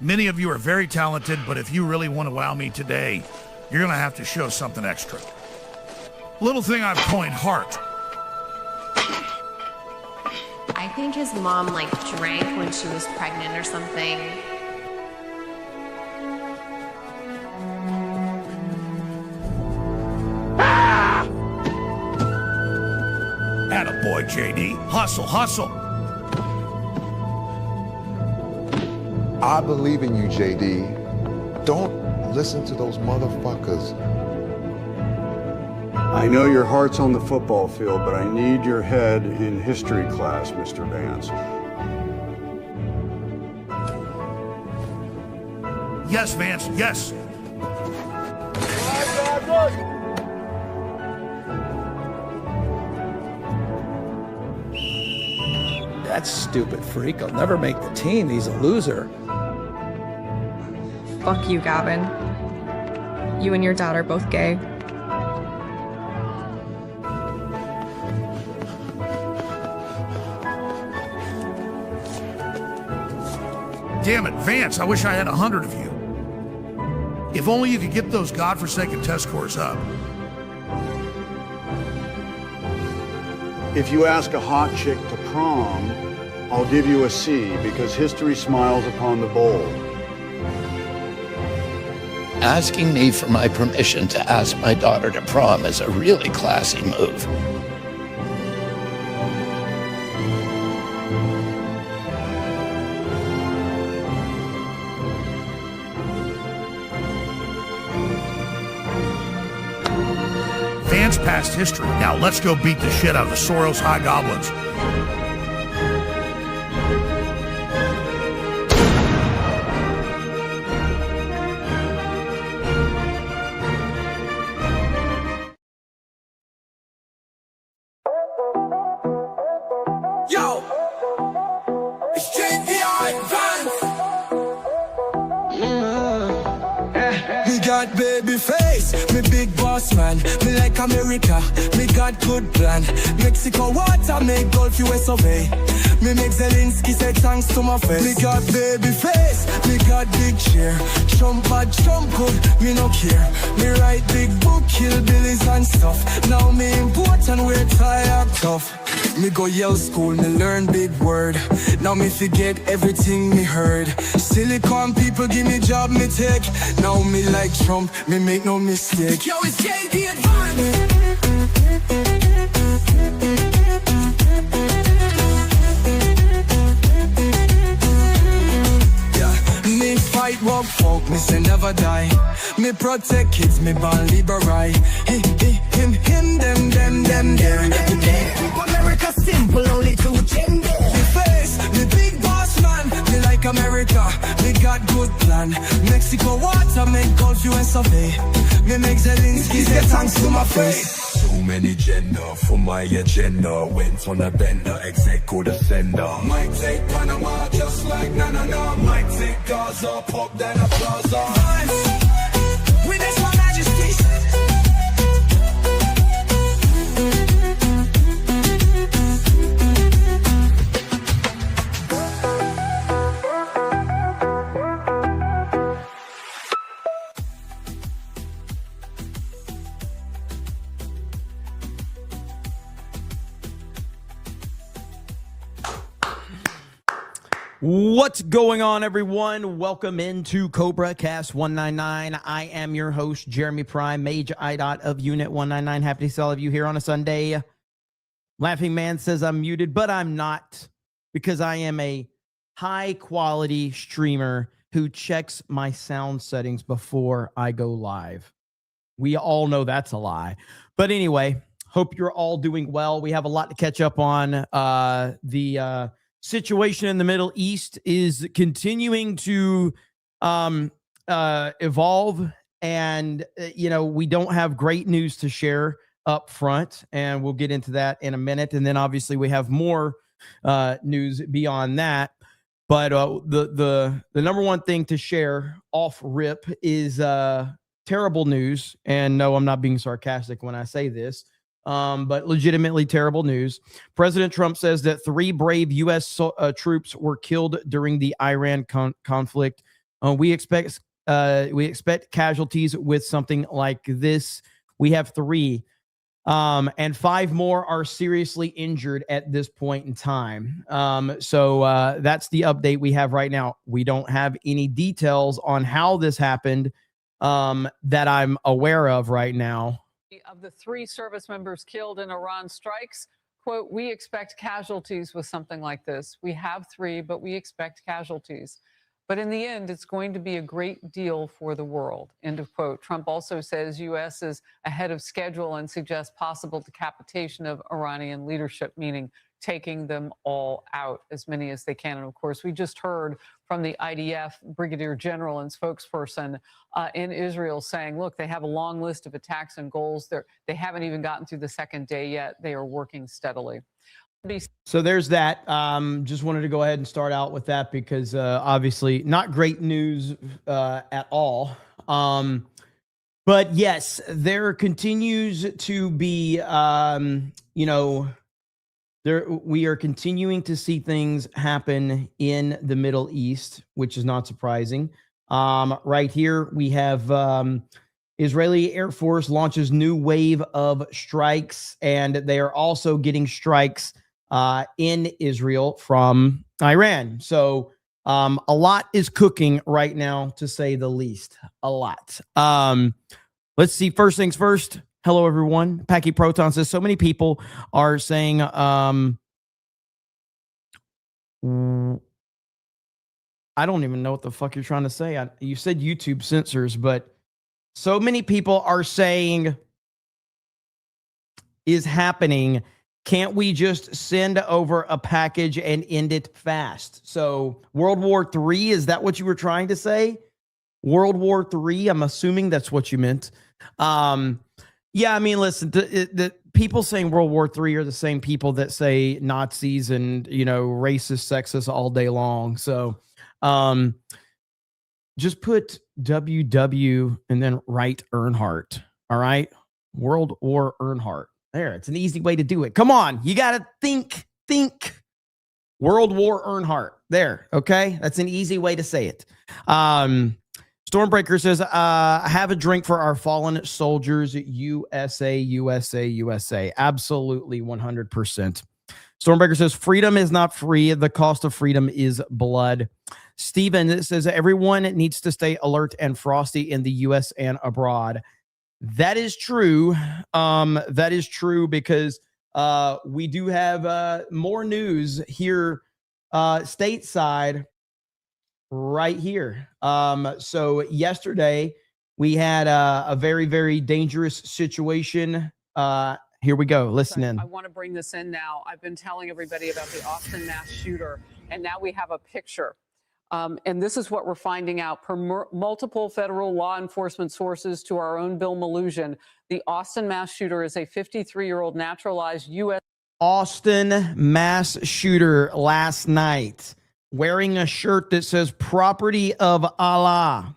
Many of you are very talented, but if you really want to wow me today, you're going to have to show something extra. Little thing I'm calling heart. I think his mom drank when she was pregnant or something. Attaboy, JD. Hustle, hustle. I believe in you, JD. Don't listen to those motherfuckers. I know your heart's on the football field, but I need your head in history class, Mr. Vance. Yes, Vance, yes. That stupid freak. I'll never make the team. He's a loser. Fuck you, Gavin. You and your dad are both gay. Damn it, Vance, I wish I had 100 of you. If only you could get those godforsaken test scores up. If you ask a hot chick to prom, I'll give you a C because history smiles upon the bold. Asking me for my permission to ask my daughter to prom is a really classy move. Vance past history. Now let's go beat the shit out of the Soros High Goblins. Yo, it's JVI Vance. Me got baby face, me big boss man. Me like America, me got good plan. Mexico water, make Gulf US survey. Me make Zelensky say thanks to my face. Me got baby face, me got big share. Trump bad, Trump good, me no care. Me write big book, kill billies and stuff. Now me important, we're tired tough. Me go Yale school, me learn big word. Now me forget everything me heard. Silicon people give me job, me take. Now me like Trump, me make no mistake. Yo, it's JD Advance. Me fight walk folk, me say never die. Me protect kids, me born liberal. Him, them, there. America simple, only two gender. Me face, me big boss man. Me like America, me got good plan. Mexico water, make Gulf US survey. Me make Zelensky say thanks to my face. So many gender for my agenda. Went on a bender, executive defender. Might take Panama just like na. Might take Gaza, pop then a plaza. We this my majesty. What's going on, everyone? Welcome into Cobra Cast 199. I am your host, Jeremy Prime, Mage IDOT of Unit 199. Happy to see all of you here on a Sunday. Laughing Man says I'm muted, but I'm not, because I am a high-quality streamer who checks my sound settings before I go live. We all know that's a lie. But anyway, hope you're all doing well. We have a lot to catch up on. The situation in the Middle East is continuing to evolve, and we don't have great news to share up front, and we'll get into that in a minute. And then obviously we have more news beyond that, but the number one thing to share off rip is terrible news. And no, I'm not being sarcastic when I say this, but legitimately terrible news. President Trump says that 3 brave U.S. troops were killed during the Iran conflict. We expect casualties with something like this. We have 3. And 5 more are seriously injured at this point in time. So that's the update we have right now. We don't have any details on how this happened that I'm aware of right now. Of the 3 service members killed in Iran strikes, quote, we expect casualties with something like this. We have 3, but we expect casualties. But in the end, it's going to be a great deal for the world, end of quote. Trump also says U.S. is ahead of schedule and suggests possible decapitation of Iranian leadership, meaning taking them all out, as many as they can. And of course, we just heard from the IDF brigadier general and spokesperson in Israel saying, look, they have a long list of attacks and goals. They haven't even gotten through the second day yet. They are working steadily. So there's that. Just wanted to go ahead and start out with that because obviously not great news at all. But yes, there continues to be, we are continuing to see things happen in the Middle East, which is not surprising. Right here, we have Israeli Air Force launches new wave of strikes, and they are also getting strikes in Israel from Iran. So a lot is cooking right now, to say the least. A lot. Let's see. First things first. Hello, everyone. Packy Proton says so many people are saying, I don't even know what the fuck you're trying to say. You said YouTube censors, but so many people are saying is happening. Can't we just send over a package and end it fast? So World War III, is that what you were trying to say? World War III, I'm assuming that's what you meant. Yeah, I mean, listen, the people saying World War III are the same people that say Nazis and, racist, sexist all day long. So just put WW and then write Earnhardt. All right. World War Earnhardt. There, it's an easy way to do it. Come on, you got to think. World War Earnhardt. There, okay? That's an easy way to say it. Stormbreaker says, have a drink for our fallen soldiers. USA, USA, USA. Absolutely, 100%. Stormbreaker says, freedom is not free. The cost of freedom is blood. Steven says, everyone needs to stay alert and frosty in the U.S. and abroad. That is true. That is true because we do have more news here stateside right here. So yesterday we had a very, very dangerous situation. Here we go. Listen in. I want to bring this in now. I've been telling everybody about the Austin mass shooter, and now we have a picture. And this is what we're finding out per multiple federal law enforcement sources to our own Bill Mallusion. The Austin mass shooter is a 53-year-old naturalized U.S. Austin mass shooter last night wearing a shirt that says property of Allah.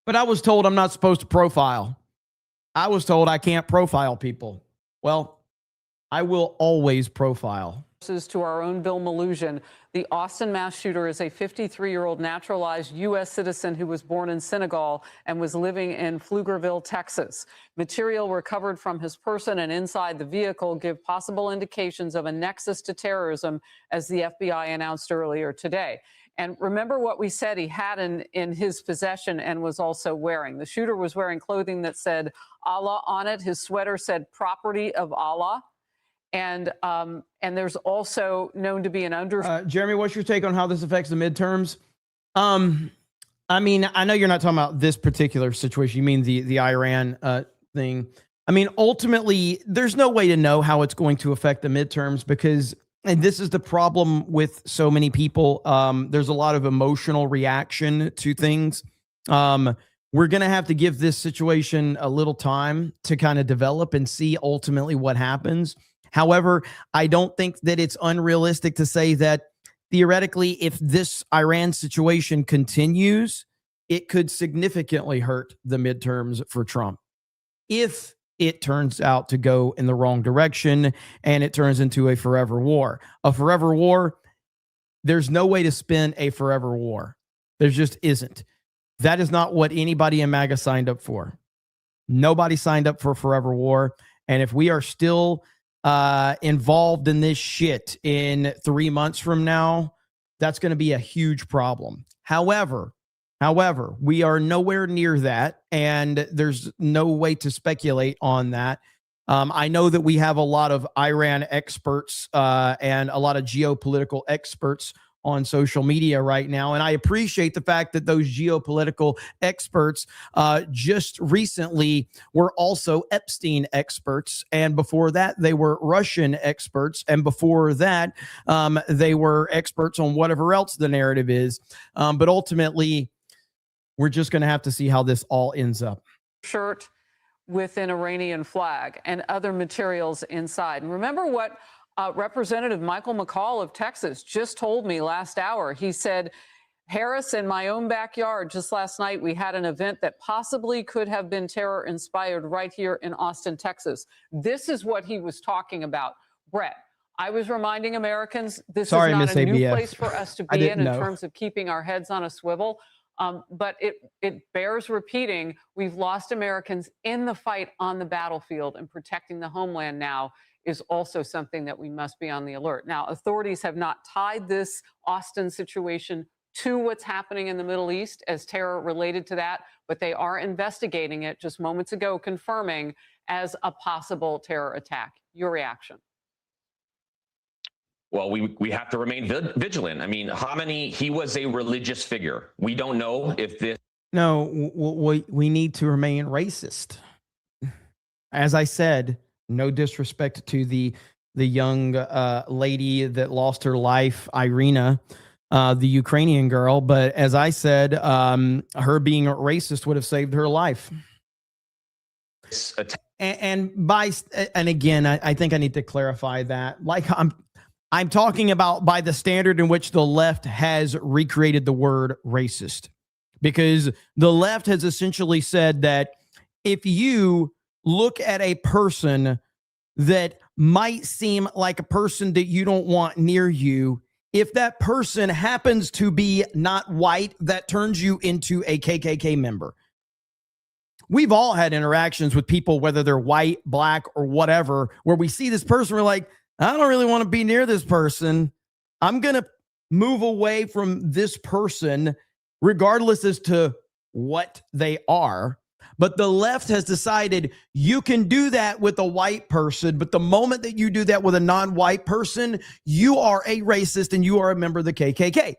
But I was told I'm not supposed to profile. I was told I can't profile people. Well, I will always profile. To our own Bill Mallusion, the Austin mass shooter is a 53-year-old naturalized U.S. citizen who was born in Senegal and was living in Pflugerville, Texas. Material recovered from his person and inside the vehicle give possible indications of a nexus to terrorism, as the FBI announced earlier today. And remember what we said he had in his possession and was also wearing. The shooter was wearing clothing that said Allah on it. His sweater said property of Allah. And there's also known to be an Jeremy, what's your take on how this affects the midterms? I mean, I know you're not talking about this particular situation. You mean the Iran thing. I mean, ultimately, there's no way to know how it's going to affect the midterms because, and this is the problem with so many people, there's a lot of emotional reaction to things. We're going to have to give this situation a little time to kind of develop and see ultimately what happens. However, I don't think that it's unrealistic to say that theoretically, if this Iran situation continues, it could significantly hurt the midterms for Trump. If it turns out to go in the wrong direction and it turns into a forever war. A forever war, there's no way to spin a forever war. There just isn't. That is not what anybody in MAGA signed up for. Nobody signed up for forever war. And if we are still involved in this shit in 3 months from now, that's going to be a huge problem. However, we are nowhere near that, and there's no way to speculate on that. I know that we have a lot of Iran experts and a lot of geopolitical experts on social media right now. And I appreciate the fact that those geopolitical experts just recently were also Epstein experts. And before that, they were Russian experts. And before that, they were experts on whatever else the narrative is. But ultimately, we're just going to have to see how this all ends up. Shirt with an Iranian flag and other materials inside. And remember what Representative Michael McCall of Texas just told me last hour. He said, Harris, in my own backyard, just last night, we had an event that possibly could have been terror inspired right here in Austin, Texas. This is what he was talking about. Brett, I was reminding Americans this is not a new place for us to be in terms of keeping our heads on a swivel. But it bears repeating. We've lost Americans in the fight on the battlefield, and protecting the homeland now is also something that we must be on the alert. Now, authorities have not tied this Austin situation to what's happening in the Middle East as terror related to that, but they are investigating it just moments ago, confirming as a possible terror attack. Your reaction? Well, we have to remain vigilant. I mean, Khamenei, he was a religious figure. We don't know if this. No, we need to remain racist. As I said, no disrespect to the young lady that lost her life, Irina, the Ukrainian girl. But as I said, her being racist would have saved her life. And again, I think I need to clarify that. Like I'm talking about by the standard in which the left has recreated the word racist, because the left has essentially said that if you look at a person that might seem like a person that you don't want near you, if that person happens to be not white, that turns you into a KKK member. We've all had interactions with people, whether they're white, black, or whatever, where we see this person, we're like, I don't really want to be near this person. I'm going to move away from this person, regardless as to what they are. But the left has decided you can do that with a white person, but the moment that you do that with a non-white person, you are a racist and you are a member of the KKK.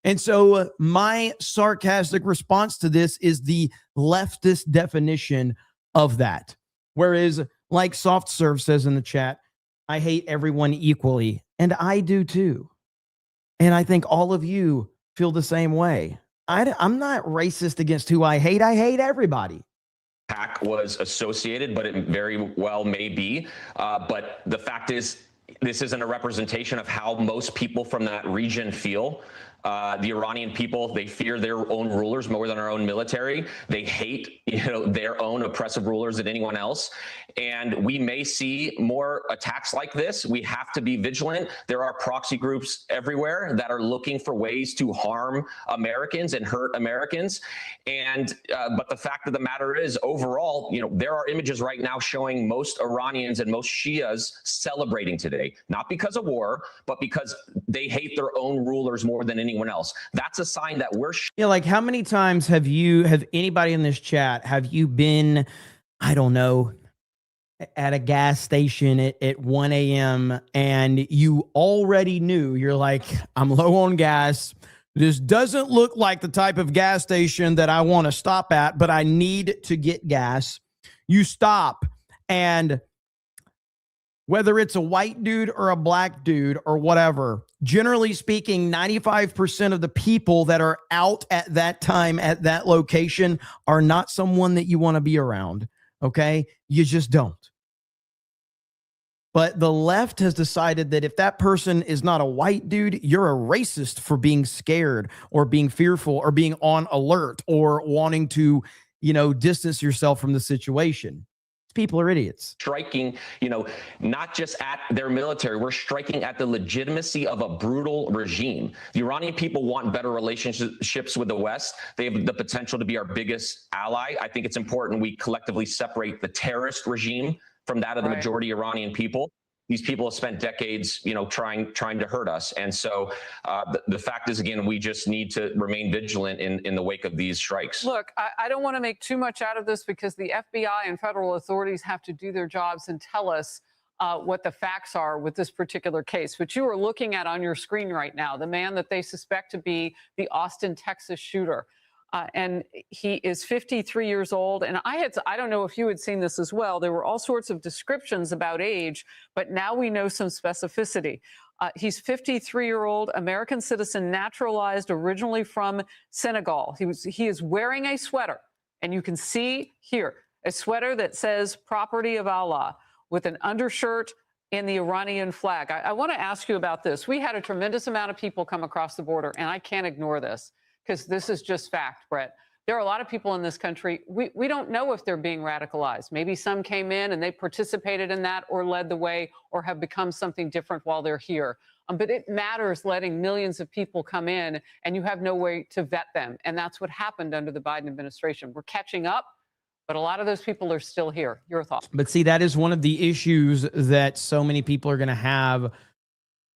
And so my sarcastic response to this is the leftist definition of that. Whereas, like Soft Serve says in the chat, I hate everyone equally, and I do too. And I think all of you feel the same way. I'm not racist against who I hate. I hate everybody. Attack was associated, but it very well may be. But the fact is, this isn't a representation of how most people from that region feel. The Iranian people, they fear their own rulers more than our own military. They hate, their own oppressive rulers than anyone else. And we may see more attacks like this. We have to be vigilant. There are proxy groups everywhere that are looking for ways to harm Americans and hurt Americans. And but the fact of the matter is, overall, there are images right now showing most Iranians and most Shias celebrating today, not because of war, but because they hate their own rulers more than anyone else. That's a sign that we're like, how many times have anybody in this chat, have you been, I don't know, at a gas station at 1 a.m. and you already knew, you're like, I'm low on gas. This doesn't look like the type of gas station that I want to stop at, but I need to get gas. You stop, and whether it's a white dude or a black dude or whatever, generally speaking, 95% of the people that are out at that time at that location are not someone that you want to be around. Okay? You just don't. But the left has decided that if that person is not a white dude, you're a racist for being scared or being fearful or being on alert or wanting to, distance yourself from the situation. People are idiots. Striking, not just at their military, we're striking at the legitimacy of a brutal regime. The Iranian people want better relationships with the West. They have the potential to be our biggest ally. I think it's important we collectively separate the terrorist regime from that of the majority Iranian people. These people have spent decades, trying to hurt us. And so the fact is, again, we just need to remain vigilant in the wake of these strikes. Look, I don't want to make too much out of this because the FBI and federal authorities have to do their jobs and tell us what the facts are with this particular case, which you are looking at on your screen right now, the man that they suspect to be the Austin, Texas shooter. And he is 53 years old. And I don't know if you had seen this as well. There were all sorts of descriptions about age, but now we know some specificity. He's 53-year-old American citizen, naturalized, originally from Senegal. He is wearing a sweater, and you can see here a sweater that says "Property of Allah" with an undershirt in the Iranian flag. I want to ask you about this. We had a tremendous amount of people come across the border, and I can't ignore this, because this is just fact, Brett. There are a lot of people in this country, we don't know if they're being radicalized. Maybe some came in and they participated in that or led the way or have become something different while they're here. But it matters letting millions of people come in and you have no way to vet them. And that's what happened under the Biden administration. We're catching up, but a lot of those people are still here. Your thoughts? But see, that is one of the issues that so many people are going to have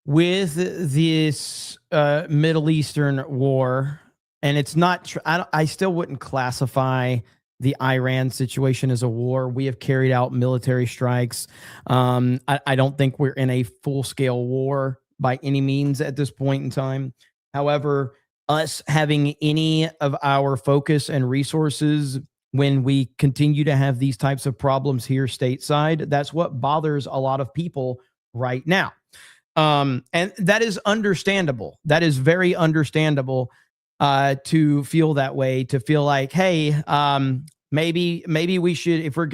with this Middle Eastern war. And it's not, I still wouldn't classify the Iran situation as a war. We have carried out military strikes. I don't think we're in a full-scale war by any means at this point in time. However, us having any of our focus and resources when we continue to have these types of problems here stateside, that's what bothers a lot of people right now. And that is understandable. That is very understandable. To feel that way, to feel like, hey, maybe we should, if we're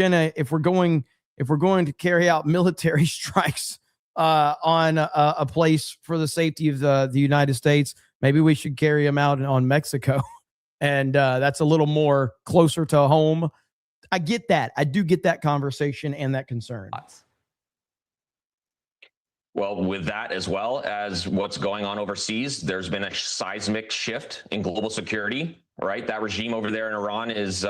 going to carry out military strikes on a place for the safety of the United States, maybe we should carry them out on Mexico, and that's a little more closer to home. I get that. I do get that conversation and that concern. Well, with that, as well as what's going on overseas, there's been a seismic shift in global security, right? That regime over there in Iran is,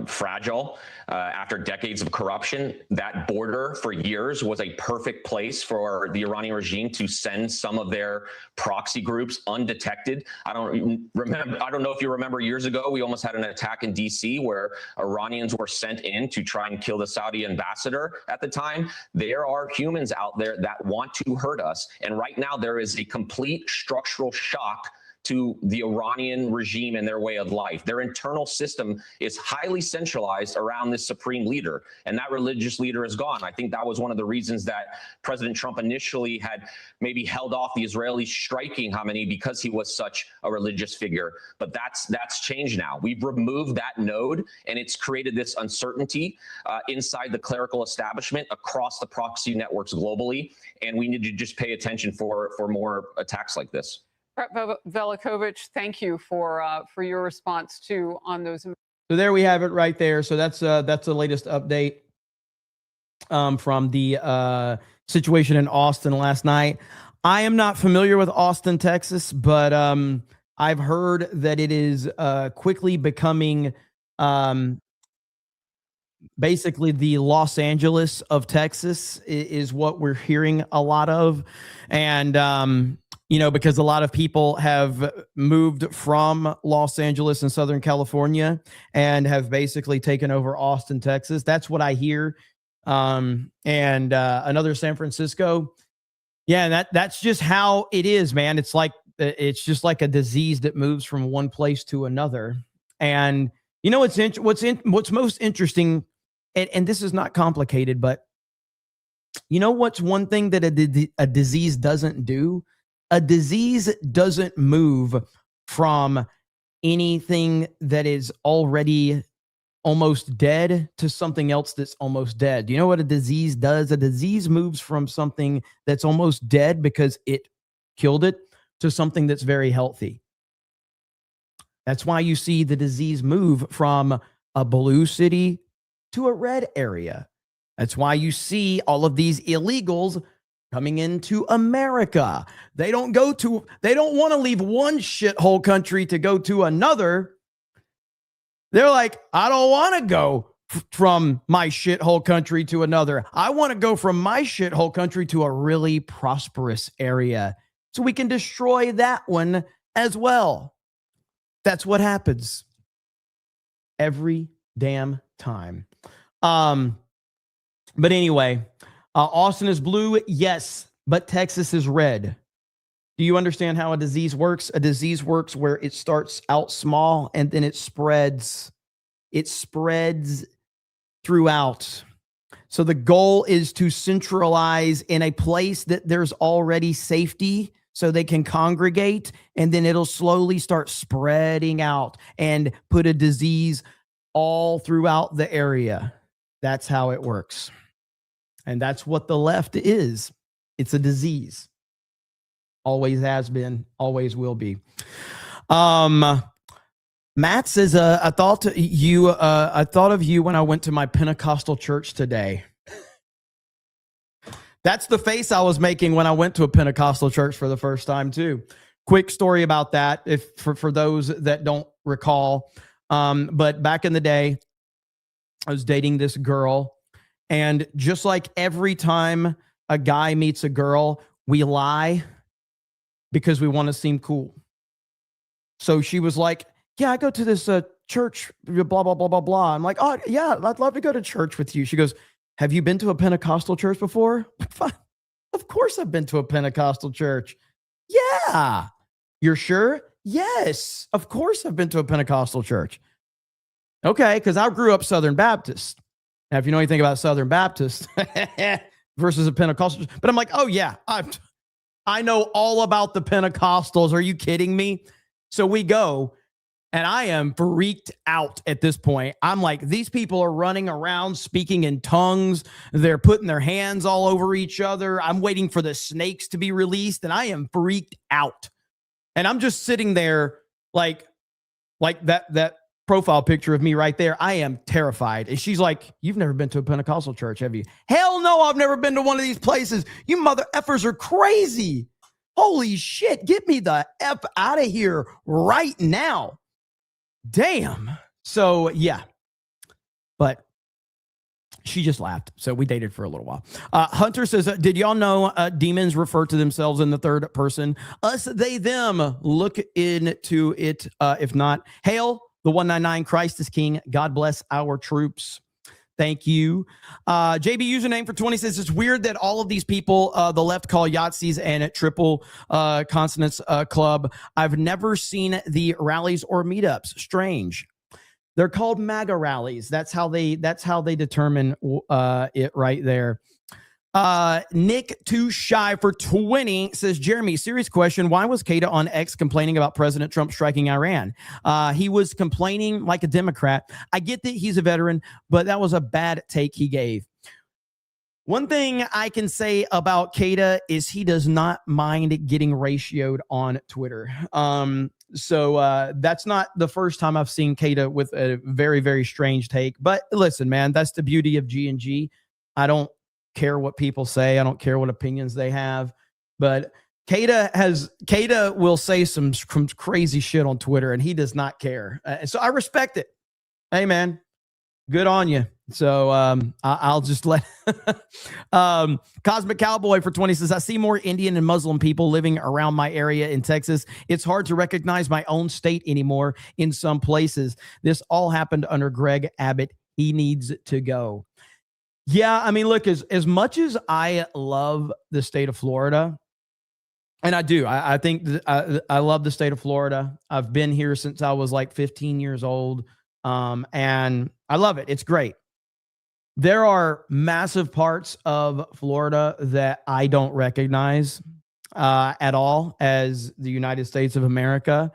fragile after decades of corruption. That border for years was a perfect place for the Iranian regime to send some of their proxy groups undetected. I don't know if you remember years ago, we almost had an attack in DC where Iranians were sent in to try and kill the Saudi ambassador at the time. There are humans out there that want to hurt us. And right now there is a complete structural shock to the Iranian regime and their way of life. Their internal system is highly centralized around this supreme leader, and that religious leader is gone. I think that was one of the reasons that President Trump initially had maybe held off the Israelis striking Khamenei, because he was such a religious figure. But that's changed now. We've removed that node, and it's created this uncertainty inside the clerical establishment across the proxy networks globally, and we need to just pay attention for more attacks like this. Brett Velikovich, thank you for your response too on those. So there we have it right there. So that's the latest update from the situation in Austin last night. I am not familiar with Austin, Texas, but I've heard that it is quickly becoming basically the Los Angeles of Texas is what we're hearing a lot of. And because a lot of people have moved from Los Angeles and Southern California and have basically taken over Austin, Texas. That's what I hear. And another San Francisco. Yeah, that's just how it is, man. It's just like a disease that moves from one place to another. And what's most interesting, and this is not complicated, but what's one thing that a disease doesn't do? A disease doesn't move from anything that is already almost dead to something else that's almost dead. Do you know what a disease does? A disease moves from something that's almost dead because it killed it to something that's very healthy. That's why you see the disease move from a blue city to a red area. That's why you see all of these illegals coming into America. They don't want to leave one shithole country to go to another. They're like, I don't want to go from my shithole country to another. I want to go from my shithole country to a really prosperous area so we can destroy that one as well. That's what happens every damn time. But anyway, Austin is blue. Yes, but Texas is red. Do you understand how a disease works? A disease works where it starts out small and then it spreads. It spreads throughout. So the goal is to centralize in a place that there's already safety so they can congregate, and then it'll slowly start spreading out and put a disease all throughout the area. That's how it works. And that's what the left is. It's a disease. Always has been, always will be. Matt says, I thought of you when I went to my Pentecostal church today. That's the face I was making when I went to a Pentecostal church for the first time too. Quick story about that, if for those that don't recall. But back in the day, I was dating this girl, and just like every time a guy meets a girl, we lie because we want to seem cool. So she was like, yeah, I go to this church, blah, blah, blah, blah, blah. I'm like, oh, yeah, I'd love to go to church with you. She goes, have you been to a Pentecostal church before? Of course I've been to a Pentecostal church. Yeah. You're sure? Yes. Of course I've been to a Pentecostal church. Okay, because I grew up Southern Baptist. Now, if you know anything about Southern Baptist versus a Pentecostal, but I'm like, oh, yeah, I know all about the Pentecostals. Are you kidding me? So we go, and I am freaked out at this point. I'm like, these people are running around speaking in tongues. They're putting their hands all over each other. I'm waiting for the snakes to be released, and I am freaked out. And I'm just sitting there like that profile picture of me right there. I am terrified. And she's like, you've never been to a Pentecostal church, have you? Hell no, I've never been to one of these places. You mother effers are crazy. Holy shit, get me the F out of here right now. Damn. So, yeah. But she just laughed. So we dated for a little while. Hunter says, did y'all know demons refer to themselves in the third person? Us, they, them. Look into it. If not, hail the 199. Christ is King. God bless our troops. Thank you. JB username for 20 says, it's weird that all of these people, the left call Yahtzees and triple consonants club. I've never seen the rallies or meetups. Strange. They're called MAGA rallies. That's how they determine it right there. Nick Too Shy for 20 says, Jeremy, serious question. Why was Kata on X complaining about President Trump striking Iran? He was complaining like a Democrat. I get that he's a veteran, but that was a bad take he gave. One thing I can say about Kata is he does not mind getting ratioed on Twitter. So that's not the first time I've seen Kata with a very, very strange take. But listen, man, that's the beauty of G&G. I don't care what people say. I don't care what opinions they have. But Kata will say some crazy shit on Twitter, and he does not care. So I respect it. Hey, man, good on you. So I'll just let Cosmic Cowboy for 20 says, I see more Indian and Muslim people living around my area in Texas. It's hard to recognize my own state anymore in some places. This all happened under Greg Abbott. He needs to go. Yeah, I mean, look, as much as I love the state of Florida, and I do, I think I love the state of Florida. I've been here since I was like 15 years old, and I love it. It's great. There are massive parts of Florida that I don't recognize at all as the United States of America,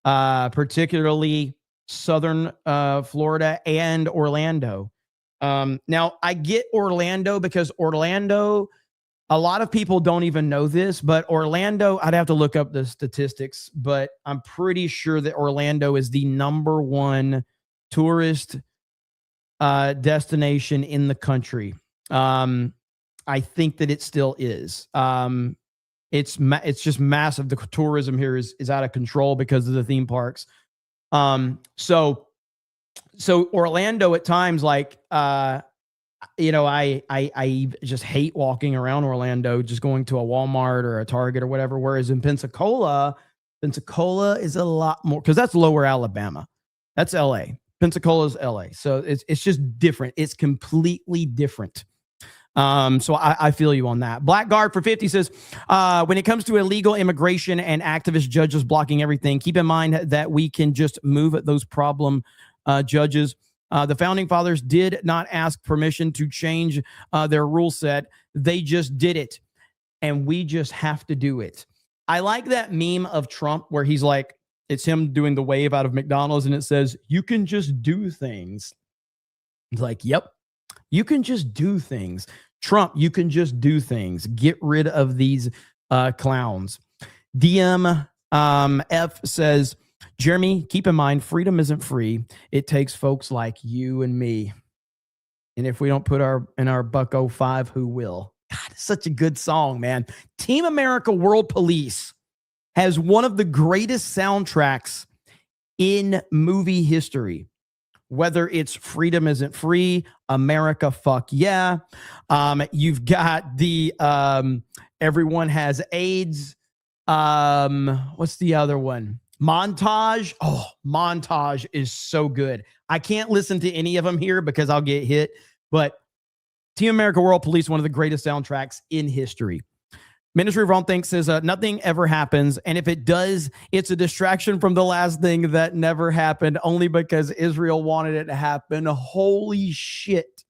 particularly southern Florida and Orlando. Now, I get Orlando because Orlando, a lot of people don't even know this, but Orlando, I'd have to look up the statistics, but I'm pretty sure that Orlando is the #1 tourist destination in the country. I think that it still is. It's just massive. The tourism here is out of control because of the theme parks. So Orlando at times, like, I just hate walking around Orlando, just going to a Walmart or a Target or whatever. Whereas in Pensacola is a lot more, because that's lower Alabama. That's LA. Pensacola's LA. So it's just different. It's completely different. So I feel you on that. Blackguard for 50 says, when it comes to illegal immigration and activist judges blocking everything, keep in mind that we can just move those problem judges. The founding fathers did not ask permission to change their rule set. They just did it. And we just have to do it. I like that meme of Trump where he's like, it's him doing the wave out of McDonald's and it says, you can just do things. He's like, yep, you can just do things. Trump, you can just do things. Get rid of these clowns. DM F says, Jeremy, keep in mind, freedom isn't free. It takes folks like you and me. And if we don't put in our buck 05, who will? God, it's such a good song, man. Team America World Police has one of the greatest soundtracks in movie history. Whether it's Freedom Isn't Free, America Fuck Yeah. You've got the Everyone Has AIDS. What's the other one? Montage. Oh, Montage is so good. I can't listen to any of them here because I'll get hit. But Team America World Police, one of the greatest soundtracks in history. Ministry of Wrong Think says nothing ever happens. And if it does, it's a distraction from the last thing that never happened only because Israel wanted it to happen. Holy shit.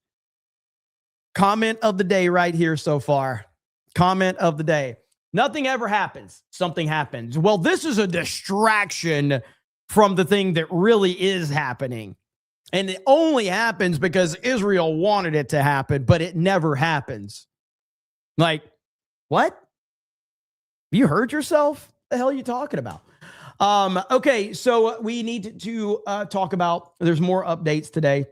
Comment of the day right here so far. Comment of the day. Nothing ever happens. Something happens. Well, this is a distraction from the thing that really is happening. And it only happens because Israel wanted it to happen, but it never happens. Like, what? You heard yourself? The hell are you talking about? Okay, so we need to talk about, there's more updates today.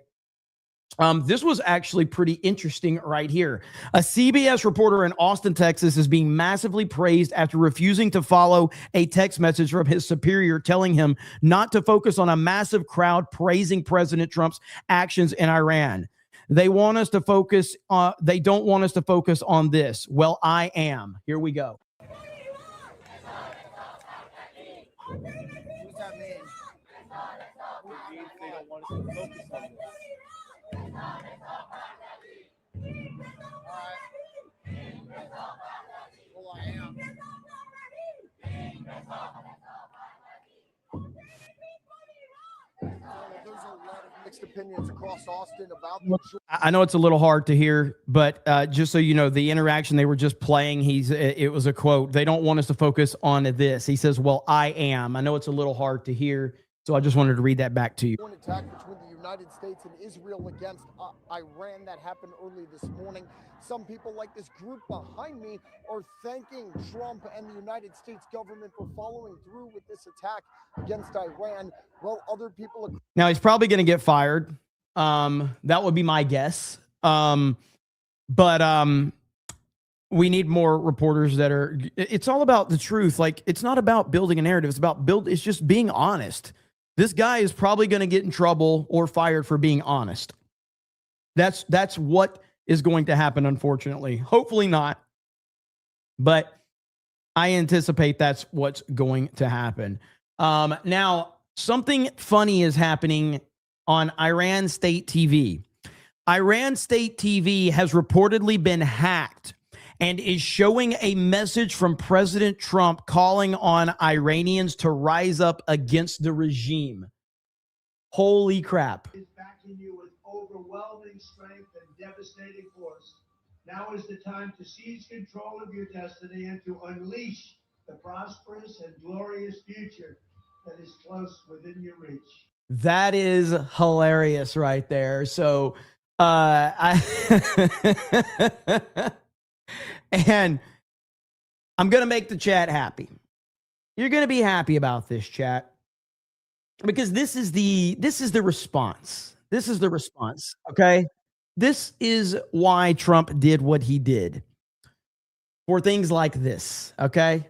This was actually pretty interesting right here. A CBS reporter in Austin, Texas is being massively praised after refusing to follow a text message from his superior telling him not to focus on a massive crowd praising President Trump's actions in Iran. They want us to focus on, they don't want us to focus on this. Well, I am. Here we go. There's a lot of mixed opinions across Austin about I know it's a little hard to hear, but just so you know, the interaction they were just playing, it was a quote. They don't want us to focus on this. He says, well, I am. I know it's a little hard to hear, so I just wanted to read that back to you. An attack between the United States and Israel against Iran that happened early this morning. Some people, like this group behind me, are thanking Trump and the United States government for following through with this attack against Iran. Well, other people... Now, he's probably going to get fired. That would be my guess. But we need more reporters that are... It's all about the truth. Like, it's not about building a narrative. It's about it's just being honest. This guy is probably going to get in trouble or fired for being honest. That's what is going to happen, unfortunately. Hopefully not. But I anticipate that's what's going to happen. Now, something funny is happening on Iran State TV. Iran State TV has reportedly been hacked and is showing a message from President Trump calling on Iranians to rise up against the regime. Holy crap. Is backing you with overwhelming strength and devastating force. Now is the time to seize control of your destiny and to unleash the prosperous and glorious future that is close within your reach. That is hilarious right there. So, and I'm going to make the chat happy. You're going to be happy about this, chat, because this is the response. This is the response, okay? This is why Trump did what he did. For things like this, okay?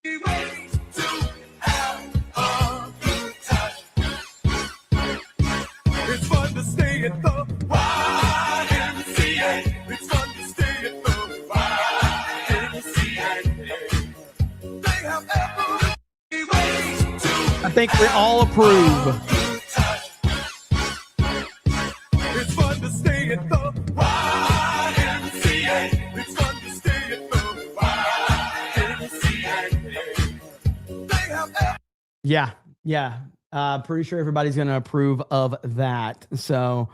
It's fun to stay at the YMCA. It's fun to stay at the YMCA. They have every way to. I think we all approve. It's fun to stay at the YMCA. It's fun to stay at the YMCA. They have every. Yeah. Pretty sure everybody's going to approve of that. So,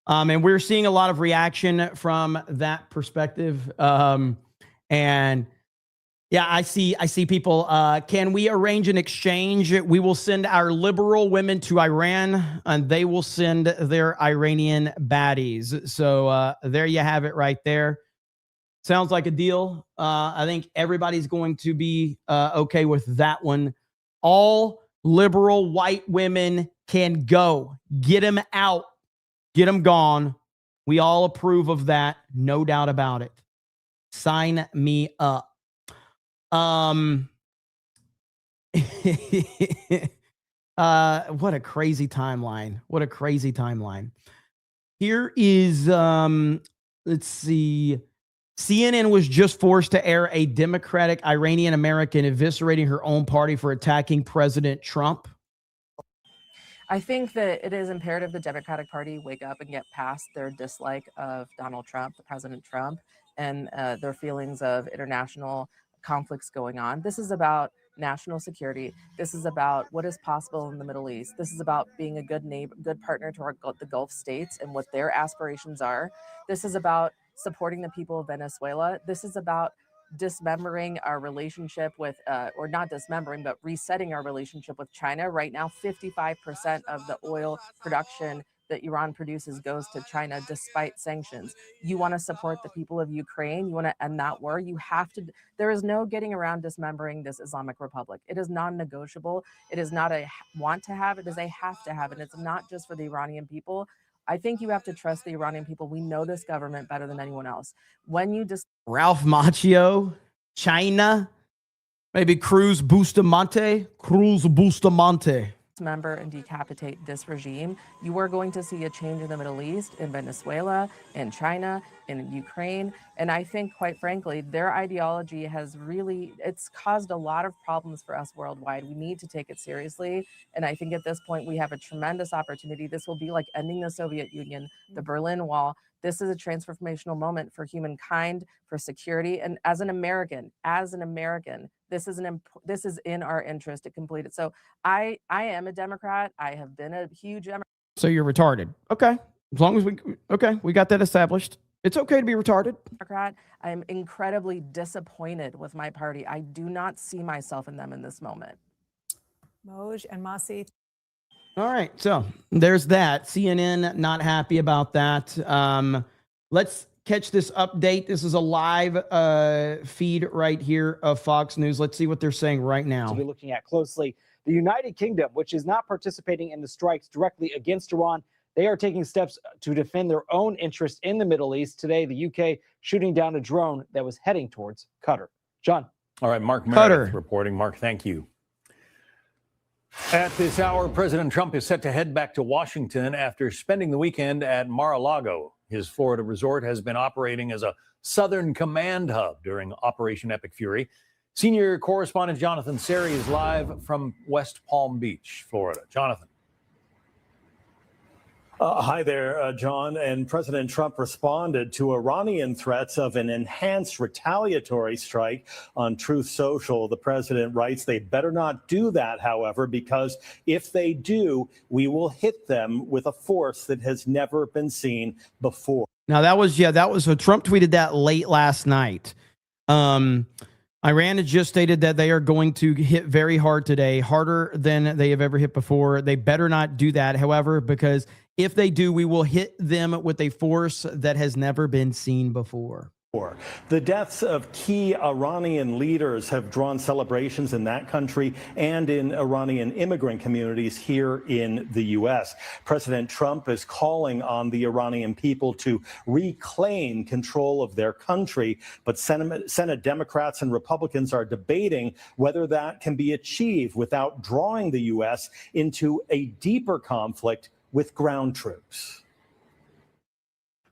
and we're seeing a lot of reaction from that perspective. And yeah, I see people. Can we arrange an exchange? We will send our liberal women to Iran, and they will send their Iranian baddies. So there you have it, right there. Sounds like a deal. I think everybody's going to be okay with that one. All liberal white women can go. Get them out. Get them gone. We all approve of that. No doubt about it. Sign me up. What a crazy timeline. What a crazy timeline. Here is, let's see. CNN was just forced to air a Democratic Iranian American eviscerating her own party for attacking President Trump. I think that it is imperative the Democratic Party wake up and get past their dislike of Donald Trump, President Trump, and their feelings of international conflicts going on. This is about national security. This is about what is possible in the Middle East. This is about being a good neighbor, good partner to the Gulf states and what their aspirations are. This is about supporting the people of Venezuela. This is about dismembering our relationship with, or not dismembering, but resetting our relationship with China. Right now, 55% of the oil production that Iran produces goes to China despite sanctions. You want to support the people of Ukraine. You want to end that war. You have to. There is no getting around dismembering this Islamic Republic. It is non-negotiable. It is not a want to have. It is a have to have. And it's not just for the Iranian people. I think you have to trust the Iranian people. We know this government better than anyone else. When you just Ralph Macchio, China, maybe Cruz Bustamante. dismember and decapitate this regime, you are going to see a change in the Middle East, in Venezuela, in China, in Ukraine. And I think, quite frankly, their ideology has really, it's caused a lot of problems for us worldwide. We need to take it seriously. And I think at this point, we have a tremendous opportunity. This will be like ending the Soviet Union, the Berlin Wall. This is a transformational moment for humankind, for security. And as an American, this is in our interest to complete it. So I am a Democrat. I have been a huge Democrat. So you're retarded. Okay. As long as we got that established. It's okay to be retarded. I am incredibly disappointed with my party. I do not see myself in them in this moment. Moj and Masi. All right. So there's that. CNN not happy about that. Let's catch this update. This is a live feed right here of Fox News. Let's see what they're saying right now. We'll be looking at closely. The United Kingdom, which is not participating in the strikes directly against Iran, they are taking steps to defend their own interest in the Middle East. Today, the UK shooting down a drone that was heading towards Qatar. John. All right, Mark Meredith reporting. Mark, thank you. At this hour, President Trump is set to head back to Washington after spending the weekend at Mar-a-Lago. His Florida resort has been operating as a Southern command hub during Operation Epic Fury. Senior correspondent Jonathan Seri is live from West Palm Beach, Florida. Jonathan. Hi there, John. And President Trump responded to Iranian threats of an enhanced retaliatory strike on Truth Social. The president writes they better not do that, however, because if they do, we will hit them with a force that has never been seen before. Now, that was so Trump tweeted that late last night. Iran has just stated that they are going to hit very hard today, harder than they have ever hit before. They better not do that, however, because if they do, we will hit them with a force that has never been seen before. The deaths of key Iranian leaders have drawn celebrations in that country and in Iranian immigrant communities here in the U.S. President Trump is calling on the Iranian people to reclaim control of their country, but Senate Democrats and Republicans are debating whether that can be achieved without drawing the U.S. into a deeper conflict with ground troops.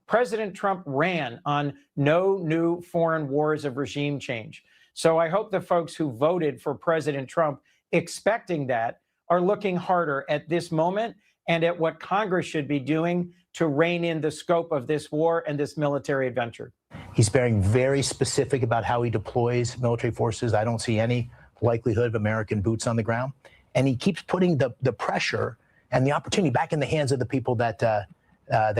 President Trump ran on no new foreign wars of regime change. So I hope the folks who voted for President Trump expecting that are looking harder at this moment and at what Congress should be doing to rein in the scope of this war and this military adventure. He's being very specific about how he deploys military forces. I don't see any likelihood of American boots on the ground. And he keeps putting the pressure and the opportunity back in the hands of the people that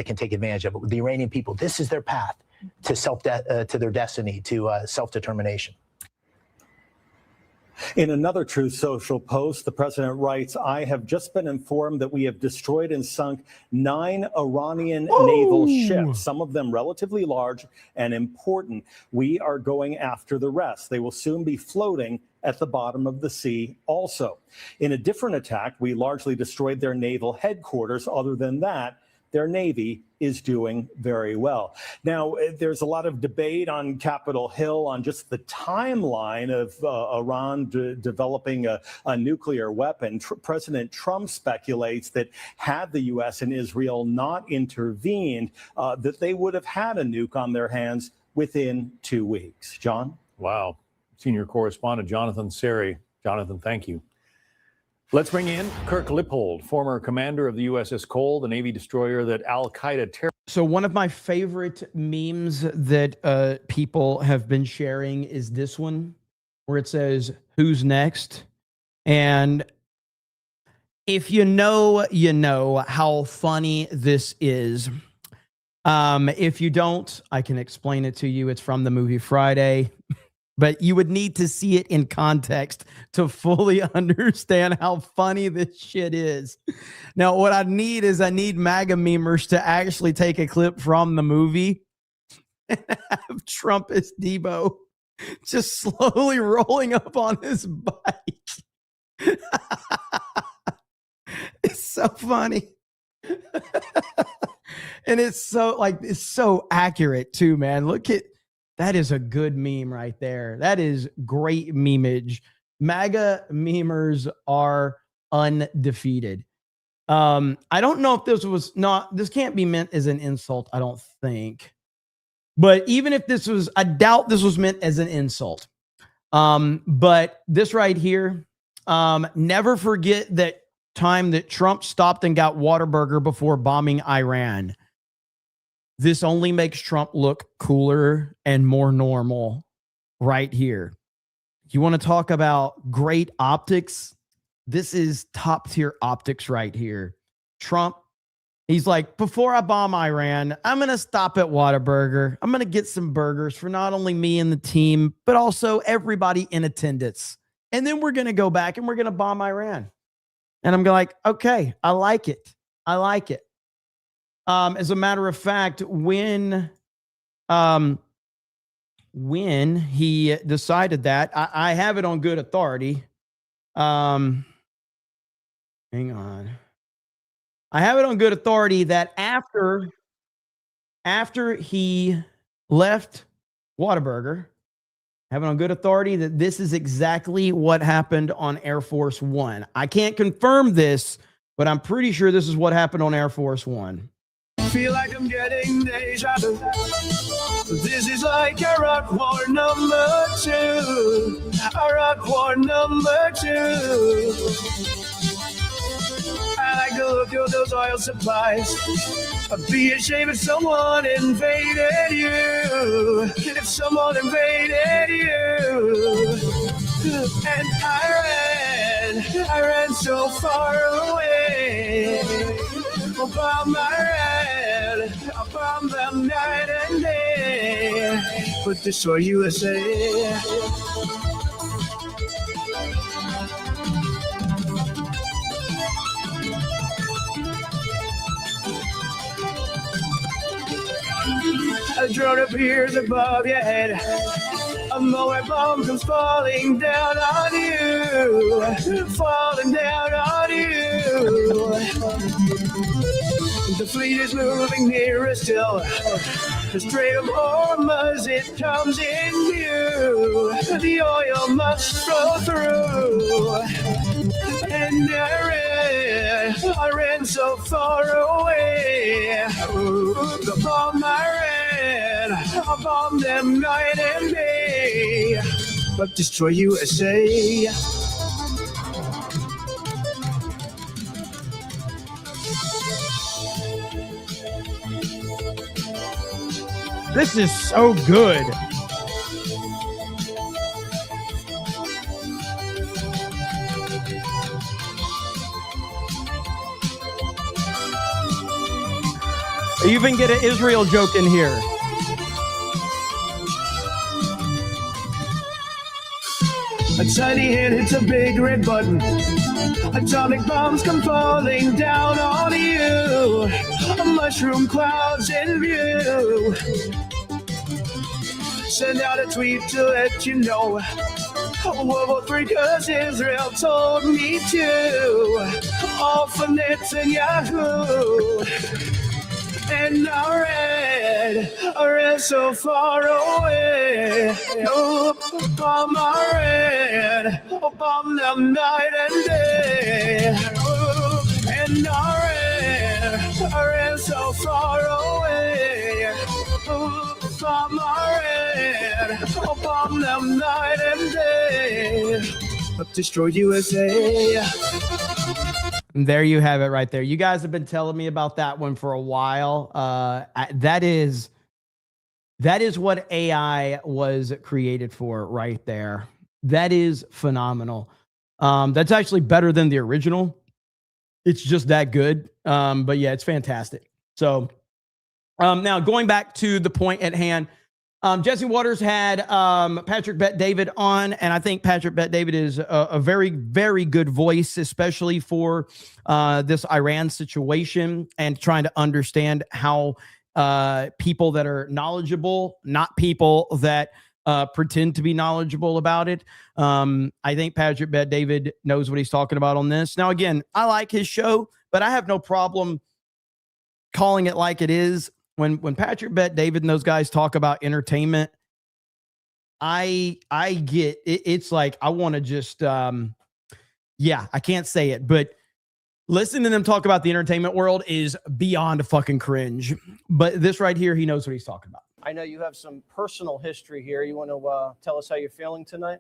can take advantage of it. The Iranian people, this is their path to their destiny, to self-determination. In another Truth Social post, the president writes, "I have just been informed that we have destroyed and sunk 9 Iranian naval ships, some of them relatively large and important. We are going after the rest. They will soon be floating at the bottom of the sea also. In a different attack, we largely destroyed their naval headquarters. Other than that, their Navy is doing very well." Now, there's a lot of debate on Capitol Hill on just the timeline of Iran developing a nuclear weapon. President Trump speculates that had the U.S. and Israel not intervened, that they would have had a nuke on their hands within 2 weeks. John? Wow. Senior correspondent Jonathan Seri. Jonathan, thank you. Let's bring in Kirk Lippold, former commander of the USS Cole, the Navy destroyer that al-Qaeda terror. So one of my favorite memes that people have been sharing is this one, where it says, "Who's next?" And if you know how funny this is. If you don't, I can explain it to you. It's from the movie Friday. But you would need to see it in context to fully understand how funny this shit is. Now, what I need MAGA memers to actually take a clip from the movie and have Trump as Debo just slowly rolling up on his bike. It's so funny. And it's so accurate too, man. Look at that. Is a good meme right there. That is great memeage. MAGA memers are undefeated. I don't know if this can't be meant as an insult, I don't think. But even if I doubt this was meant as an insult. But this right here, never forget that time that Trump stopped and got Whataburger before bombing Iran. This only makes Trump look cooler and more normal right here. You want to talk about great optics? This is top tier optics right here. Trump, he's like, before I bomb Iran, I'm going to stop at Whataburger. I'm going to get some burgers for not only me and the team, but also everybody in attendance. And then we're going to go back and we're going to bomb Iran. And I'm like, okay, I like it. I like it. As a matter of fact, when he decided that, I have it on good authority. Hang on. I have it on good authority that after he left Whataburger, I have it on good authority that this is exactly what happened on Air Force One. I can't confirm this, but I'm pretty sure this is what happened on Air Force One. Feel like I'm getting deja vu. This is like a rock war number 2. A rock war number 2. I like to look at those oil supplies. I'd be ashamed if someone invaded you. If someone invaded you. And I ran so far away. Obama ran, bomb them night and day. But this for USA. A drone appears above your head. More bombs comes falling down on you. Falling down on you. The fleet is moving nearer still. The Strait of Hormuz, it comes in view. The oil must flow through. And Iran so far away. The bomb Iran, I bomb them night and day. But destroy USA. This is so good. You even get an Israel joke in here. A tiny hand hits a big red button. Atomic bombs come falling down on you. Mushroom clouds in view. Send out a tweet to let you know. World War III, 'cause Israel told me to. All for Netanyahu. And Iran so far away. Oh, bomb Iran, oh, bomb them night and day. Oh, and Iran so far away. Oh, bomb Iran, oh, bomb them night and day. Up destroy USA. And there you have it right there. You guys have been telling me about that one for a while. That is what AI was created for right there. That is phenomenal. That's actually better than the original. It's just that good. But yeah, it's fantastic. So now going back to the point at hand, Jesse Waters had Patrick Bet-David on, and I think Patrick Bet-David is a very, very good voice, especially for this Iran situation and trying to understand how people that are knowledgeable, not people that pretend to be knowledgeable about it. I think Patrick Bet-David knows what he's talking about on this. Now, again, I like his show, but I have no problem calling it like it is. When Patrick Bet-David and those guys talk about entertainment, I get it. It's like I want to just I can't say it, but listening to them talk about the entertainment world is beyond fucking cringe. But this right here, he knows what he's talking about. I know you have some personal history here. You want to tell us how you're feeling tonight?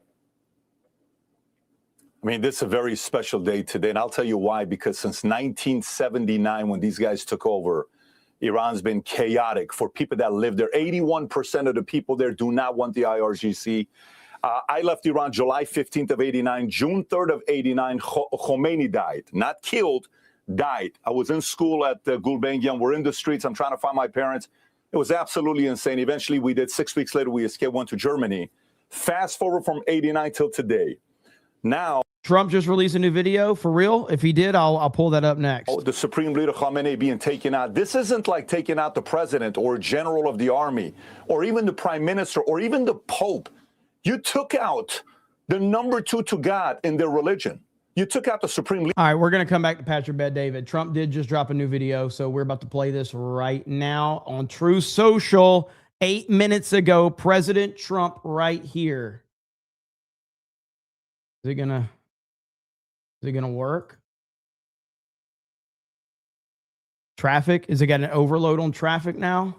I mean, this is a very special day today, and I'll tell you why. Because since 1979, when these guys took over, Iran's been chaotic for people that live there. 81% of the people there do not want the IRGC. I left Iran July 15th of 89. June 3rd of 89, Khomeini died. Not killed, died. I was in school at Gulbenkian. We're in the streets. I'm trying to find my parents. It was absolutely insane. Eventually, we did. 6 weeks later, we escaped, went to Germany. Fast forward from 89 till today. Now, Trump just released a new video for real. If he did, I'll pull that up next. The Supreme Leader Khamenei being taken out. This isn't like taking out the president or general of the army or even the prime minister or even the Pope. You took out the number 2 to God in their religion. You took out the Supreme Leader. All right, we're going to come back to Patrick Bet-David. Trump did just drop a new video, so we're about to play this right now on Truth Social. 8 minutes ago, President Trump right here. Is it gonna work? Traffic? Is it got an overload on traffic now?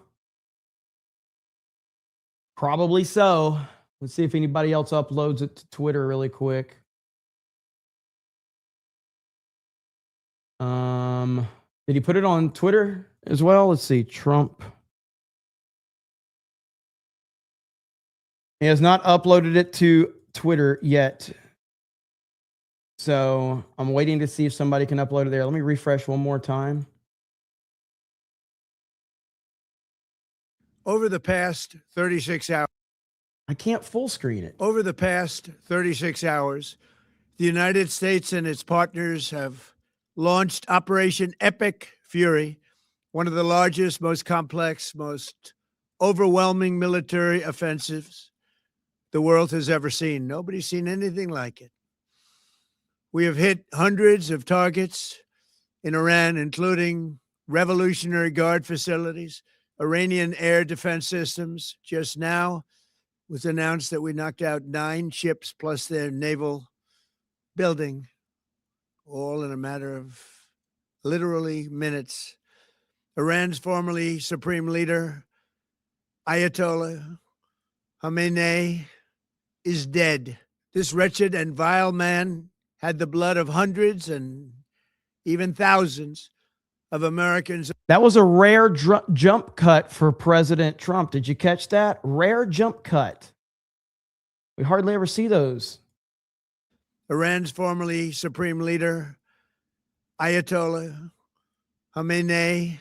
Probably so. Let's see if anybody else uploads it to Twitter really quick. Did he put it on Twitter as well? Let's see. Trump. He has not uploaded it to Twitter yet. So I'm waiting to see if somebody can upload it there. Let me refresh one more time. Over the past 36 hours. I can't full screen it. Over the past 36 hours, the United States and its partners have launched Operation Epic Fury, one of the largest, most complex, most overwhelming military offensives the world has ever seen. Nobody's seen anything like it. We have hit hundreds of targets in Iran, including Revolutionary Guard facilities, Iranian air defense systems. Just now was announced that we knocked out 9 ships plus their naval building, all in a matter of literally minutes. Iran's formerly supreme leader, Ayatollah Khamenei, is dead. This wretched and vile man had the blood of hundreds and even thousands of Americans. That was a rare jump cut for President Trump. Did you catch that? Rare jump cut. We hardly ever see those. Iran's formerly supreme leader, Ayatollah Khamenei,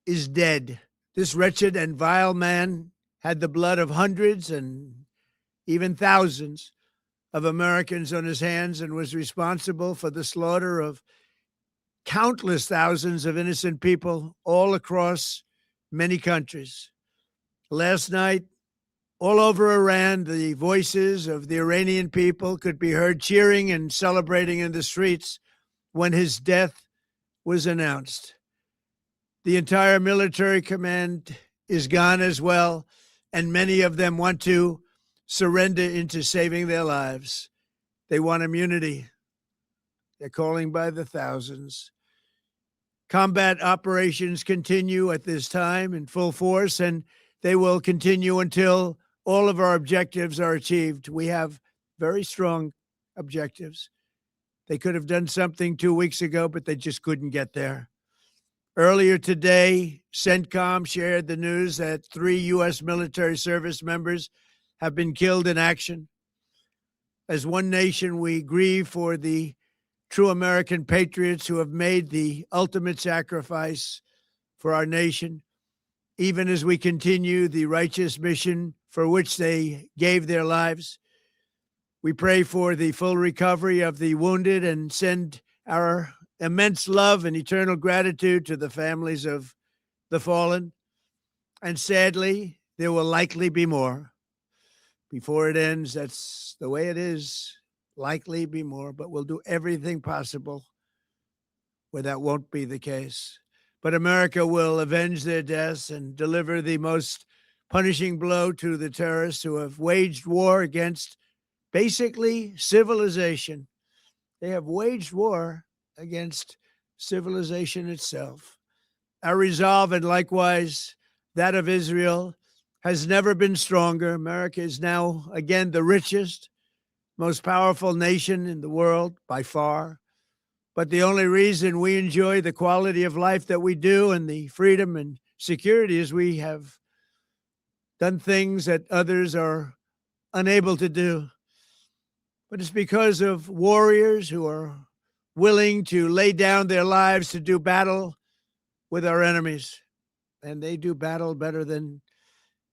is dead. This wretched and vile man had the blood of hundreds and even thousands of Americans on his hands and was responsible for the slaughter of countless thousands of innocent people all across many countries. Last night, all over Iran, the voices of the Iranian people could be heard cheering and celebrating in the streets when his death was announced. The entire military command is gone as well, and many of them want to surrender into saving their lives. They want immunity. They're calling by the thousands. Combat operations continue at this time in full force, and they will continue until all of our objectives are achieved. We have very strong objectives. They could have done something 2 weeks ago, but they just couldn't get there. Earlier today, CENTCOM shared the news that 3 U.S. military service members have been killed in action. As one nation, we grieve for the true American patriots who have made the ultimate sacrifice for our nation, even as we continue the righteous mission for which they gave their lives. We pray for the full recovery of the wounded and send our immense love and eternal gratitude to the families of the fallen. And sadly, there will likely be more. Before it ends, that's the way it is. Likely be more, but we'll do everything possible where that won't be the case. But America will avenge their deaths and deliver the most punishing blow to the terrorists who have waged war against basically civilization. They have waged war against civilization itself. Our resolve, and likewise that of Israel, has never been stronger. America is now, again, the richest, most powerful nation in the world by far. But the only reason we enjoy the quality of life that we do and the freedom and security is we have done things that others are unable to do. But it's because of warriors who are willing to lay down their lives to do battle with our enemies. And they do battle better than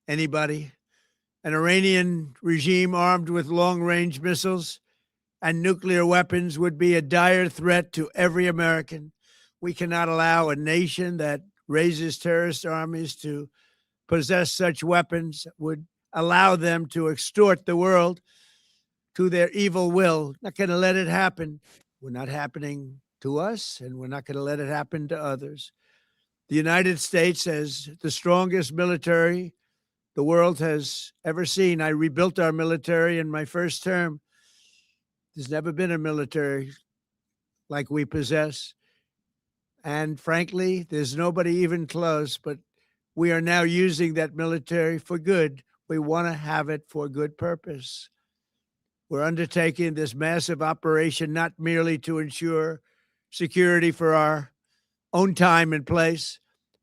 anybody. An Iranian regime armed with long-range missiles and nuclear weapons would be a dire threat to every American. We cannot allow a nation that raises terrorist armies to possess such weapons, would allow them to extort the world to their evil will. Not going to let it happen. We're not happening to us, and we're not going to let it happen to others. The United States has the strongest military the world has ever seen. I rebuilt our military in my first term. There's never been a military like we possess. And frankly, there's nobody even close, but we are now using that military for good. We want to have it for good purpose. We're undertaking this massive operation not merely to ensure security for our own time and place,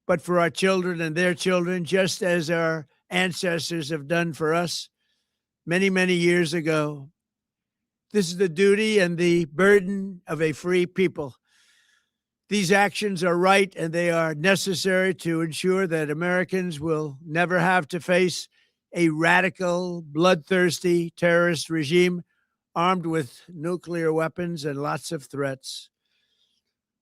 but for our children and their children, just as our ancestors have done for us many, many years ago. This is the duty and the burden of a free people. These actions are right and they are necessary to ensure that Americans will never have to face a radical, bloodthirsty terrorist regime armed with nuclear weapons and lots of threats.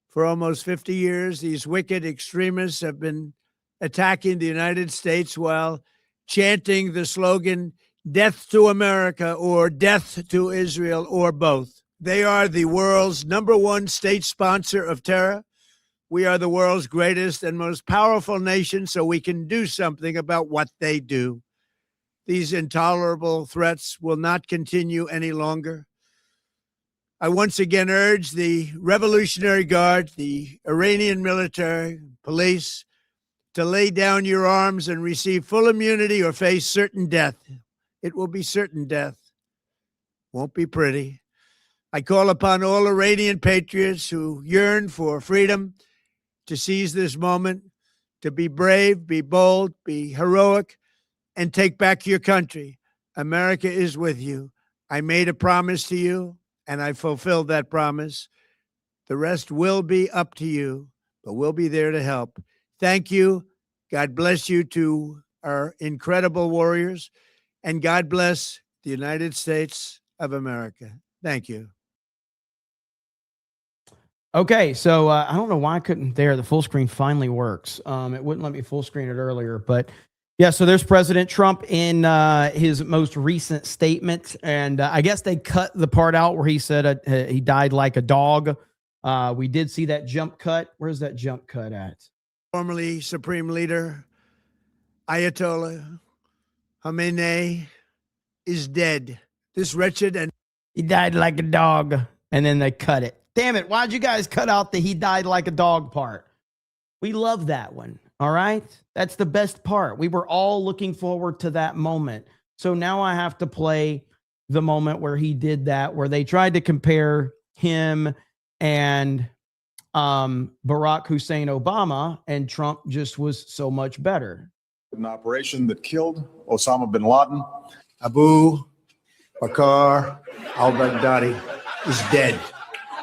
For almost 50 years, these wicked extremists have been attacking the United States while chanting the slogan, "Death to America" or "Death to Israel" or both. They are the world's #1 state sponsor of terror. We are the world's greatest and most powerful nation, so we can do something about what they do. These intolerable threats will not continue any longer. I once again urge the Revolutionary Guard, the Iranian military, police, to lay down your arms and receive full immunity or face certain death. It will be certain death. Won't be pretty. I call upon all Iranian patriots who yearn for freedom to seize this moment, to be brave, be bold, be heroic, and take back your country. America is with you. I made a promise to you, and I fulfilled that promise. The rest will be up to you, but we'll be there to help. Thank you. God bless you to our incredible warriors, and God bless the United States of America. Thank you. Okay, so I don't know why I couldn't there. The full screen finally works. It wouldn't let me full screen it earlier, but yeah, so there's President Trump in his most recent statement, and I guess they cut the part out where he said he died like a dog. We did see that jump cut. Where's that jump cut at? Formerly Supreme Leader Ayatollah Khamenei is dead. This wretched and he died like a dog, and then they cut it. Damn it. Why'd you guys cut out the "he died like a dog" part? We love that one. All right. That's the best part. We were all looking forward to that moment. So now I have to play the moment where he did that, where they tried to compare him and Barack Hussein Obama, and Trump just was so much better. An operation that killed Osama bin Laden. Abu Bakr al-Baghdadi is dead.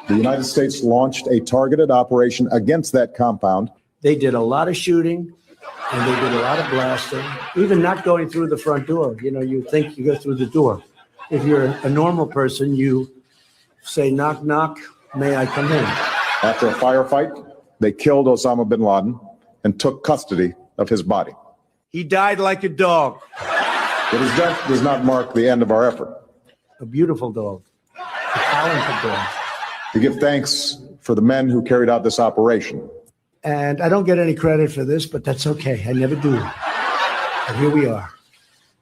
The United States launched a targeted operation against that compound. They did a lot of shooting and they did a lot of blasting, even not going through the front door. You know, you think you go through the door. If you're a normal person, you say, "Knock, knock, may I come in?" After a firefight, they killed Osama bin Laden and took custody of his body. He died like a dog. But his death does not mark the end of our effort. A beautiful dog. A talented dog. We give thanks for the men who carried out this operation. And I don't get any credit for this, but that's okay. I never do. But here we are.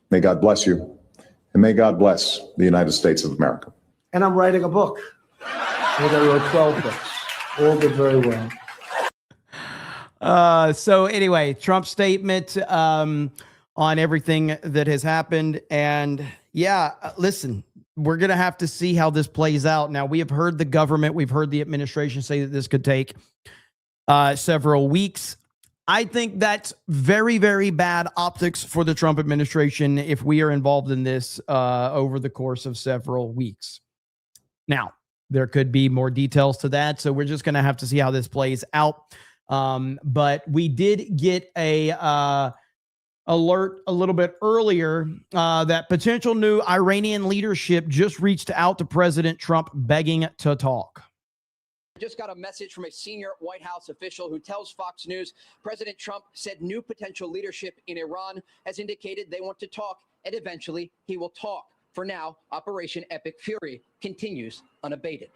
May God bless you, and may God bless the United States of America. And I'm writing a book. I think I wrote 12 books. All did very well. So anyway, Trump's statement on everything that has happened. And yeah, listen, we're going to have to see how this plays out. Now, we have heard the government, we've heard the administration say that this could take several weeks. I think that's very, very bad optics for the Trump administration if we are involved in this over the course of several weeks. Now, there could be more details to that, so we're just going to have to see how this plays out. But we did get a alert a little bit earlier that potential new Iranian leadership just reached out to President Trump begging to talk. Just got a message from a senior White House official who tells Fox News President Trump said new potential leadership in Iran has indicated they want to talk, and eventually he will talk. For now, Operation Epic Fury continues unabated.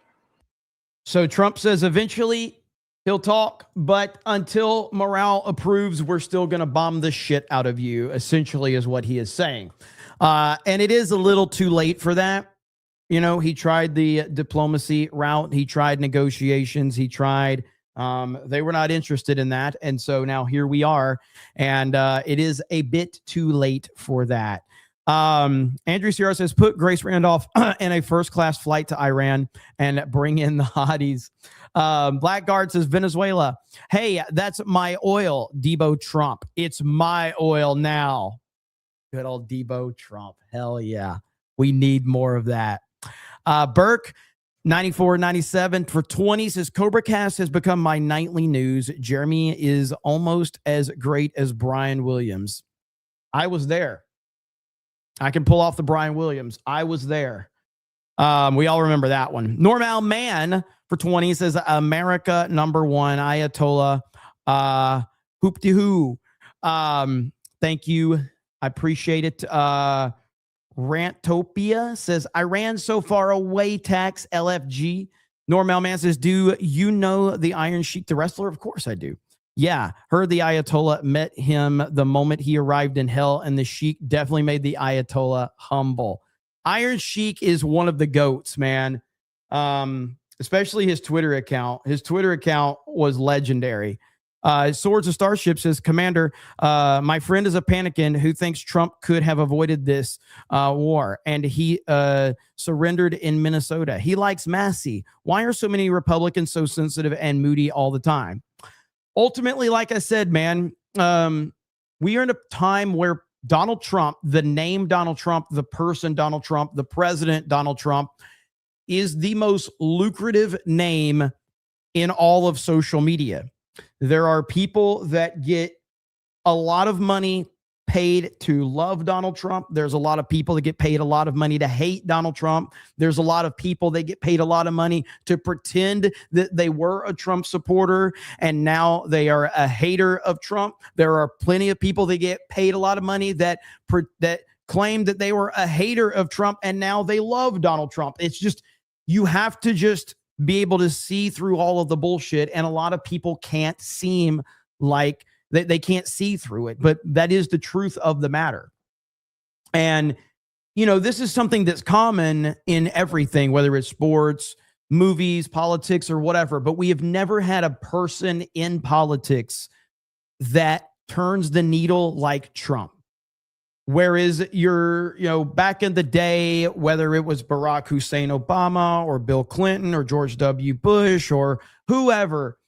So Trump says eventually he'll talk, but until morale approves, we're still going to bomb the shit out of you, essentially is what he is saying. And it is a little too late for that. You know, he tried the diplomacy route. He tried negotiations. He tried, they were not interested in that. And so now here we are. And it is a bit too late for that. Andrew Sierra says, put Grace Randolph in a first-class flight to Iran and bring in the hotties. Blackguard says, Venezuela. Hey, that's my oil, Debo Trump. It's my oil now. Good old Debo Trump. Hell yeah. We need more of that. Burke, 9497 for 20 says, Cobra Cast has become my nightly news. Jeremy is almost as great as Brian Williams. I was there. I can pull off the Brian Williams. I was there. We all remember that one. Normal Man for 20 says, America #1, Ayatollah, hoop-de-hoo. Thank you. I appreciate it. Rantopia says, Iran so far away tax LFG. Normal Man says, do you know the Iron Sheik, the wrestler? Of course I do. Yeah, heard the Ayatollah met him the moment he arrived in hell, and the Sheik definitely made the Ayatollah humble. Iron Sheik is one of the GOATs, man. Especially his Twitter account. His Twitter account was legendary. Swords of Starship says, Commander, my friend is a panican who thinks Trump could have avoided this war, and he surrendered in Minnesota. He likes Massey. Why are so many Republicans so sensitive and moody all the time? Ultimately, like I said, man, we are in a time where Donald Trump, the name Donald Trump, the person Donald Trump, the president Donald Trump, is the most lucrative name in all of social media. There are people that get a lot of money paid to love Donald Trump. There's a lot of people that get paid a lot of money to hate Donald Trump. There's a lot of people that get paid a lot of money to pretend that they were a Trump supporter and now they are a hater of Trump. There are plenty of people that get paid a lot of money that claim that they were a hater of Trump and now they love Donald Trump. It's just, you have to just be able to see through all of the bullshit, and a lot of people can't seem like they can't see through it, but that is the truth of the matter. And, you know, this is something that's common in everything, whether it's sports, movies, politics, or whatever, but we have never had a person in politics that turns the needle like Trump. Whereas back in the day, whether it was Barack Hussein Obama or Bill Clinton or George W. Bush or whoever,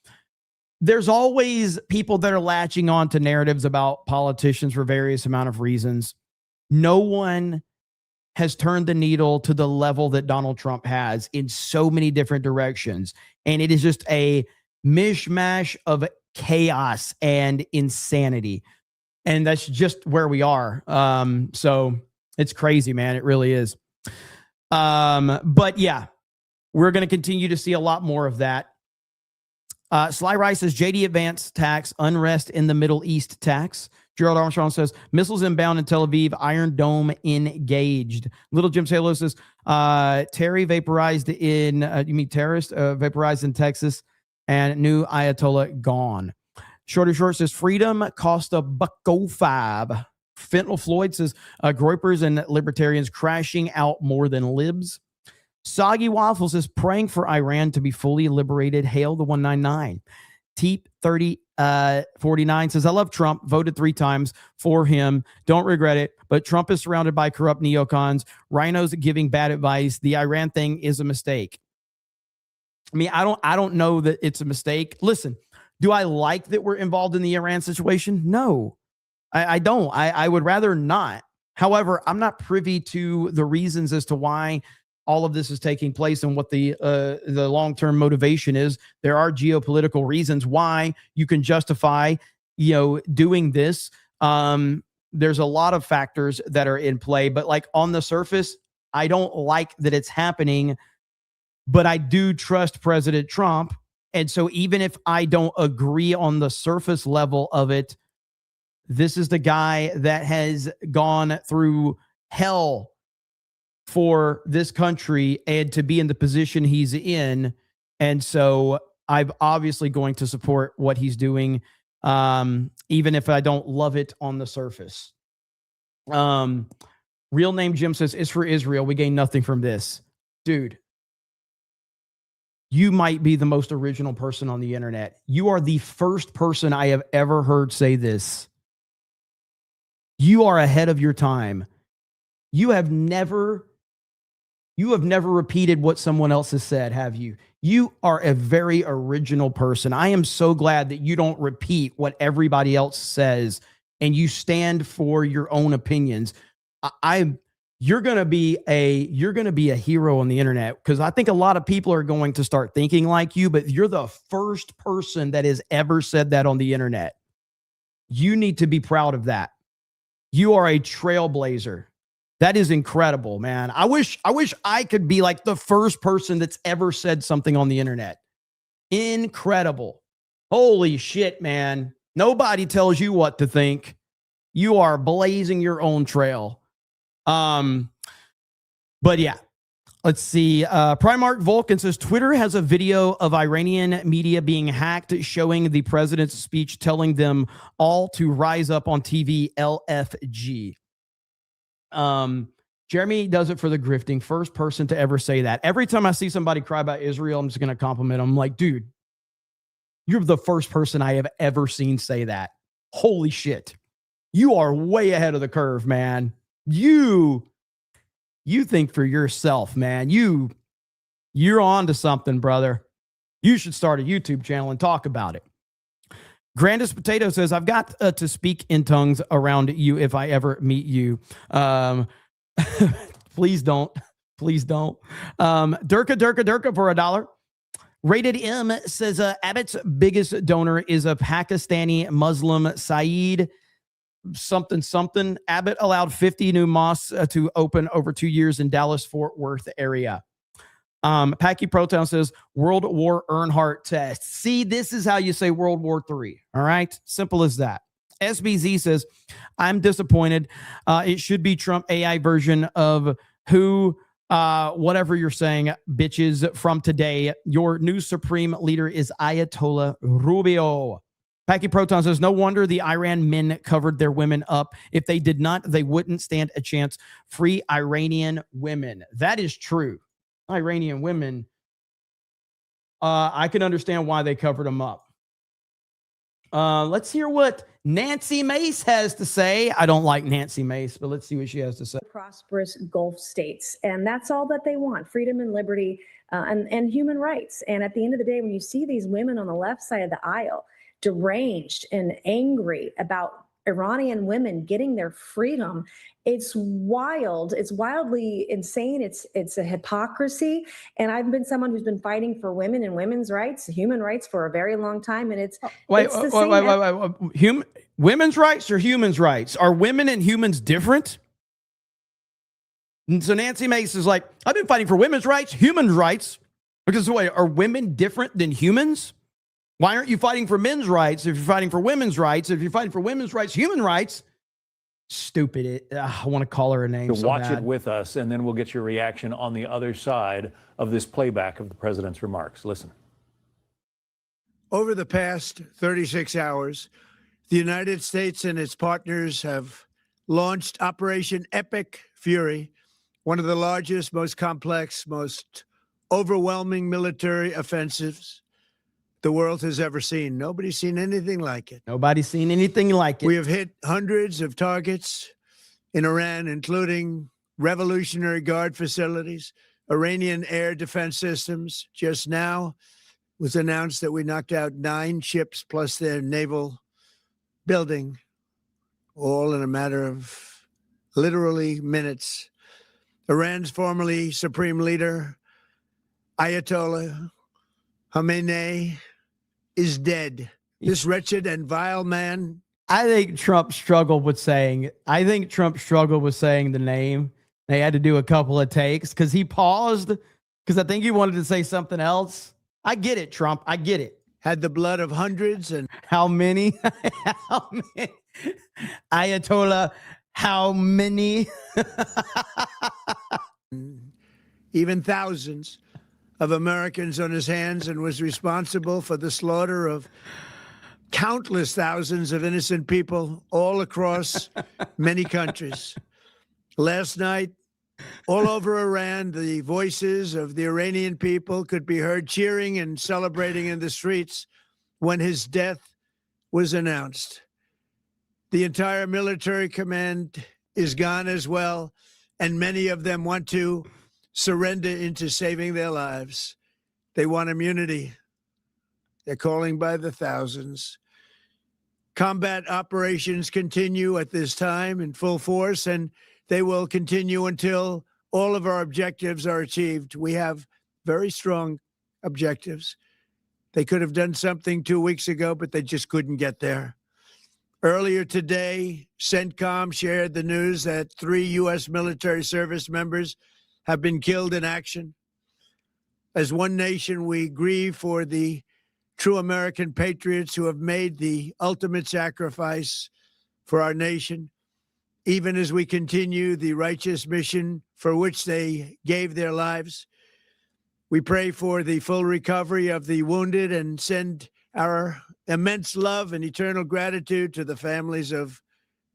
there's always people that are latching on to narratives about politicians for various amount of reasons. No one has turned the needle to the level that Donald Trump has in so many different directions. And it is just a mishmash of chaos and insanity. And that's just where we are. So it's crazy, man. It really is. But yeah, we're going to continue to see a lot more of that. Sly Rice says, JD advance tax, unrest in the Middle East tax. Gerald Armstrong says, missiles inbound in Tel Aviv, Iron Dome engaged. Little Jim Salo says, Terry vaporized in, you mean terrorist, vaporized in Texas, and new Ayatollah gone. Shorty Short says, freedom cost $1.05. Fentanyl Floyd says, Groypers and libertarians crashing out more than libs. Soggy Waffle says, praying for Iran to be fully liberated. Hail the 199. Teep 3049 says, I love Trump. Voted 3 times for him. Don't regret it. But Trump is surrounded by corrupt neocons. Rhinos giving bad advice. The Iran thing is a mistake. I mean, I don't know that it's a mistake. Listen, do I like that we're involved in the Iran situation? No, I don't. I would rather not. However, I'm not privy to the reasons as to why all of this is taking place and what the long-term motivation is. There are geopolitical reasons why you can justify, doing this. There's a lot of factors that are in play, but like on the surface, I don't like that it's happening, but I do trust President Trump. And so even if I don't agree on the surface level of it, this is the guy that has gone through hell for this country and to be in the position he's in. And so I'm obviously going to support what he's doing, even if I don't love it on the surface. Real name Jim says, it's for Israel. We gain nothing from this. Dude, you might be the most original person on the internet. You are the first person I have ever heard say this. You are ahead of your time. You have never repeated what someone else has said, have you? You are a very original person. I am so glad that you don't repeat what everybody else says and you stand for your own opinions. You're going to be a hero on the internet, because I think a lot of people are going to start thinking like you, but you're the first person that has ever said that on the internet. You need to be proud of that. You are a trailblazer. That is incredible, man. I wish I could be like the first person that's ever said something on the internet. Incredible. Holy shit, man. Nobody tells you what to think. You are blazing your own trail. But yeah, let's see. Primarch Vulcan says Twitter has a video of Iranian media being hacked showing the president's speech telling them all to rise up on TV. LFG. Jeremy does it for the grifting. First person to ever say that. Every time I see somebody cry about Israel, I'm just going to compliment them. I'm like, dude, you're the first person I have ever seen say that. Holy shit. You are way ahead of the curve, man. You think for yourself, man. You're on to something, brother. You should start a YouTube channel and talk about it. Grandest Potato says, I've got to speak in tongues around you if I ever meet you. Please don't. Please don't. Durka for $1. Rated M says Abbott's biggest donor is a Pakistani Muslim, Saeed something. Abbott allowed 50 new mosques to open over 2 years in Dallas-Fort Worth area. Packy Proton says World War Earnhardt test. See, this is how you say World War III. All right. Simple as that. SBZ says, I'm disappointed. It should be Trump AI version of who, whatever you're saying, bitches from today. Your new supreme leader is Ayatollah Rubio. Packy Proton says, no wonder the Iran men covered their women up. If they did not, they wouldn't stand a chance. Free Iranian women. That is true. Iranian women, I can understand why they covered them up. Let's hear what Nancy Mace has to say. I don't like Nancy Mace, but let's see what she has to say. Prosperous Gulf states, and that's all that they want: freedom and liberty and human rights. And at the end of the day, when you see these women on the left side of the aisle deranged and angry about Iranian women getting their freedom, it's wild. It's wildly insane. It's a hypocrisy. And I've been someone who's been fighting for women and women's rights, human rights, for a very long time. And it's Wait. Women's rights or humans' rights? Are women and humans different? And so Nancy Mace is like, I've been fighting for women's rights, human rights. Because wait, are women different than humans? Why aren't you fighting for men's rights if you're fighting for women's rights? If you're fighting for women's rights, human rights? Stupid. I want to call her a name. So watch it with us, and then we'll get your reaction on the other side of this playback of the president's remarks. Listen. Over the past 36 hours, the United States and its partners have launched Operation Epic Fury, one of the largest, most complex, most overwhelming military offensives the world has ever seen. Nobody's seen anything like it. Nobody's seen anything like it. We have hit hundreds of targets in Iran, including Revolutionary Guard facilities, Iranian air defense systems. Just now it was announced that we knocked out 9 ships plus their naval building, all in a matter of literally minutes. Iran's formerly supreme leader, Ayatollah Khamenei, is dead. This wretched and vile man. I think Trump struggled with saying the name. They had to do a couple of takes because he paused because I think he wanted to say something else. I get it, Trump. I get it. Had the blood of hundreds and how many? How many? Ayatollah, how many? Even thousands of Americans on his hands, and was responsible for the slaughter of countless thousands of innocent people all across many countries. Last night, all over Iran, the voices of the Iranian people could be heard cheering and celebrating in the streets when his death was announced. The entire military command is gone as well, and many of them want to surrender into saving their lives. They want immunity. They're calling by the thousands. Combat operations continue at this time in full force, and they will continue until all of our objectives are achieved. We have very strong objectives. They could have done something 2 weeks ago, but they just couldn't get there. Earlier today, CENTCOM shared the news that 3 U.S. military service members have been killed in action. As one nation, we grieve for the true American patriots who have made the ultimate sacrifice for our nation, even as we continue the righteous mission for which they gave their lives. We pray for the full recovery of the wounded and send our immense love and eternal gratitude to the families of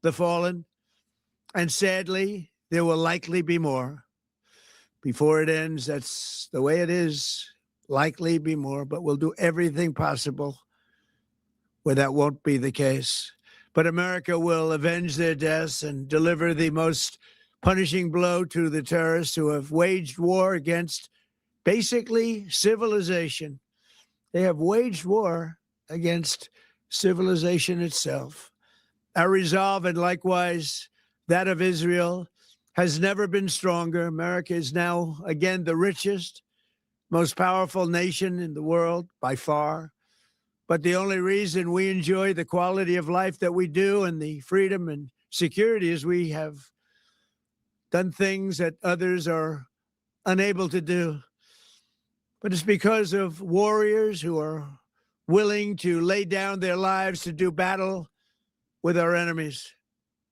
the fallen. And sadly, there will likely be more. Before it ends, that's the way it is. Likely be more, but we'll do everything possible where that won't be the case. But America will avenge their deaths and deliver the most punishing blow to the terrorists who have waged war against basically civilization. They have waged war against civilization itself. Our resolve, and likewise that of Israel, has never been stronger. America is now, again, the richest, most powerful nation in the world by far. But the only reason we enjoy the quality of life that we do and the freedom and security is we have done things that others are unable to do. But it's because of warriors who are willing to lay down their lives to do battle with our enemies.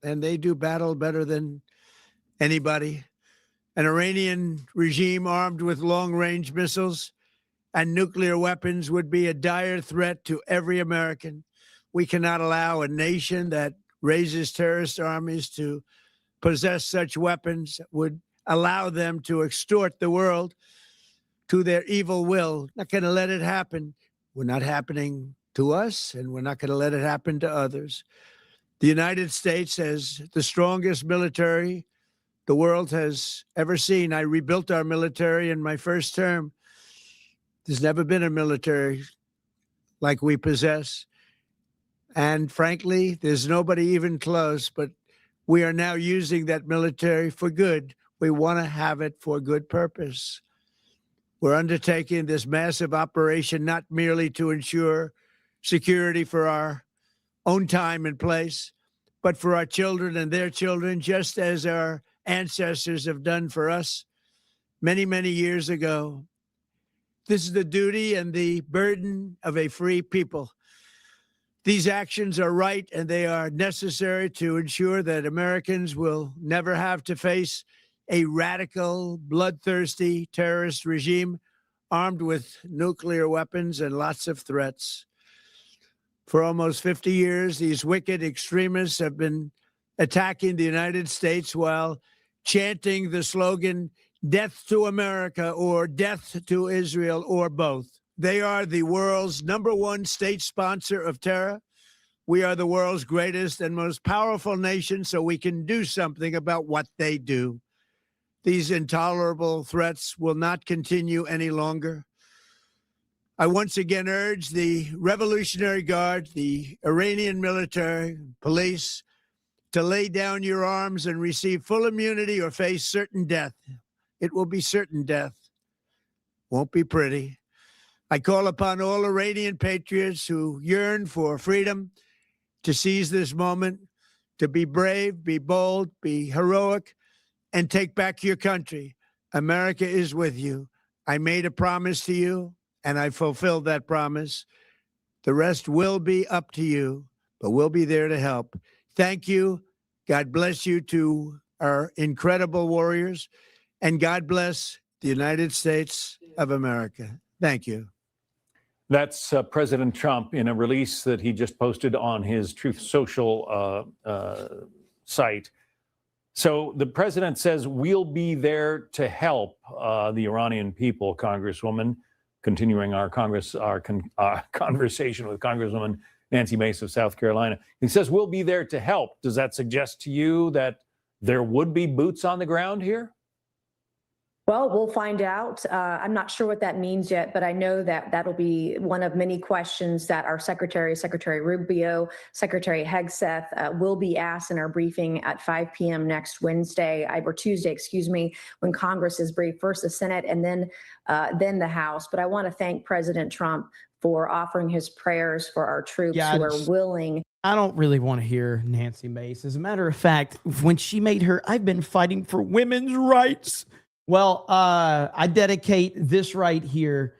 And they do battle better than anybody. An Iranian regime armed with long-range missiles and nuclear weapons would be a dire threat to every American. We cannot allow a nation that raises terrorist armies to possess such weapons that would allow them to extort the world to their evil will. Not going to let it happen. We're not happening to us, and we're not going to let it happen to others. The United States has the strongest military the world has ever seen. I rebuilt our military in my first term. There's never been a military like we possess. And frankly, there's nobody even close, but we are now using that military for good. We want to have it for good purpose. We're undertaking this massive operation not merely to ensure security for our own time and place, but for our children and their children, just as our ancestors have done for us many, many years ago. This is the duty and the burden of a free people. These actions are right and they are necessary to ensure that Americans will never have to face a radical, bloodthirsty terrorist regime armed with nuclear weapons and lots of threats. For almost 50 years, these wicked extremists have been attacking the United States while chanting the slogan, "Death to America" or "Death to Israel," or both. They are the world's #1 state sponsor of terror. We are the world's greatest and most powerful nation, so we can do something about what they do. These intolerable threats will not continue any longer. I once again urge the Revolutionary Guard, the Iranian military, police, to lay down your arms and receive full immunity or face certain death. It will be certain death. Won't be pretty. I call upon all Iranian patriots who yearn for freedom to seize this moment, to be brave, be bold, be heroic, and take back your country. America is with you. I made a promise to you, and I fulfilled that promise. The rest will be up to you, but we'll be there to help. Thank you. God bless you to our incredible warriors, and God bless the United States of America. Thank you. That's President Trump in a release that he just posted on his Truth Social site. So the president says, we'll be there to help the Iranian people, Congresswoman, continuing our conversation with Congresswoman Nancy Mace of South Carolina. He says, we'll be there to help. Does that suggest to you that there would be boots on the ground here? Well, we'll find out. I'm not sure what that means yet, but I know that that'll be one of many questions that our Secretary Rubio, Secretary Hegseth will be asked in our briefing at 5 p.m. next Tuesday, when Congress is briefed, first the Senate and then the House. But I want to thank President Trump for offering his prayers for our troops who are willing. I don't really want to hear Nancy Mace. As a matter of fact, when she made her, I've been fighting for women's rights. Well, I dedicate this right here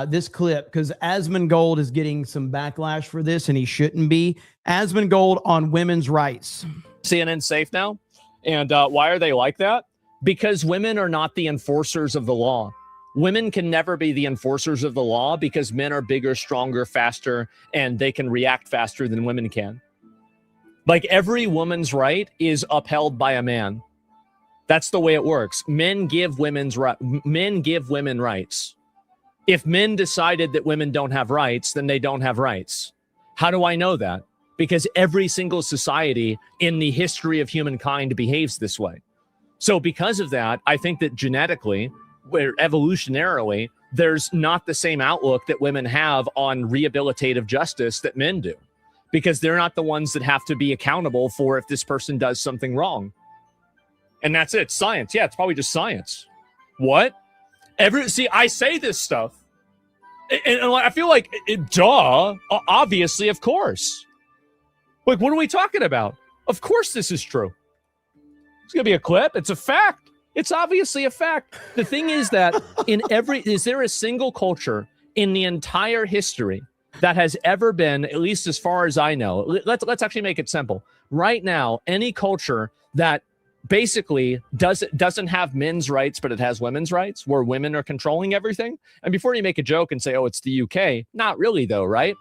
this clip, because Asmongold is getting some backlash for this, and he shouldn't be. Asmongold on women's rights. CNN's safe now. And why are they like that? Because women are not the enforcers of the law. Women can never be the enforcers of the law because men are bigger, stronger, faster, and they can react faster than women can. Like, every woman's right is upheld by a man. That's the way it works. Men give women rights. If men decided that women don't have rights, then they don't have rights. How do I know that? Because every single society in the history of humankind behaves this way. So because of that, I think that genetically, where evolutionarily, there's not the same outlook that women have on rehabilitative justice that men do, because they're not the ones that have to be accountable for if this person does something wrong. And that's it. Science. Yeah, it's probably just science. What? See, I say this stuff, and I feel like, duh, obviously, of course. Like, what are we talking about? Of course this is true. It's going to be a clip. It's a fact. It's obviously a fact. The thing is that is there a single culture in the entire history that has ever been, at least as far as I know, let's actually make it simple. Right now, any culture that basically doesn't have men's rights, but it has women's rights, where women are controlling everything. And before you make a joke and say, oh, it's the UK, not really though, right?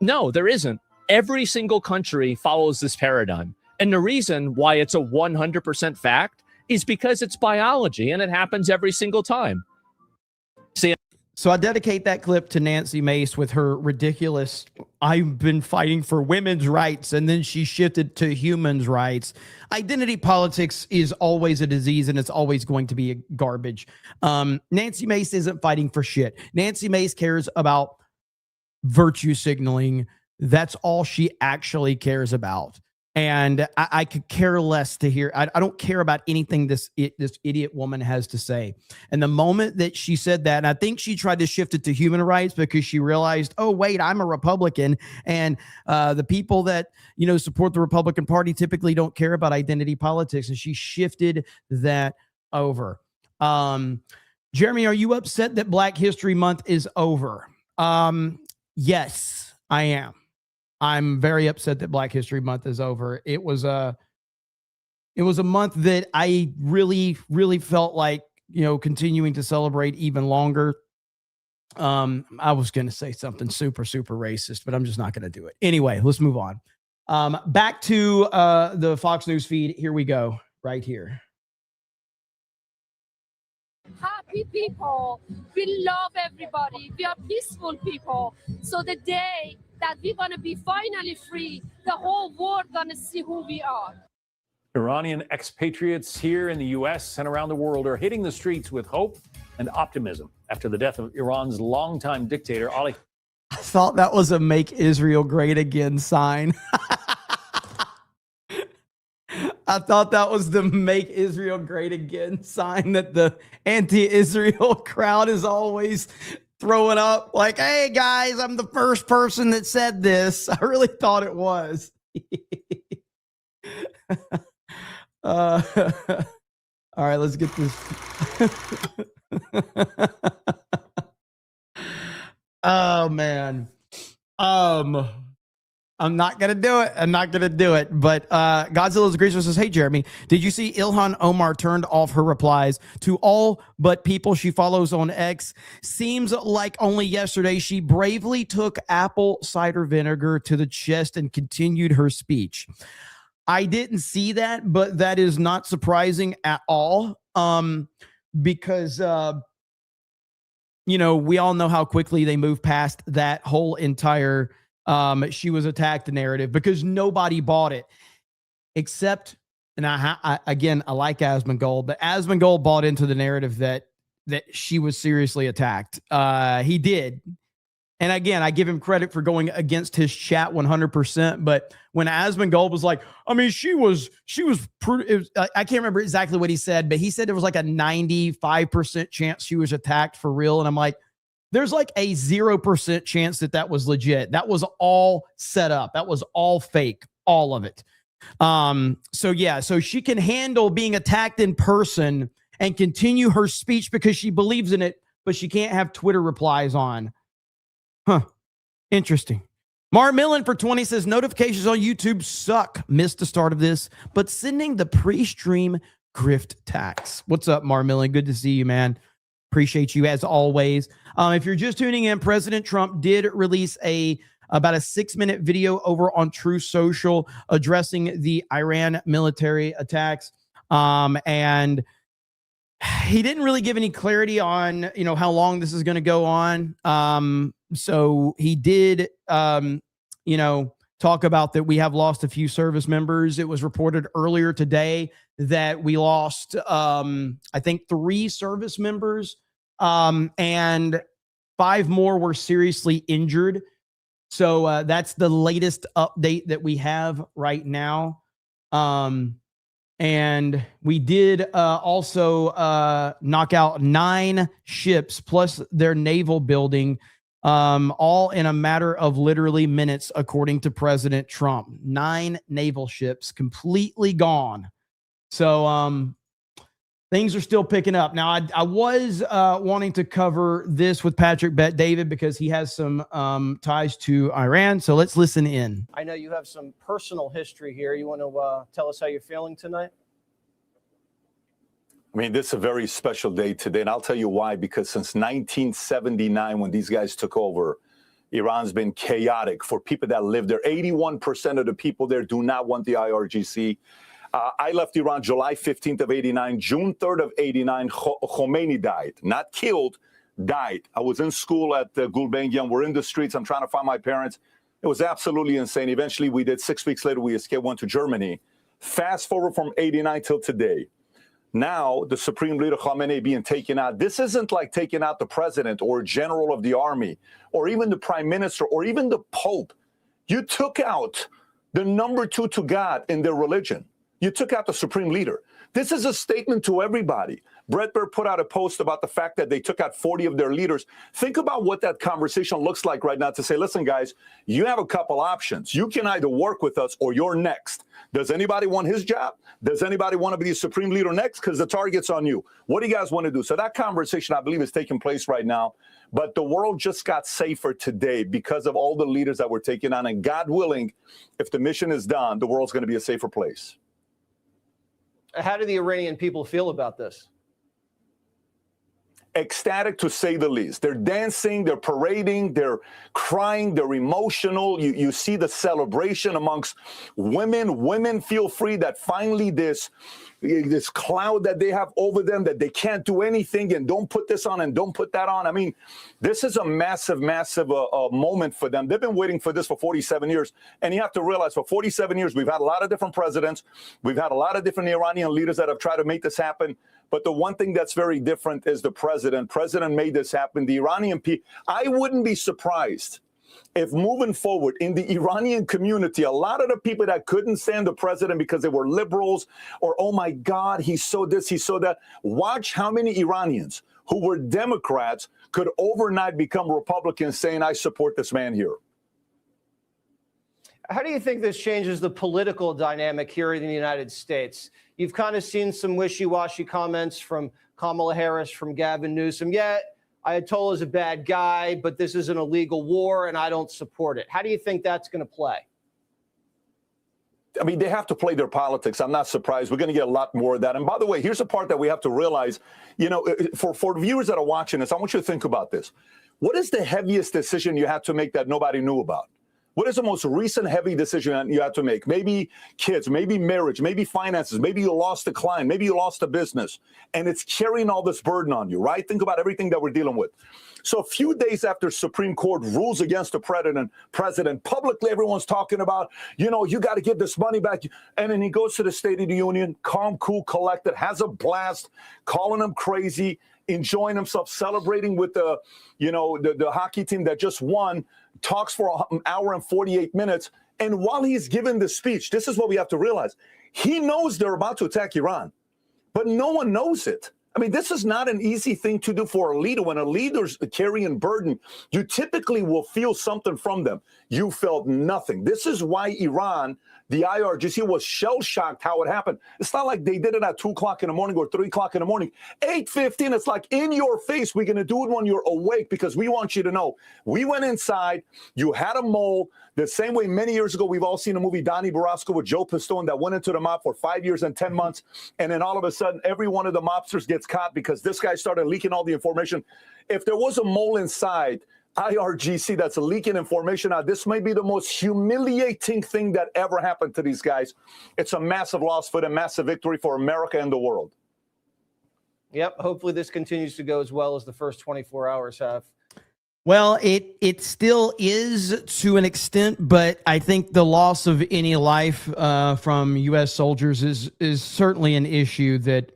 No, there isn't. Every single country follows this paradigm. And the reason why it's a 100% fact is because it's biology, and it happens every single time. See, so I dedicate that clip to Nancy Mace with her ridiculous, I've been fighting for women's rights, and then she shifted to humans' rights. Identity politics is always a disease, and it's always going to be garbage. Nancy Mace isn't fighting for shit. Nancy Mace cares about virtue signaling. That's all she actually cares about. And I could care less to hear. I don't care about anything this idiot woman has to say. And the moment that she said that, and I think she tried to shift it to human rights because she realized, oh, wait, I'm a Republican. And the people that, support the Republican Party typically don't care about identity politics. And she shifted that over. Jeremy, are you upset that Black History Month is over? Yes, I am. I'm very upset that Black History Month is over. It was a month that I really, really felt like, continuing to celebrate even longer. I was going to say something super, super racist, but I'm just not going to do it. Anyway, let's move on. Back to the Fox News feed. Here we go, right here. Happy people. We love everybody. We are peaceful people. So the day that we're going to be finally free, the whole world going to see who we are. Iranian expatriates here in the U.S. and around the world are hitting the streets with hope and optimism after the death of Iran's longtime dictator, Ali. I thought that was a Make Israel Great Again sign. I thought that was the Make Israel Great Again sign that the anti-Israel crowd is always throwing up. Like, hey, guys, I'm the first person that said this. I really thought it was. All right, let's get this. Oh, man. I'm not going to do it. I'm not going to do it. But Godzilla's Greaser says, hey, Jeremy, did you see Ilhan Omar turned off her replies to all but people she follows on X? Seems like only yesterday she bravely took apple cider vinegar to the chest and continued her speech. I didn't see that, but that is not surprising at all, because, we all know how quickly they move past that whole entire she was attacked narrative, because nobody bought it except, and I like Asmongold, but Asmongold bought into the narrative that she was seriously attacked. He did. And again, I give him credit for going against his chat 100%. But when Asmongold was like, I mean, she was pretty, I can't remember exactly what he said, but he said there was like a 95% chance she was attacked for real. And I'm like, there's like a 0% chance that was legit. That was all set up. That was all fake, all of it. So she can handle being attacked in person and continue her speech because she believes in it but she can't have Twitter replies on. Huh. Interesting. Mar Millen for 20 says notifications on YouTube suck. Missed the start of this, but sending the pre-stream grift tax. What's up, Mar Millen? Good to see you, man. Appreciate you as always. If you're just tuning in, President Trump did release about a 6-minute video over on Truth Social addressing the Iran military attacks. And he didn't really give any clarity on, how long this is going to go on. So he did, talk about that we have lost a few service members. It was reported earlier today that we lost, I think 3 service members, and 5 more were seriously injured. So that's the latest update that we have right now. And we did also knock out 9 ships plus their naval building, all in a matter of literally minutes, according to President Trump. 9 naval ships completely gone. So things are still picking up. Now, I was wanting to cover this with Patrick Bet-David because he has some ties to Iran. So let's listen in. I know you have some personal history here. You want to tell us how you're feeling tonight? I mean, this is a very special day today, and I'll tell you why. Because since 1979, when these guys took over, Iran's been chaotic for people that live there. 81% of the people there do not want the IRGC. I left Iran July 15th of 89. June 3rd of 89, Khomeini died. Not killed, died. I was in school at Gulbenkian. We're in the streets. I'm trying to find my parents. It was absolutely insane. Eventually, we did. 6 weeks later, we escaped, went to Germany. Fast forward from 89 till today. Now, the Supreme Leader Khamenei being taken out. This isn't like taking out the president or general of the army or even the prime minister or even the Pope. You took out the number 2 to God in their religion. You took out the Supreme Leader. This is a statement to everybody. Brett Baer put out a post about the fact that they took out 40 of their leaders. Think about what that conversation looks like right now to say, listen, guys, you have a couple options. You can either work with us or you're next. Does anybody want his job? Does anybody want to be the Supreme Leader next? Because the target's on you. What do you guys want to do? So that conversation, I believe, is taking place right now. But the world just got safer today because of all the leaders that were taken on. And God willing, if the mission is done, the world's going to be a safer place. How do the Iranian people feel about this? Ecstatic, to say the least. They're dancing, they're parading, they're crying, they're emotional. You see the celebration amongst women. Women feel free that finally this cloud that they have over them, that they can't do anything and don't put this on and don't put that on. I mean, this is a massive, massive moment for them. They've been waiting for this for 47 years. And you have to realize for 47 years, we've had a lot of different presidents. We've had a lot of different Iranian leaders that have tried to make this happen. But the one thing that's very different is the president. President made this happen. The Iranian people, I wouldn't be surprised if moving forward in the Iranian community, a lot of the people that couldn't stand the president because they were liberals or, oh my God, he saw this, he saw that. Watch how many Iranians who were Democrats could overnight become Republicans saying, I support this man here. How do you think this changes the political dynamic here in the United States? You've kind of seen some wishy-washy comments from Kamala Harris, from Gavin Newsom. Yeah, Ayatollah is a bad guy, but this is an illegal war, and I don't support it. How do you think that's going to play? I mean, they have to play their politics. I'm not surprised. We're going to get a lot more of that. And by the way, here's the part that we have to realize, for viewers that are watching this, I want you to think about this. What is the heaviest decision you had to make that nobody knew about? What is the most recent heavy decision you had to make? Maybe kids, maybe marriage, maybe finances, maybe you lost a client, maybe you lost a business, and it's carrying all this burden on you, right? Think about everything that we're dealing with. So a few days after Supreme Court rules against the president, publicly everyone's talking about, you got to get this money back. And then he goes to the State of the Union, calm, cool, collected, has a blast, calling them crazy, enjoying himself, celebrating with the hockey team that just won, talks for an hour and 48 minutes. And while he's giving the speech, this is what we have to realize. He knows they're about to attack Iran, but no one knows it. I mean, this is not an easy thing to do for a leader. When a leader's carrying burden, you typically will feel something from them. You felt nothing. This is why Iran The IRGC was shell-shocked how it happened. It's not like they did it at 2 o'clock in the morning or 3 o'clock in the morning. 8:15, it's like in your face. We're going to do it when you're awake because we want you to know. We went inside. You had a mole. The same way many years ago, we've all seen the movie Donnie Brasco with Joe Pistone that went into the mob for 5 years and 10 months. And then all of a sudden, every one of the mobsters gets caught because this guy started leaking all the information. If there was a mole inside IRGC that's leaking information out, this may be the most humiliating thing that ever happened to these guys. It's a massive loss for them, massive victory for America and the world. Yep. Hopefully this continues to go as well as the first 24 hours have. Well, it still is to an extent, but I think the loss of any life from U.S. soldiers is certainly an issue that,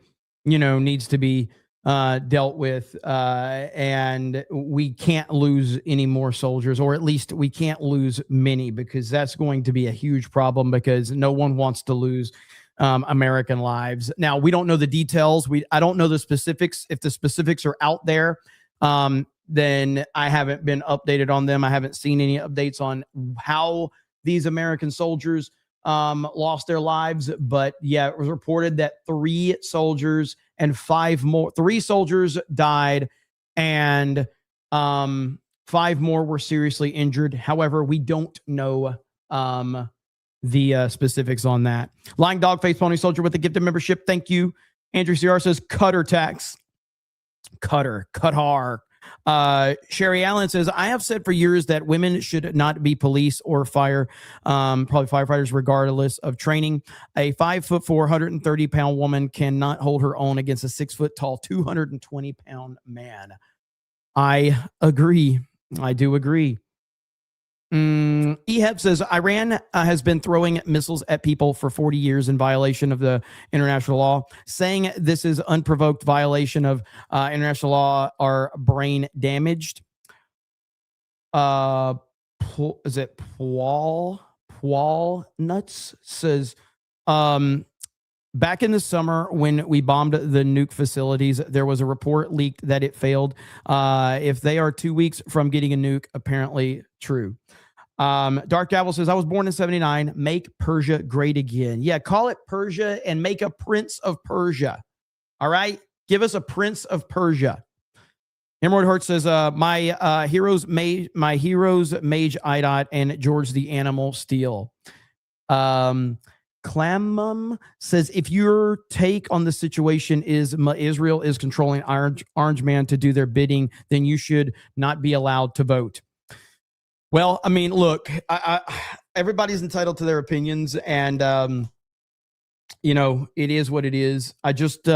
needs to be dealt with, and we can't lose any more soldiers, or at least we can't lose many, because that's going to be a huge problem, because no one wants to lose American lives. Now, we don't know the details. I don't know the specifics. If the specifics are out there, then I haven't been updated on them. I haven't seen any updates on how these American soldiers lost their lives. But yeah, it was reported that 3 soldiers and 3 soldiers died, and 5 more were seriously injured. However, we don't know the specifics on that. Lying Dog Face Pony Soldier with a gifted membership. Thank you. Andrew CR says Cutter tax. Qatar. Sherry Allen says, I have said for years that women should not be police or fire, probably firefighters, regardless of training. A 5'4", 130-pound woman cannot hold her own against a 6-foot-tall, 220-pound man. I agree. I do agree. Eheb says, Iran has been throwing missiles at people for 40 years in violation of the international law. Saying this is unprovoked violation of international law are brain damaged. Is it Paul Nuts says, back in the summer when we bombed the nuke facilities, there was a report leaked that it failed. If they are 2 weeks from getting a nuke, apparently true. Dark Gavel says, I was born in 79. Make Persia great again. Yeah, call it Persia and make a Prince of Persia. All right? Give us a Prince of Persia. Emerald Hurt says, my heroes Mage Idot and George the Animal Steel. Clamum says, if your take on the situation is Israel is controlling Orange Man to do their bidding, then you should not be allowed to vote. Well, I mean, look, everybody's entitled to their opinions, and, it is what it is. I just,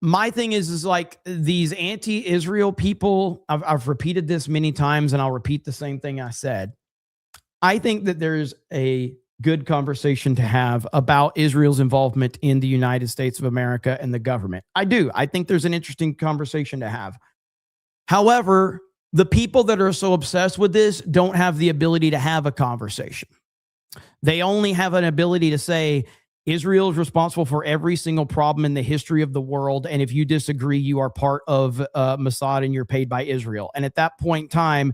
my thing is like these anti-Israel people, I've repeated this many times, and I'll repeat the same thing I said. I think that there's a good conversation to have about Israel's involvement in the United States of America and the government. I do. I think there's an interesting conversation to have. However, the people that are so obsessed with this don't have the ability to have a conversation. They only have an ability to say, Israel is responsible for every single problem in the history of the world. And if you disagree, you are part of Mossad and you're paid by Israel. And at that point in time,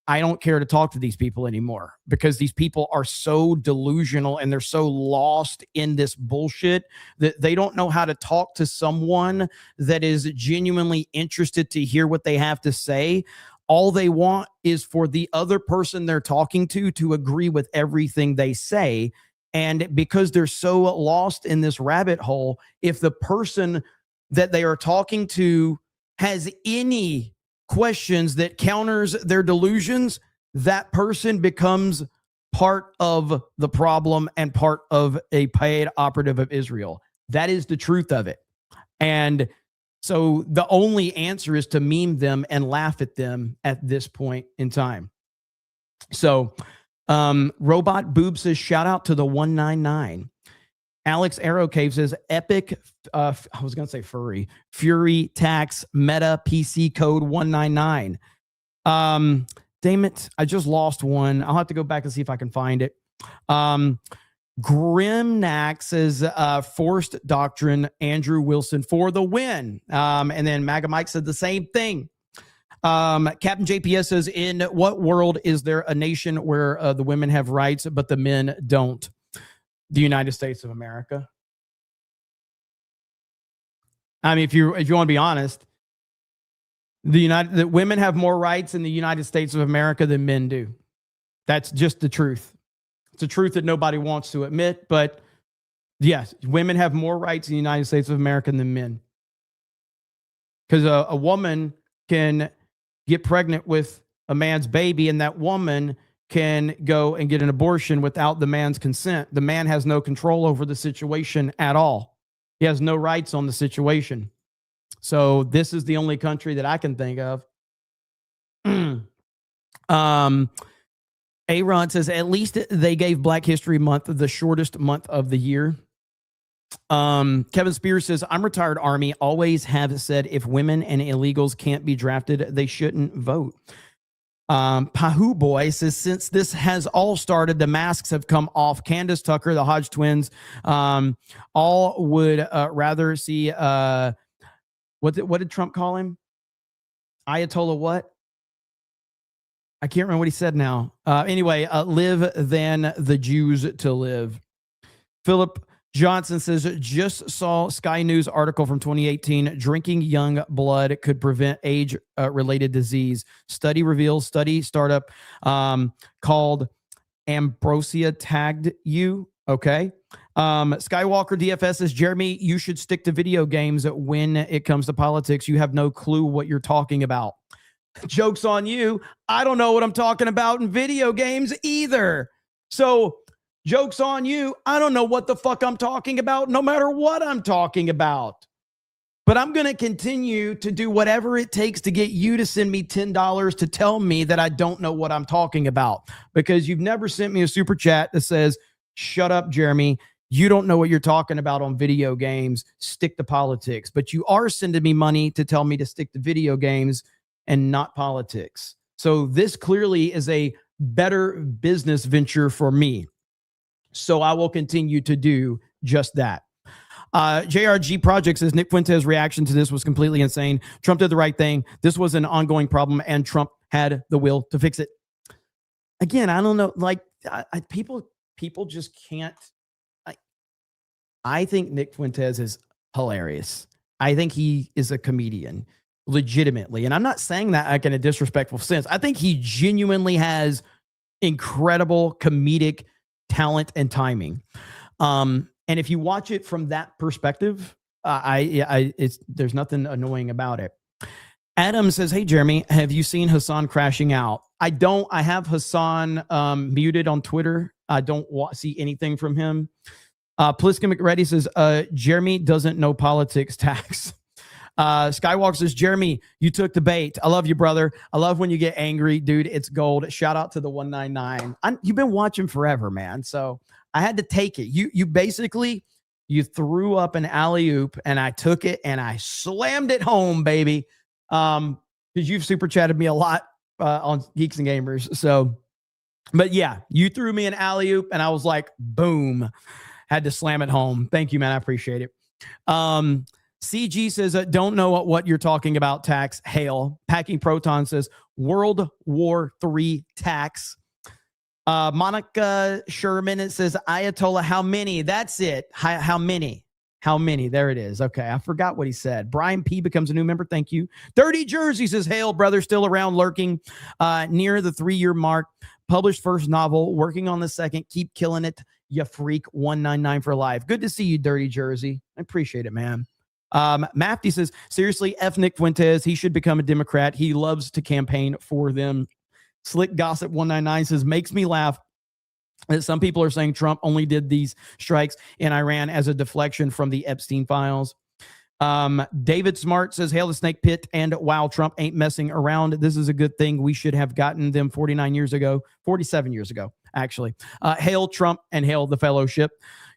I don't care to talk to these people anymore, because these people are so delusional and they're so lost in this bullshit that they don't know how to talk to someone that is genuinely interested to hear what they have to say. All they want is for the other person they're talking to agree with everything they say. And because they're so lost in this rabbit hole, if the person that they are talking to has any questions that counters their delusions, that person becomes part of the problem and part of a paid operative of Israel. That is the truth of it. And so the only answer is to meme them and laugh at them at this point in time. So Robot Boob says, shout out to the 199. Alex Arrow Cave says, epic, I was going to say furry, Fury tax meta PC code 199. Damn it, I just lost one. I'll have to go back and see if I can find it. Grimnax says, forced doctrine, Andrew Wilson for the win. And then Maga Mike said the same thing. Captain JPS says, in what world is there a nation where the women have rights but the men don't? The United States of America. I mean, if you want to be honest, the women have more rights in the United States of America than men do. That's just the truth. It's a truth that nobody wants to admit, but yes, women have more rights in the United States of America than men. Because a woman can get pregnant with a man's baby, and that woman can go and get an abortion without the man's consent. The man has no control over the situation at all. He has no rights on the situation. So this is the only country that I can think of. Aaron says, at least they gave Black History Month the shortest month of the year. Kevin Spears says, I'm retired Army. Always have said if women and illegals can't be drafted, they shouldn't vote. Pahu Boy says, since this has all started, the masks have come off. Candace Tucker, the Hodge twins, all would rather see, what did Trump call him? Ayatollah what? I can't remember what he said now. Anyway, live than the Jews to live. Philip Johnson says, just saw Sky News article from 2018. Drinking young blood could prevent age-related disease. Study reveals, study startup called Ambrosia tagged you. Okay. Skywalker DFS says, Jeremy, you should stick to video games when it comes to politics. You have no clue what you're talking about. Joke's on you. I don't know what I'm talking about in video games either. So joke's on you. I don't know what the fuck I'm talking about, no matter what I'm talking about. But I'm going to continue to do whatever it takes to get you to send me $10 to tell me that I don't know what I'm talking about, because you've never sent me a super chat that says, shut up, Jeremy. You don't know what you're talking about on video games. Stick to politics. But you are sending me money to tell me to stick to video games and not politics. So this clearly is a better business venture for me. So I will continue to do just that. JRG Project says, Nick Fuentes' reaction to this was completely insane. Trump did the right thing. This was an ongoing problem, and Trump had the will to fix it. Again, I don't know. Like, people just can't. I think Nick Fuentes is hilarious. I think he is a comedian, legitimately. And I'm not saying that like in a disrespectful sense. I think he genuinely has incredible comedic talent and timing. And if you watch it from that perspective, there's nothing annoying about it. Adam says, hey, Jeremy, have you seen Hassan crashing out? I don't. I have Hassan muted on Twitter. I don't see anything from him. Pliska McReady says, Jeremy doesn't know politics tax. Skywalker says, Jeremy, you took the bait. I love you, brother. I love when you get angry, dude. It's gold. Shout out to the 199. You've been watching forever, man. So I had to take it. You basically, you threw up an alley-oop and I took it and I slammed it home, baby. Because you've super chatted me a lot on Geeks and Gamers. So, but yeah, you threw me an alley-oop and I was like, boom. Had to slam it home. Thank you, man. I appreciate it. CG says, don't know what you're talking about, tax. Hail. Packing Proton says, World War III tax. Monica Sherman, it says, Ayatollah, how many? That's it. How many? How many? There it is. Okay, I forgot what he said. Brian P. becomes a new member. Thank you. Dirty Jersey says, hail, brother. Still around, lurking near the 3-year mark. Published first novel. Working on the second. Keep killing it. You freak. 199 for life. Good to see you, Dirty Jersey. I appreciate it, man. Mafty says, seriously, F. Nick Fuentes. He should become a Democrat. He loves to campaign for them. Slick Gossip 199 says, makes me laugh that some people are saying Trump only did these strikes in Iran as a deflection from the Epstein files. David Smart says, hail the snake pit, and wow, Trump ain't messing around. This is a good thing. We should have gotten them 47 years ago, actually. Hail Trump and hail the fellowship.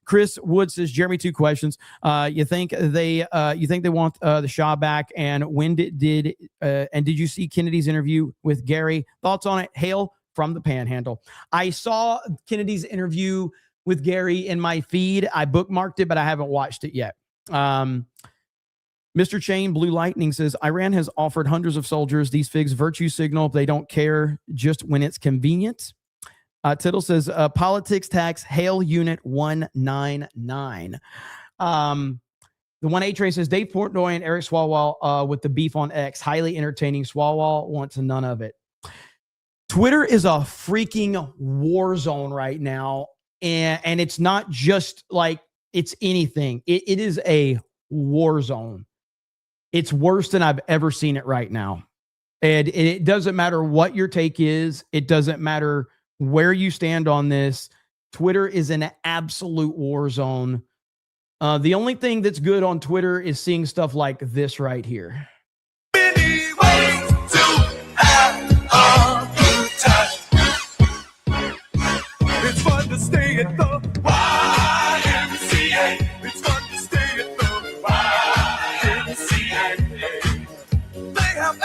Chris Wood says, Jeremy, 2 questions. You think they want the Shah back? And when did you see Kennedy's interview with Gary? Thoughts on it? Hail from the Panhandle. I saw Kennedy's interview with Gary in my feed. I bookmarked it, but I haven't watched it yet. Mr. Chain Blue Lightning says Iran has offered hundreds of soldiers. These figs virtue signal. They don't care just when it's convenient. Tittle says politics tax Hail Unit 199. The 1A train says Dave Portnoy and Eric Swalwell with the beef on X. Highly entertaining. Swalwell wants none of it. Twitter is a freaking war zone right now. And it's not just like it's anything. It is a war zone. It's worse than I've ever seen it right now. And it doesn't matter what your take is. It doesn't matter where you stand on this. Twitter is an absolute war zone. The only thing that's good on Twitter is seeing stuff like this right here. It's fun to stay at the YMCA. It's fun to stay at the YMCA. They have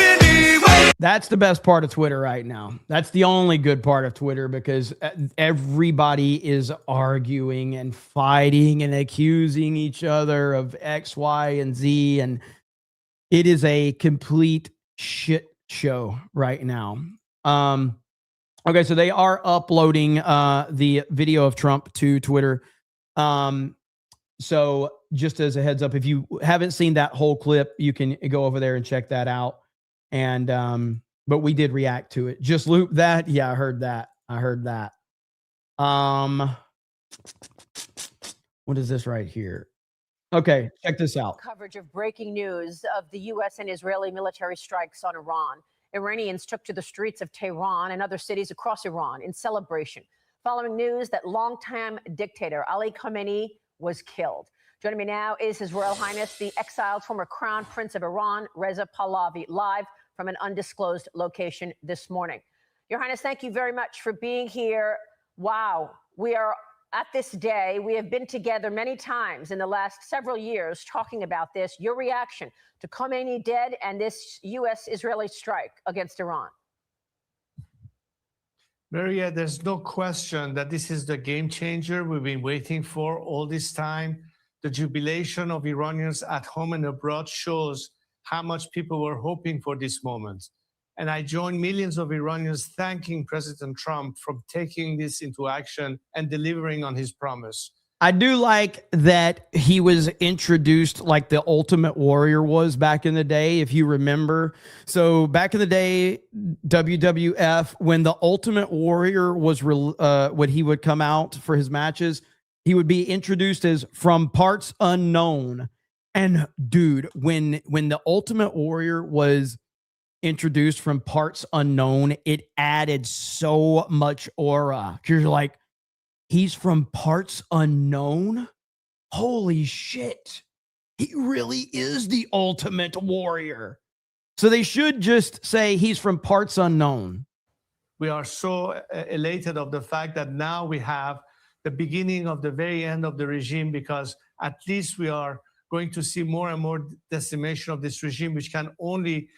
many ways. That's the best part of Twitter right now. That's the only good part of Twitter because everybody is arguing and fighting and accusing each other of X, Y, and Z. And it is a complete shit show right now. Okay, so they are uploading the video of Trump to Twitter. So just as a heads up, if you haven't seen that whole clip, you can go over there and check that out. And but we did react to it. Just loop that. Yeah, I heard that. What is this right here? Okay, check this out. Coverage of breaking news of the U.S. and Israeli military strikes on Iran. Iranians took to the streets of Tehran and other cities across Iran in celebration, following news that longtime dictator Ali Khamenei was killed. Joining me now is His Royal Highness, the exiled former Crown Prince of Iran, Reza Pahlavi, live from an undisclosed location this morning. Your Highness, thank you very much for being here. Wow, we are at this day. We have been together many times in the last several years talking about this. Your reaction to Khamenei dead and this U.S.-Israeli strike against Iran? Maria, there's no question that this is the game changer we've been waiting for all this time. The jubilation of Iranians at home and abroad shows how much people were hoping for this moment. And I join millions of Iranians thanking President Trump for taking this into action and delivering on his promise. I do like that he was introduced like the Ultimate Warrior was back in the day, if you remember. So back in the day, WWF, when the Ultimate Warrior was when he would come out for his matches, he would be introduced as from parts unknown. And dude, when the Ultimate Warrior was introduced from parts unknown, it added so much aura. You're like, he's from parts unknown? Holy shit. He really is the Ultimate Warrior. So they should just say he's from parts unknown. We are so elated of the fact that now we have the beginning of the very end of the regime, because at least we are going to see more and more decimation of this regime, which can only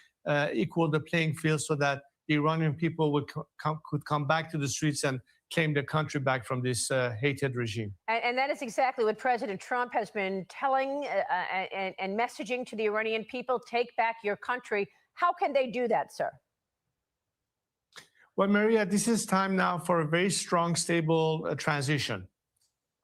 equal the playing field so that the Iranian people could come back to the streets and claim the country back from this hated regime. And that is exactly what President Trump has been telling and messaging to the Iranian people: take back your country. How can they do that, sir? Well, Maria, this is time now for a very strong, stable transition.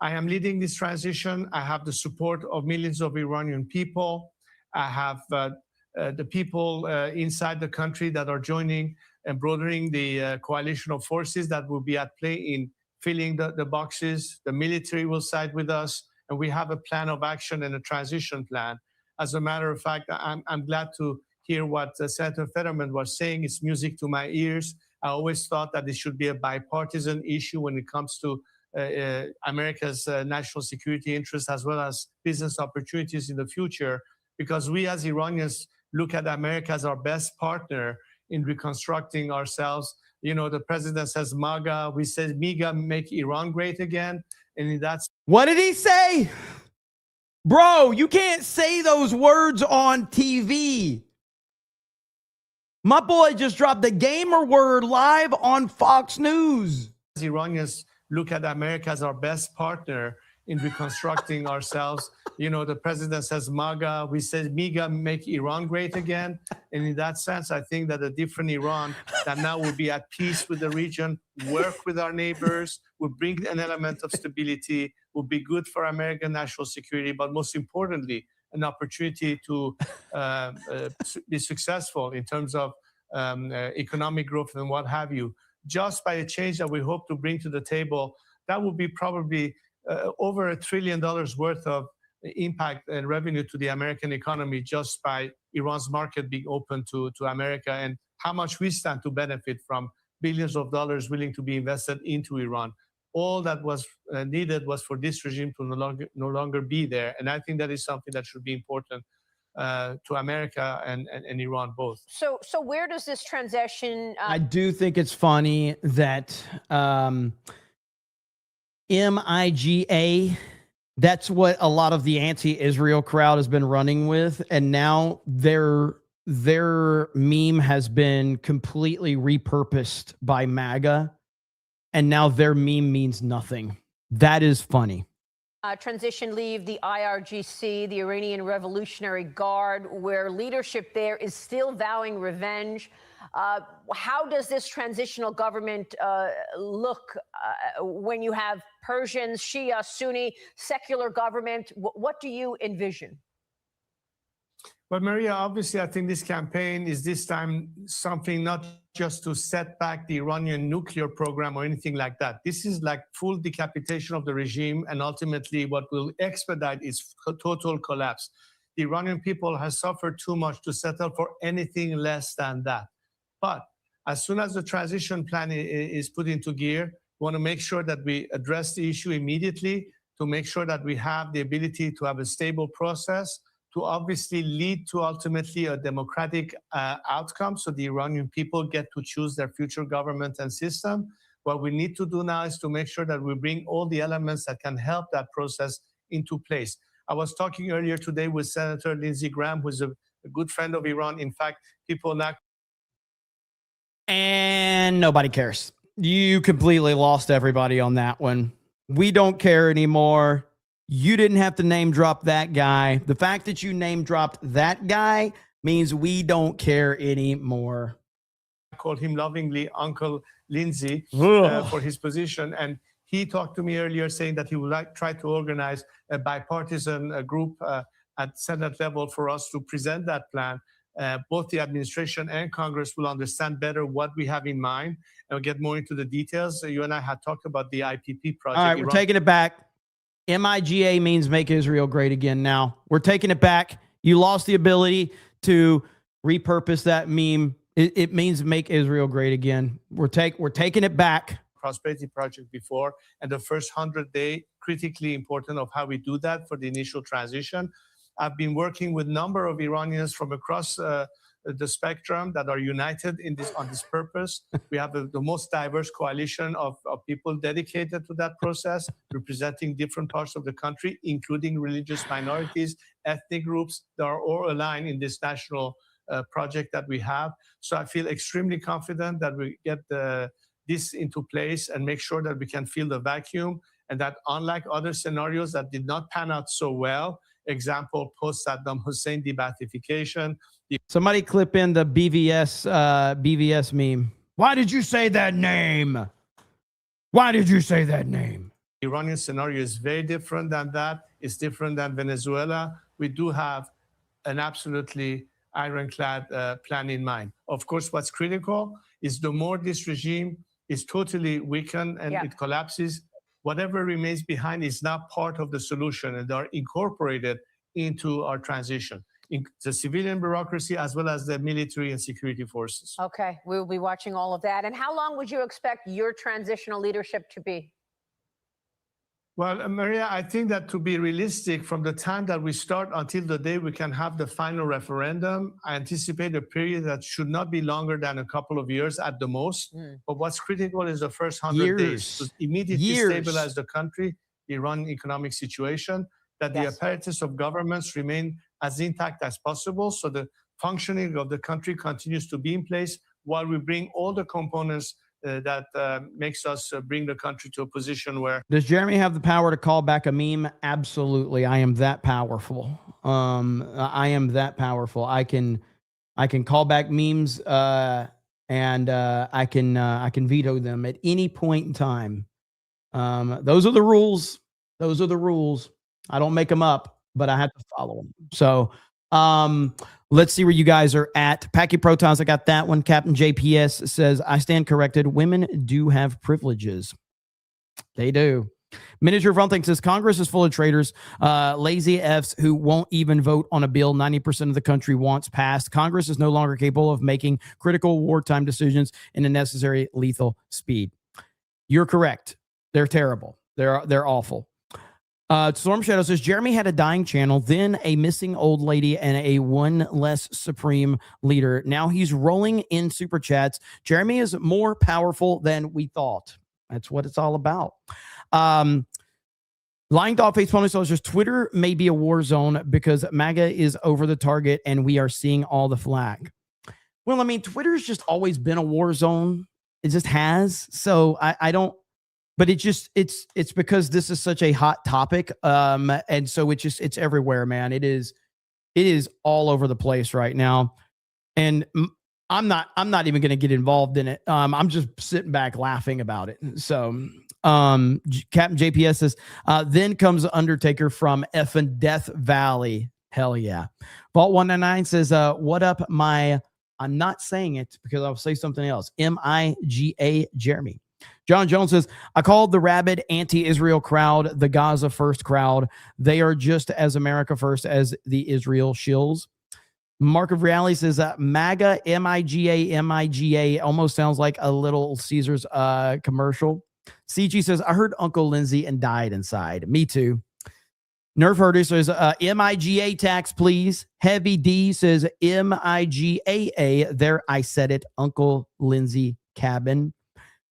I am leading this transition. I have the support of millions of Iranian people. I have the people inside the country that are joining and broadening the coalition of forces that will be at play in filling the boxes. The military will side with us, and we have a plan of action and a transition plan. As a matter of fact, I'm glad to hear what Senator Fetterman was saying. It's music to my ears. I always thought that it should be a bipartisan issue when it comes to America's national security interests as well as business opportunities in the future, because we as Iranians look at America as our best partner in reconstructing ourselves. You know, the president says MAGA, we say MIGA, make Iran great again. And that's what did he say? Bro, you can't say those words on TV. My boy just dropped the gamer word live on Fox News. Iranians look at America as our best partner in reconstructing ourselves. You know, the president says MAGA, we say MIGA, make Iran great again. And in that sense, I think that a different Iran that now will be at peace with the region, work with our neighbors, will bring an element of stability, will be good for American national security, but most importantly, an opportunity to be successful in terms of economic growth and what have you. Just by a change that we hope to bring to the table, that will be probably over $1 trillion worth of impact and revenue to the American economy just by Iran's market being open to America, and how much we stand to benefit from billions of dollars willing to be invested into Iran. All that was needed was for this regime to no longer be there. And I think that is something that should be important to America and Iran both. So where does this transition? I do think it's funny that MIGA, that's what a lot of the anti-Israel crowd has been running with, and now their meme has been completely repurposed by MAGA, and now their meme means nothing. That is funny. Transition leave the IRGC, the Iranian Revolutionary Guard, where leadership there is still vowing revenge. How does this transitional government look when you have Persians, Shia, Sunni, secular government? What do you envision? Well, Maria, obviously, I think this campaign is this time something not just to set back the Iranian nuclear program or anything like that. This is like full decapitation of the regime, and ultimately what will expedite its total collapse. The Iranian people has suffered too much to settle for anything less than that. But as soon as the transition plan is put into gear, we want to make sure that we address the issue immediately, to make sure that we have the ability to have a stable process, to obviously lead to ultimately a democratic outcome, so the Iranian people get to choose their future government and system. What we need to do now is to make sure that we bring all the elements that can help that process into place. I was talking earlier today with Senator Lindsey Graham, who's a good friend of Iran. In fact, people now... And nobody cares. You completely lost everybody on that one. We don't care anymore. You didn't have to name drop that guy. The fact that you name dropped that guy means we don't care anymore. I call him lovingly Uncle Lindsey for his position. And he talked to me earlier saying that he would try to organize a bipartisan group at Senate level for us to present that plan. Both the administration and Congress will understand better what we have in mind and we'll get more into the details. You and I had talked about the IPP project. All right, we're taking it back. MIGA means make Israel great again. Now we're taking it back. You lost the ability to repurpose that meme. It means make Israel great again. We're taking it back. Prosperity Project before, and the first 100-day critically important of how we do that for the initial transition. I've been working with a number of Iranians from across the spectrum that are united on this purpose. We have the most diverse coalition of people dedicated to that process, representing different parts of the country, including religious minorities, ethnic groups that are all aligned in this national project that we have. So I feel extremely confident that we get this into place and make sure that we can fill the vacuum, and that unlike other scenarios that did not pan out so well, example, post-Saddam Hussein debathification. Somebody clip in the BVS meme. Why did you say that name? Why did you say that name? The Iranian scenario is very different than that. It's different than Venezuela. We do have an absolutely ironclad plan in mind. Of course, what's critical is the more this regime is totally weakened and it collapses, whatever remains behind is not part of the solution, and are incorporated into our transition, in the civilian bureaucracy as well as the military and security forces. Okay, we will be watching all of that. And how long would you expect your transitional leadership to be? Well, Maria, I think that to be realistic, from the time that we start until the day we can have the final referendum, I anticipate a period that should not be longer than a couple of years at the most. But what's critical is the first 100 days to immediately stabilize the country, the Iranian economic situation, that the apparatus of governments remain as intact as possible, so the functioning of the country continues to be in place while we bring all the components that makes us bring the country to a position where. Does Jeremy have the power to call back a meme? Absolutely. I am that powerful. I am that powerful. I can call back memes and I can veto them at any point in time. Those are the rules. Those are the rules. I don't make them up, but I have to follow them. So let's see where you guys are at. Packy Protons, I got that one. Captain JPS says, I stand corrected. Women do have privileges. They do. Miniature Fronting says, Congress is full of traitors, lazy Fs who won't even vote on a bill 90% of the country wants passed. Congress is no longer capable of making critical wartime decisions in a necessary lethal speed. You're correct. They're terrible. They're awful. Storm Shadow says, Jeremy had a dying channel, then a missing old lady, and a one less supreme leader. Now he's rolling in super chats. Jeremy is more powerful than we thought. That's what it's all about. Lying Dog Face Pony says, Twitter may be a war zone because MAGA is over the target and we are seeing all the flag. Well, I mean, Twitter's just always been a war zone. It just has. So I don't. But it's because this is such a hot topic, and so it's everywhere, man. It is all over the place right now, and I'm not even going to get involved in it. I'm just sitting back laughing about it. So, Captain JPS says, then comes Undertaker from effing Death Valley. Hell yeah. Vault 199 says, what up, I'm not saying it because I'll say something else. MIGA Jeremy. John Jones says, I called the rabid anti-Israel crowd the Gaza first crowd. They are just as America first as the Israel shills. Mark of Reality says, MAGA, MIGA, MIGA almost sounds like a Little Caesars commercial. CG says, I heard Uncle Lindsay and died inside. Me too. Nerf Herder says, MIGA tax, please. Heavy D says, MIGAA. There, I said it. Uncle Lindsay cabin.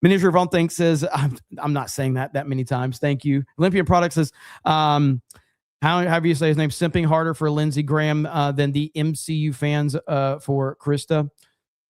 Miniature Von Think says, I'm not saying that many times. Thank you. Olympian Product says, however you say his name, simping harder for Lindsey Graham than the MCU fans for Krista.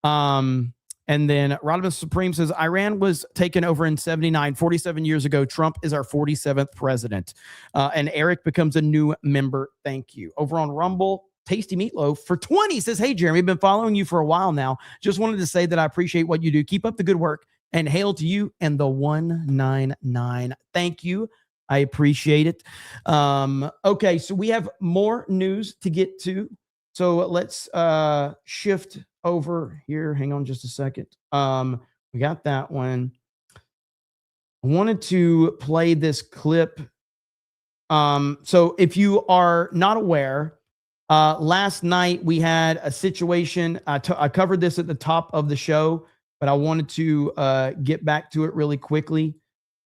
And then Rodimus Supreme says, Iran was taken over in 79, 47 years ago. Trump is our 47th president. And Eric becomes a new member. Thank you. Over on Rumble, Tasty Meatloaf for 20 says, hey, Jeremy, I've been following you for a while now. Just wanted to say that I appreciate what you do. Keep up the good work. And hail to you and the 199. Thank you. I appreciate it. Okay, so we have more news to get to. So let's shift over here. Hang on just a second. We got that one. I wanted to play this clip. So if you are not aware, last night we had a situation. I covered this at the top of the show, but I wanted to get back to it really quickly.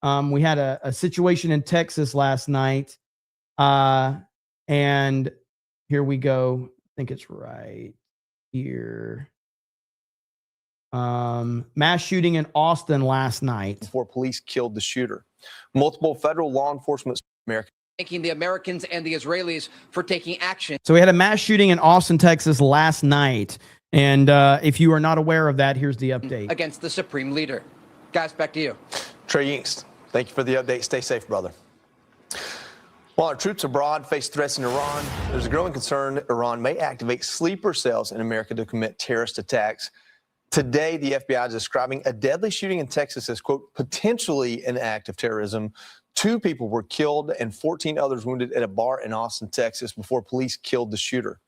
We had a situation in Texas last night. And here we go. I think it's right here. Mass shooting in Austin last night. Before police killed the shooter. Multiple federal law enforcement Thanking the Americans and the Israelis for taking action. So we had a mass shooting in Austin, Texas last night. And if you are not aware of that, here's the update. Against the Supreme Leader. Guys, back to you. Trey Yingst, thank you for the update. Stay safe, brother. While our troops abroad face threats in Iran, there's a growing concern that Iran may activate sleeper cells in America to commit terrorist attacks. Today, the FBI is describing a deadly shooting in Texas as, quote, potentially an act of terrorism. 2 people were killed and 14 others wounded at a bar in Austin, Texas, before police killed the shooter.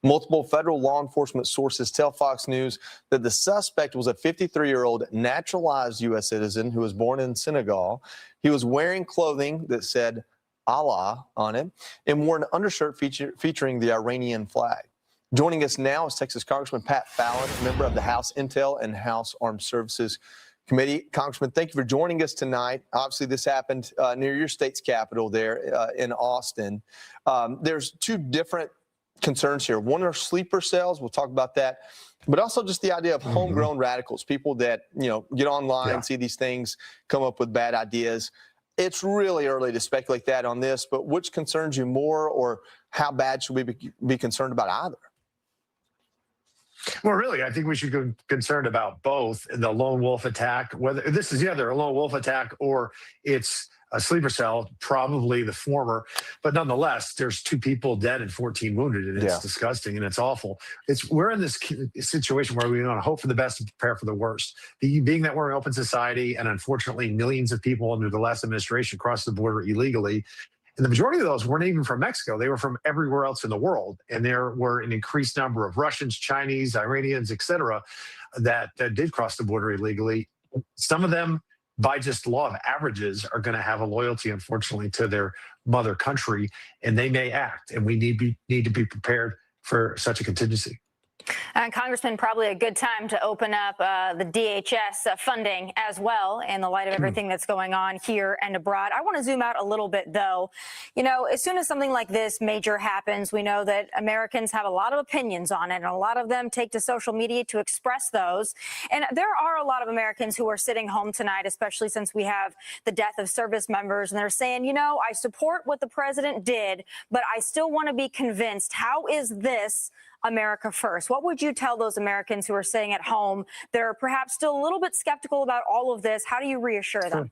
Multiple federal law enforcement sources tell Fox News that the suspect was a 53-year-old naturalized U.S. citizen who was born in Senegal. He was wearing clothing that said Allah on it and wore an undershirt featuring the Iranian flag. Joining us now is Texas Congressman Pat Fallon, member of the House Intel and House Armed Services Committee. Congressman, thank you for joining us tonight. Obviously, this happened near your state's capital there in Austin. There's 2 different concerns here. One are sleeper cells. We'll talk about that. But also just the idea of homegrown radicals, people that, get online, see these things, come up with bad ideas. It's really early to speculate that on this, but which concerns you more, or how bad should we be concerned about either? Well, really, I think we should be concerned about both the lone wolf attack, whether this is either a lone wolf attack or it's a sleeper cell, probably the former. But nonetheless, there's 2 people dead and 14 wounded, and it's disgusting and it's awful. We're in this situation where we want to hope for the best and prepare for the worst. Being that we're an open society, and unfortunately, millions of people under the last administration crossed the border illegally. And the majority of those weren't even from Mexico. They were from everywhere else in the world. And there were an increased number of Russians, Chinese, Iranians, et cetera, that did cross the border illegally. Some of them, by just law of averages, are going to have a loyalty, unfortunately, to their mother country, and they may act. And we need to be prepared for such a contingency. Congressman, probably a good time to open up the DHS funding as well in the light of everything that's going on here and abroad. I want to zoom out a little bit, though. You know, as soon as something like this major happens, we know that Americans have a lot of opinions on it, and a lot of them take to social media to express those. And there are a lot of Americans who are sitting home tonight, especially since we have the death of service members, and they're saying, you know, I support what the president did, but I still want to be convinced. How is this America first? What would you tell those Americans who are sitting at home that are perhaps still a little bit skeptical about all of this? How do you reassure them?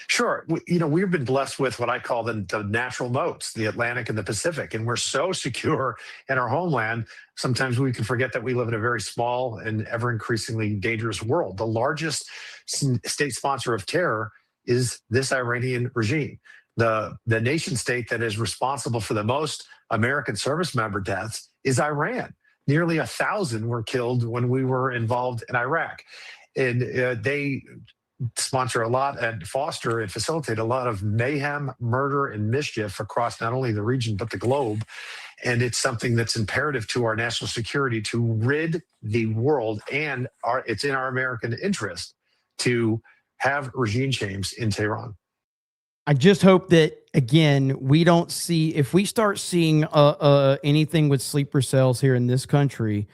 Sure. We've been blessed with what I call the natural moats, the Atlantic and the Pacific, and we're so secure in our homeland. Sometimes we can forget that we live in a very small and ever increasingly dangerous world. The largest state sponsor of terror is this Iranian regime. The nation state that is responsible for the most American service member deaths is Iran. Nearly 1,000 were killed when we were involved in Iraq. And they sponsor a lot and foster and facilitate a lot of mayhem, murder, and mischief across not only the region, but the globe. And it's something that's imperative to our national security to rid the world, and it's in our American interest to have regime change in Tehran. I just hope that, again, we don't see, if we start seeing anything with sleeper cells here in this country,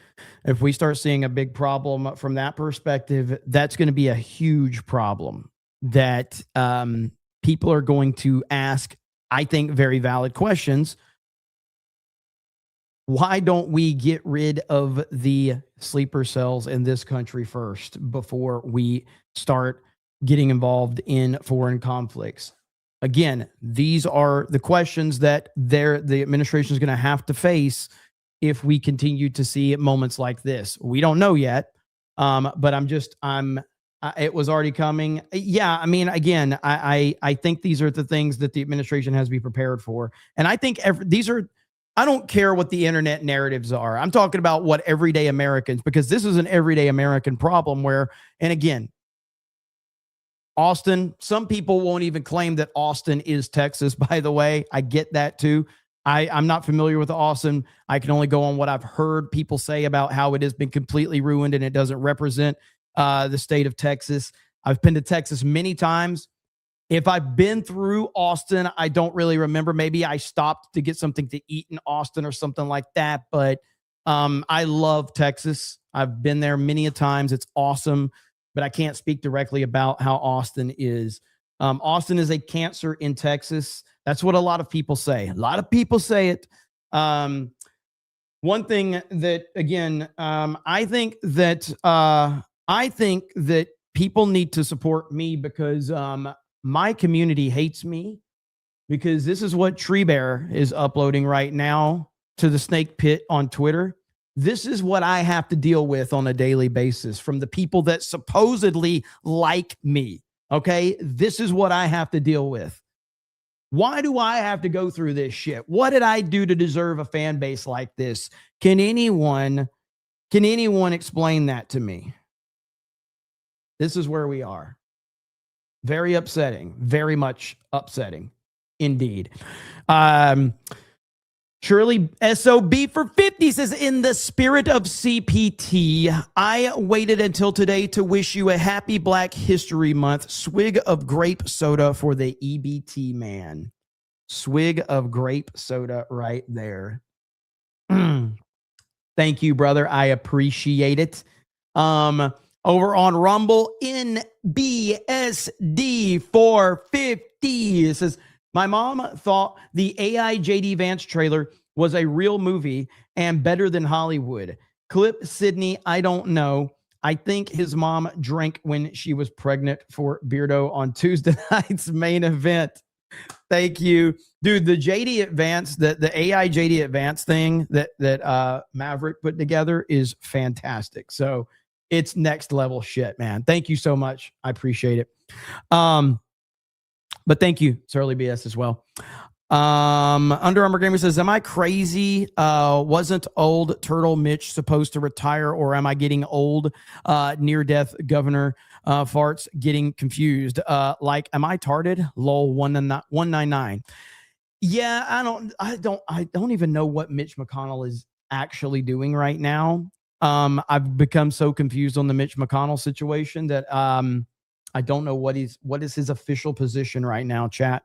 if we start seeing a big problem from that perspective, that's going to be a huge problem that people are going to ask, I think, very valid questions. Why don't we get rid of the sleeper cells in this country first before we start getting involved in foreign conflicts? Again, these are the questions that the administration is going to have to face if we continue to see moments like this. We don't know yet, but it was already coming. Yeah, I mean, again, I think these are the things that the administration has to be prepared for. And I think I don't care what the internet narratives are. I'm talking about what everyday Americans, because this is an everyday American problem where, and again, Austin, some people won't even claim that Austin is Texas, by the way. I get that too. I'm not familiar with Austin. I can only go on what I've heard people say about how it has been completely ruined and it doesn't represent the state of Texas. I've been to Texas many times. If I've been through Austin, I don't really remember. Maybe I stopped to get something to eat in Austin or something like that. But I love Texas. I've been there many a times. It's awesome. But I can't speak directly about how Austin is. Austin is a cancer in Texas. That's what a lot of people say. A lot of people say it. One thing that, again, I think that people need to support me because my community hates me, because this is what Tree Bear is uploading right now to the Snake Pit on Twitter. This is what I have to deal with on a daily basis from the people that supposedly like me. Okay. This is what I have to deal with. Why do I have to go through this shit? What did I do to deserve a fan base like this? Can anyone explain that to me? This is where we are. Very upsetting, very much upsetting indeed. Shirley SOB for 50 says, in the spirit of CPT, I waited until today to wish you a happy Black History Month. Swig of grape soda for the EBT man. Swig of grape soda right there. Thank you, brother. I appreciate it. Over on Rumble, NBSD 450 says, my mom thought the AI JD Vance trailer was a real movie and better than Hollywood. Clip Sydney, I don't know. I think his mom drank when she was pregnant for Beardo on Tuesday night's main event. Thank you. Dude, the JD Advance, the AI JD Advance thing that Maverick put together is fantastic. So it's next level shit, man. Thank you so much. I appreciate it. But thank you, Surly BS, as well. Under Armour Gamer says, am I crazy? Wasn't old Turtle Mitch supposed to retire, or am I getting old? Near-death Governor farts getting confused. Like, am I tarded? Lol 199. Yeah, I don't even know what Mitch McConnell is actually doing right now. I've become so confused on the Mitch McConnell situation that I don't know what is his official position right now, chat.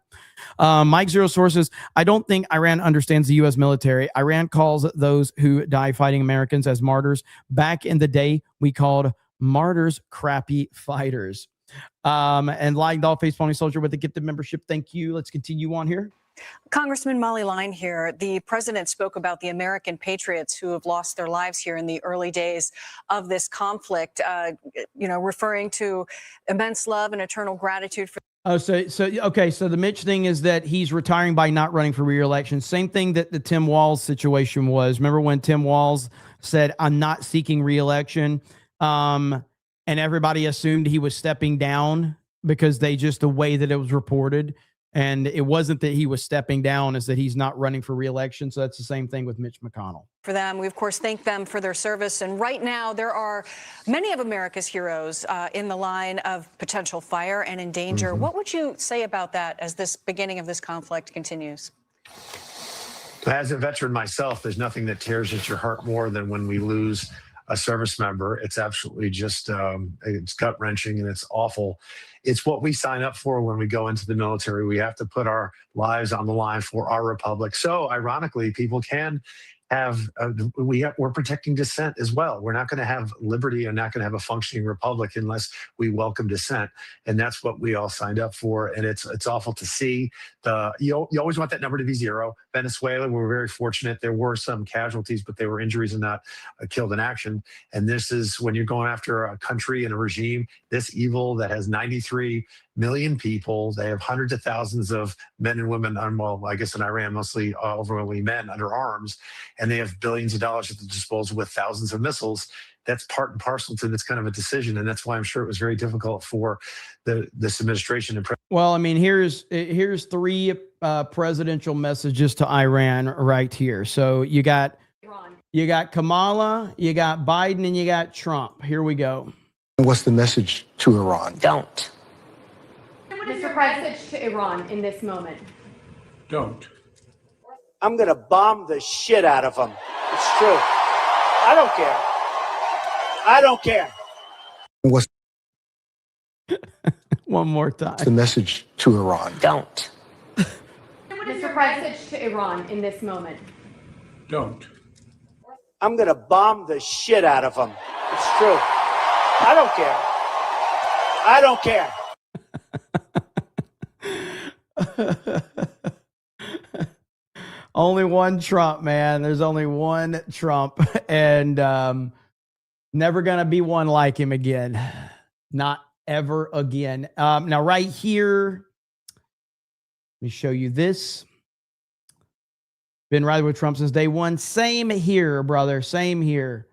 Mike Zero Sources, I don't think Iran understands the U.S. military. Iran calls those who die fighting Americans as martyrs. Back in the day, we called martyrs crappy fighters. And Lying Doll Face Pony Soldier with a gifted membership. Thank you. Let's continue on here. Congressman Molly Line here. The president spoke about the American patriots who have lost their lives here in the early days of this conflict, referring to immense love and eternal gratitude for. Oh, so the Mitch thing is that he's retiring by not running for re-election. Same thing that the Tim Walz situation was. Remember when Tim Walz said, I'm not seeking re-election, and everybody assumed he was stepping down because the way that it was reported. And it wasn't that he was stepping down, it's that he's not running for re-election. So that's the same thing with Mitch McConnell. For them, we of course thank them for their service. And right now, there are many of America's heroes in the line of potential fire and in danger. Mm-hmm. What would you say about that as this beginning of this conflict continues? As a veteran myself, there's nothing that tears at your heart more than when we lose a service member. It's absolutely just, it's gut wrenching and it's awful. It's what we sign up for when we go into the military. We have to put our lives on the line for our republic. So ironically, people can have, we're protecting dissent as well. We're not going to have liberty and not going to have a functioning republic unless we welcome dissent. And that's what we all signed up for. And it's awful to see. You always want that number to be zero. Venezuela, we're very fortunate. There were some casualties, but they were injuries and not killed in action. And this is when you're going after a country and a regime this evil that has 93 million people. They have hundreds of thousands of men and women, well, I guess in Iran, mostly overwhelmingly men under arms, and they have billions of dollars at the disposal with thousands of missiles. That's part and parcel to this kind of a decision. And that's why I'm sure it was very difficult for this administration. Well, I mean, here's three presidential messages to Iran right here. So you got Kamala, you got Biden, and you got Trump. Here we go. What's the message to Iran? Don't. What is your message to Iran in this moment? Don't. I'm going to bomb the shit out of them. It's true. I don't care. I don't care. What's one more time? The message to Iran? Don't. What is your message to Iran in this moment? Don't. I'm going to bomb the shit out of them. It's true. I don't care. I don't care. Only one Trump, man. There's only one Trump, and never gonna be one like him again. Not ever again. Now, right here, let me show you this. Been riding with Trump since day one. Same here, brother. Same here.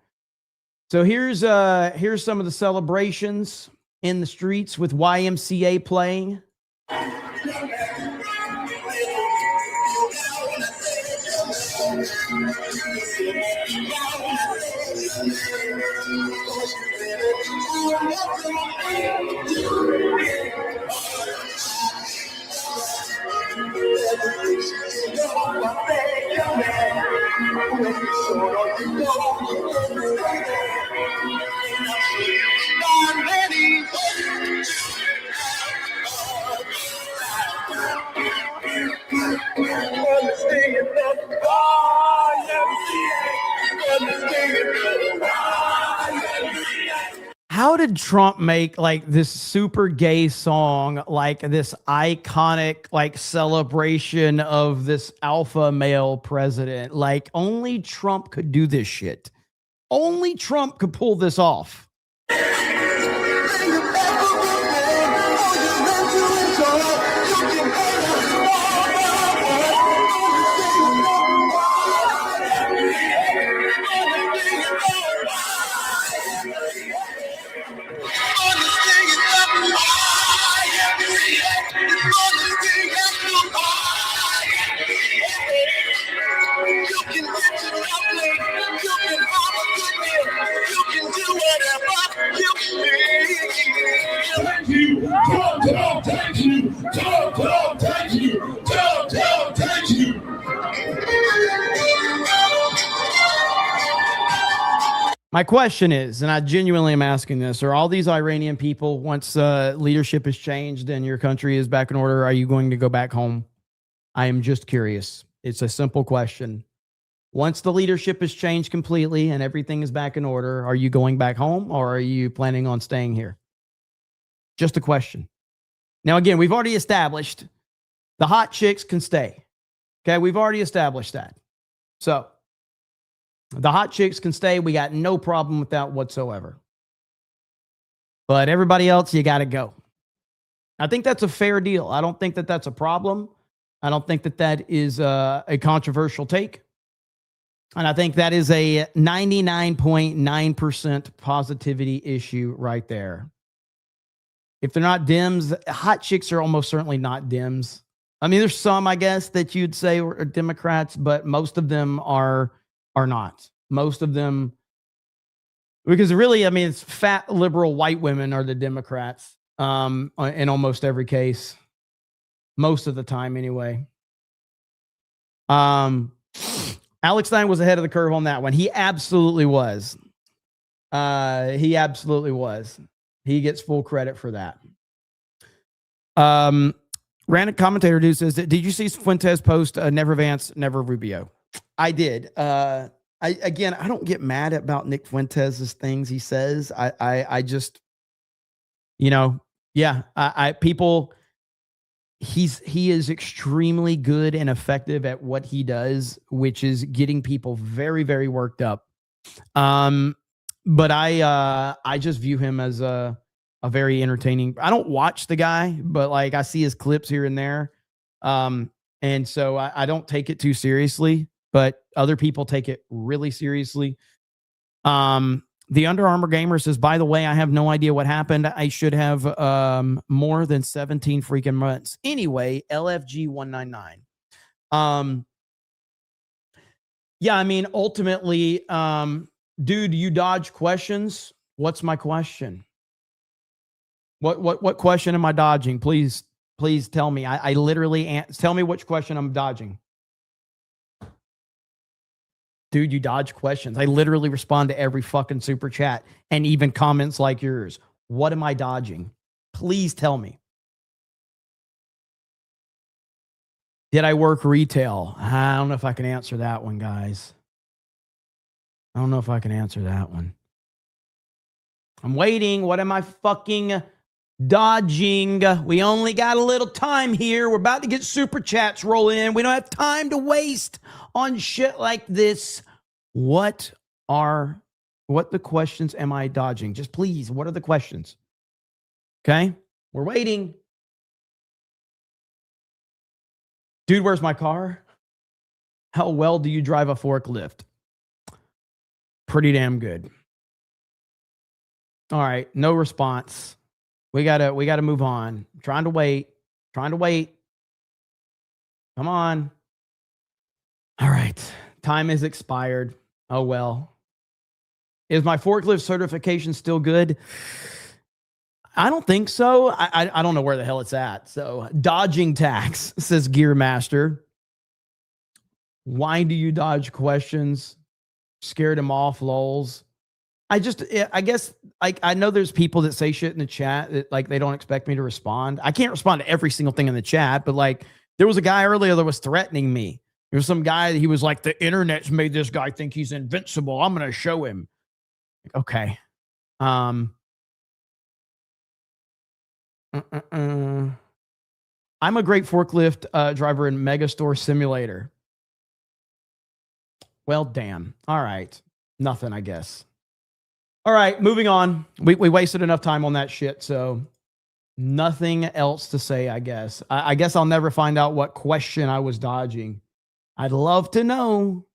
So here's some of the celebrations in the streets with YMCA playing. how did Trump make like this super gay song, like this iconic like celebration of this alpha male president? Like only Trump could do this shit. Only Trump could pull this off. My question is, and I genuinely am asking this, are all these Iranian people, once leadership is changed and your country is back in order, are you going to go back home? I am just curious. It's a simple question. Once the leadership is changed completely and everything is back in order, are you going back home or are you planning on staying here? Just a question. Now, again, we've already established the hot chicks can stay. Okay, we've already established that. So the hot chicks can stay. We got no problem with that whatsoever. But everybody else, you got to go. I think that's a fair deal. I don't think that that's a problem. I don't think that that is a controversial take. And I think that is a 99.9% positivity issue right there. If they're not Dems, hot chicks are almost certainly not Dems. I mean, there's some, I guess, that you'd say are Democrats, but most of them are not. Most of them, because really, I mean, it's fat liberal white women are the Democrats in almost every case. Most of the time, anyway. Alex Stein was ahead of the curve on that one. He absolutely was. He absolutely was. He gets full credit for that. Random commentator dude says, did you see Fuentes post never Vance, never Rubio? I did. I don't get mad about Nick Fuentes' things he says. I just, people, he is extremely good and effective at what he does, which is getting people very, very worked up. But I just view him as a very entertaining. I don't watch the guy, but like I see his clips here and there. And so I don't take it too seriously, but other people take it really seriously. The Under Armour Gamer says, by the way, I have no idea what happened. I should have more than 17 freaking months. Anyway, LFG 199. Yeah, I mean, ultimately, dude, you dodge questions. What's my question? What question am I dodging? Please tell me. I literally tell me which question I'm dodging. Dude, you dodge questions. I literally respond to every fucking super chat and even comments like yours. What am I dodging? Please tell me. Did I work retail? I don't know if I can answer that one, guys. I don't know if I can answer that one. I'm waiting. What am I fucking dodging? We only got a little time here. We're about to get super chats rolling in. We don't have time to waste on shit like this. What the questions am I dodging? Just please, what are the questions? Okay, we're waiting. Dude, where's my car? How well do you drive a forklift? Pretty damn good. All right, no response. We gotta move on. Trying to wait. Come on. All right. Time is expired. Oh, well. Is my forklift certification still good? I don't think so. I don't know where the hell it's at. So, dodging tax, says Gearmaster. Why do you dodge questions? Scared him off, lols. I guess I know there's people that say shit in the chat that like they don't expect me to respond. I can't respond to every single thing in the chat, but like there was a guy earlier that was threatening me. There was some guy that he was like, the internet's made this guy think he's invincible. I'm going to show him. Okay. I'm a great forklift driver in Megastore Simulator. Well, damn. All right. Nothing, I guess. All right, moving on. We wasted enough time on that shit, so nothing else to say, I guess. I guess I'll never find out what question I was dodging. I'd love to know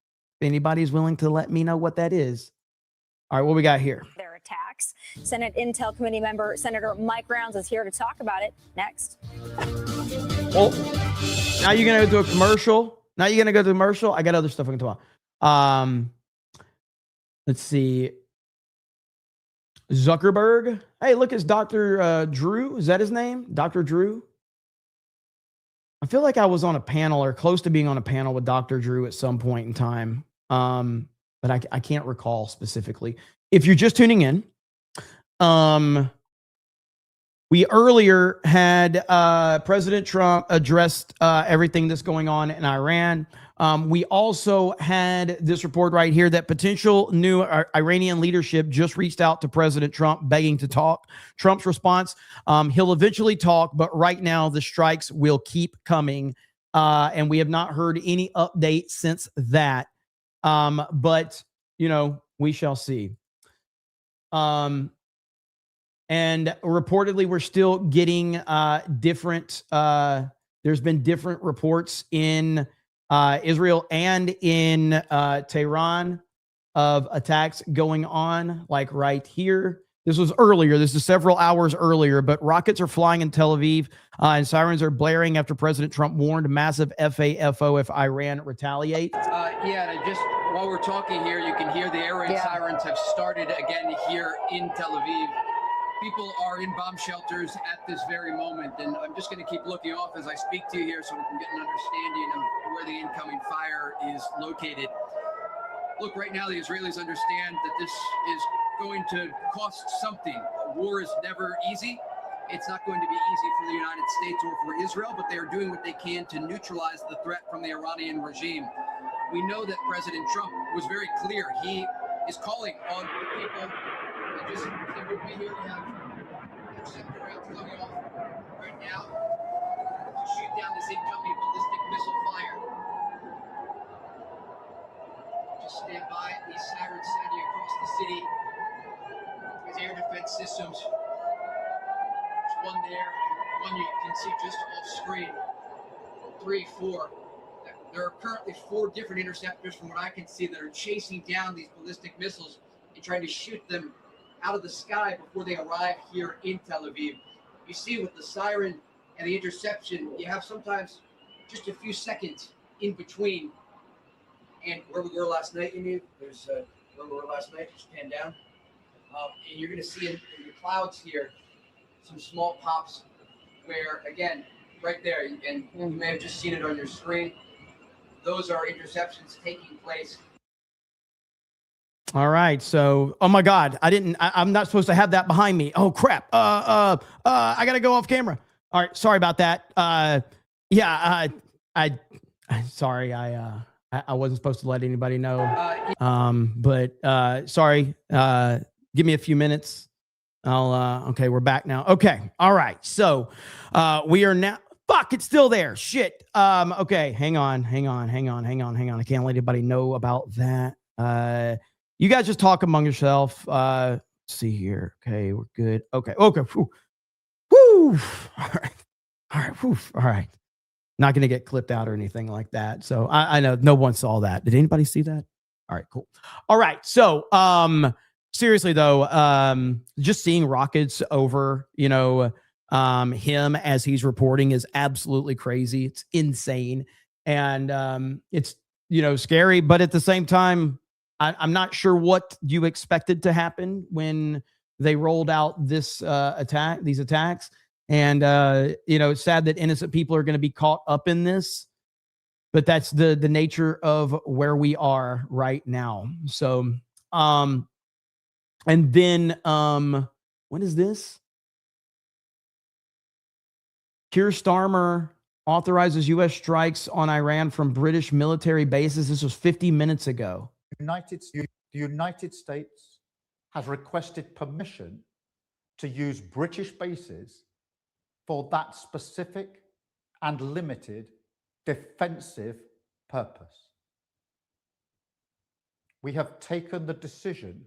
if anybody's willing to let me know what that is. All right, what we got here? Their attacks. Senate Intel Committee member Senator Mike Rounds is here to talk about it next. Well, now you're going to go to a commercial? Now you're going to go to a commercial? I got other stuff I can talk about. Let's see. Zuckerberg. Hey, look, it's Dr. Drew. Is that his name? Dr. Drew? I feel like I was on a panel or close to being on a panel with Dr. Drew at some point in time. But I can't recall specifically. If you're just tuning in, we earlier had President Trump addressed everything that's going on in Iran. We also had this report right here that potential new Iranian leadership just reached out to President Trump begging to talk. Trump's response, he'll eventually talk, but right now the strikes will keep coming. And we have not heard any update since that. But, you know, we shall see. And reportedly, we're still getting different. There's been different reports in Israel and in Tehran of attacks going on, like right here. This was earlier. This is several hours earlier, but rockets are flying in Tel Aviv and sirens are blaring after President Trump warned massive FAFO if Iran retaliates. Yeah, and just while we're talking here, you can hear the air raid sirens have started again here in Tel Aviv. People are in bomb shelters at this very moment, and I'm just going to keep looking off as I speak to you here so we can get an understanding of where the incoming fire is located. Look, right now the Israelis understand that this is going to cost something. War is never easy. It's not going to be easy for the United States or for Israel, but they are doing what they can to neutralize the threat from the Iranian regime. We know that President Trump was very clear. He is calling on the people. Just stay with me here. We have interceptor rounds coming off right now to shoot down this incoming ballistic missile fire. Just stand by. These sirens sounding across the city. These air defense systems. There's one there, and one you can see just off screen. 3, 4. There are currently 4 different interceptors, from what I can see, that are chasing down these ballistic missiles and trying to shoot them out of the sky before they arrive here in Tel Aviv. You see, with the siren and the interception, you have sometimes just a few seconds in between. And where we were last night, there's where we were last night, just pan down. And you're going to see in the clouds here some small pops where, again, right there, and you may have just seen it on your screen, those are interceptions taking place. All right. So, oh my God, I'm not supposed to have that behind me. Oh crap. I got to go off camera. All right. Sorry about that. Sorry. I wasn't supposed to let anybody know. But sorry. Give me a few minutes. Okay, we're back now. Okay. All right. So, we are now, fuck, it's still there. Shit. Okay. Hang on. I can't let anybody know about that. You guys just talk among yourself. Let's see here. Okay, we're good. Okay. Whew. Woo. All right. Whew. All right. Not going to get clipped out or anything like that. So I know no one saw that. Did anybody see that? All right, cool. All right. So seriously though, just seeing rockets over, him as he's reporting is absolutely crazy. It's insane. And it's, scary, but at the same time, I'm not sure what you expected to happen when they rolled out these attacks. And, it's sad that innocent people are going to be caught up in this, but that's the nature of where we are right now. So, and then, what is this? Keir Starmer authorizes U.S. strikes on Iran from British military bases. This was 50 minutes ago. The United States has requested permission to use British bases for that specific and limited defensive purpose. We have taken the decision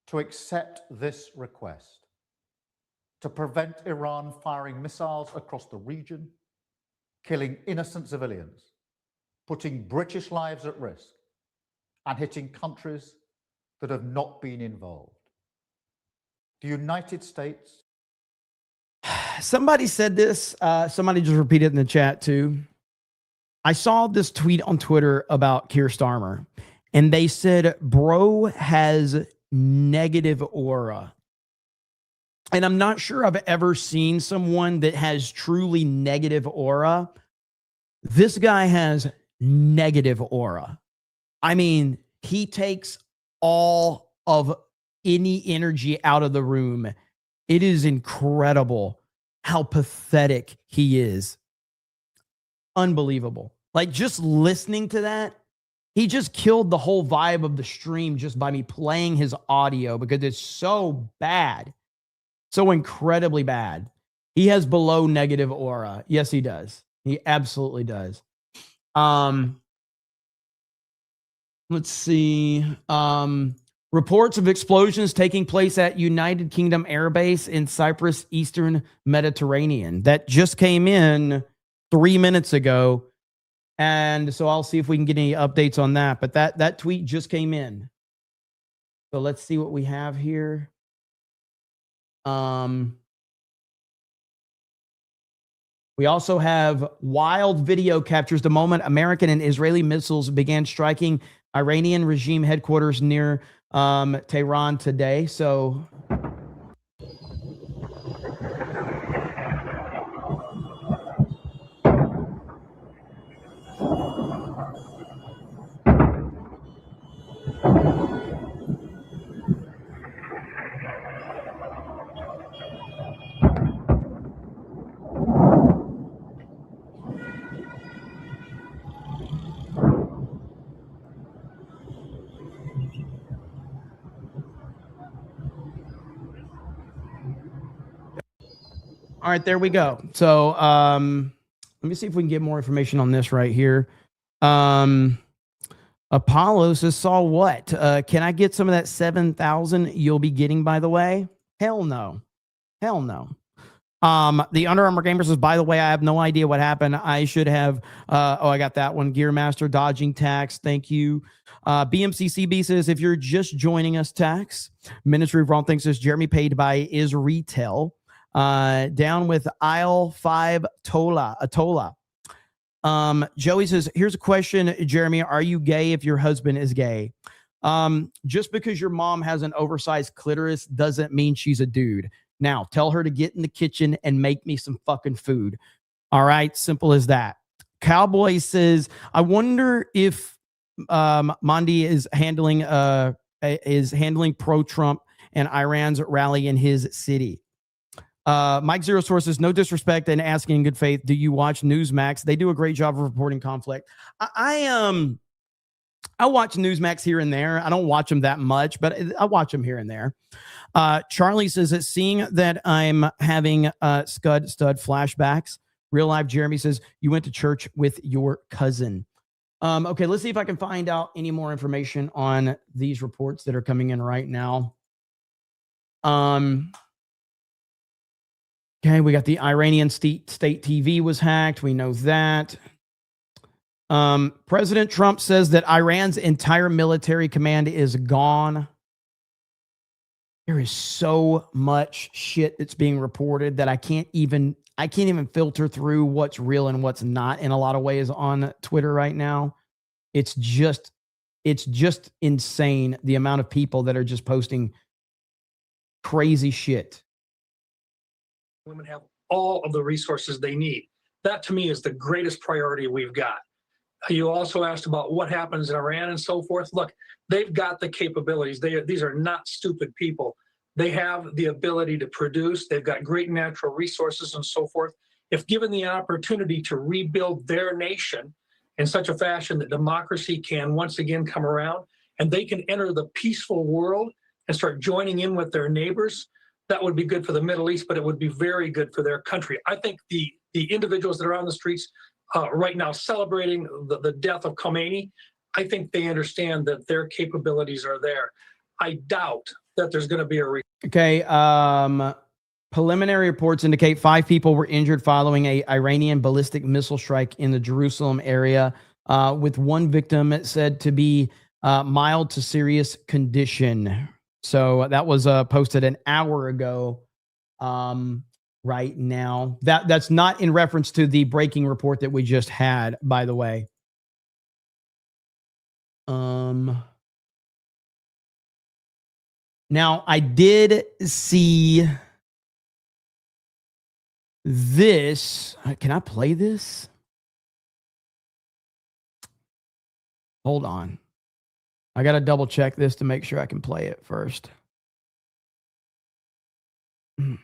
to accept this request to prevent Iran firing missiles across the region, killing innocent civilians, putting British lives at risk, and hitting countries that have not been involved. The United States. Somebody said this. Somebody just repeated it in the chat too. I saw this tweet on Twitter about Keir Starmer, and they said, bro has negative aura. And I'm not sure I've ever seen someone that has truly negative aura. This guy has negative aura. I mean, he takes all of any energy out of the room. It is incredible how pathetic he is. Unbelievable. Like, just listening to that, he just killed the whole vibe of the stream just by me playing his audio because it's so bad. So incredibly bad. He has below negative aura. Yes, he does. He absolutely does. Let's see. Reports of explosions taking place at United Kingdom Air Base in Cyprus, Eastern Mediterranean. That just came in 3 minutes ago. And so I'll see if we can get any updates on that. But that tweet just came in. So let's see what we have here. We also have wild video captures the moment American and Israeli missiles began striking Iranian regime headquarters near Tehran today. So all right, there we go. So let me see if we can get more information on this right here. Apollo says, saw what? Can I get some of that 7,000 you'll be getting, by the way? Hell no. Hell no. The Under Armour Gamer says, by the way, I have no idea what happened. I should have. I got that one. Gearmaster dodging tax. Thank you. BMCCB says, if you're just joining us, tax. Ministry of Wrong Things says, Jeremy paid by is retail. Down with aisle 5 Atola. Joey says, here's a question, Jeremy. Are you gay if your husband is gay? Just because your mom has an oversized clitoris doesn't mean she's a dude. Now, tell her to get in the kitchen and make me some fucking food. All right, simple as that. Cowboy says, I wonder if Mondi is handling pro-Trump and Iran's rally in his city. Mike Zero Sources, no disrespect and asking in good faith, do you watch Newsmax? They do a great job of reporting conflict. I watch Newsmax here and there. I don't watch them that much, but I watch them here and there. Charlie says that seeing that I'm having stud flashbacks. Real life Jeremy says you went to church with your cousin. Okay, let's see if I can find out any more information on these reports that are coming in right now. Okay, we got the Iranian state TV was hacked. We know that. President Trump says that Iran's entire military command is gone. There is so much shit that's being reported that I can't even filter through what's real and what's not in a lot of ways on Twitter right now. It's just insane the amount of people that are just posting crazy shit. Women have all of the resources they need. That to me is the greatest priority we've got. You also asked about what happens in Iran and so forth. Look, they've got the capabilities. These are not stupid people. They have the ability to produce. They've got great natural resources and so forth. If given the opportunity to rebuild their nation in such a fashion that democracy can once again come around and they can enter the peaceful world and start joining in with their neighbors, that would be good for the Middle East, but it would be very good for their country. I think the individuals that are on the streets right now celebrating the death of Khomeini, I think they understand that their capabilities are there. I doubt that there's going to be a Okay. Preliminary reports indicate 5 people were injured following a Iranian ballistic missile strike in the Jerusalem area, with one victim said to be mild to serious condition. So that was posted an hour ago. Right now, that's not in reference to the breaking report that we just had, by the way. Now I did see this. Can I play this? Hold on. I got to double check this to make sure I can play it first. You're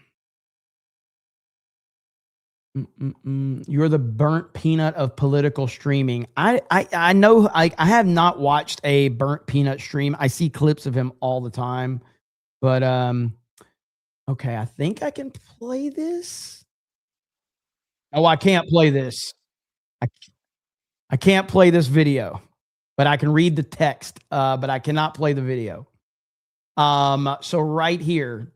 the burnt peanut of political streaming. I know I have not watched a burnt peanut stream. I see clips of him all the time. But okay, I think I can play this. Oh, I can't play this. I can't play this video, but I can read the text, but I cannot play the video. So right here,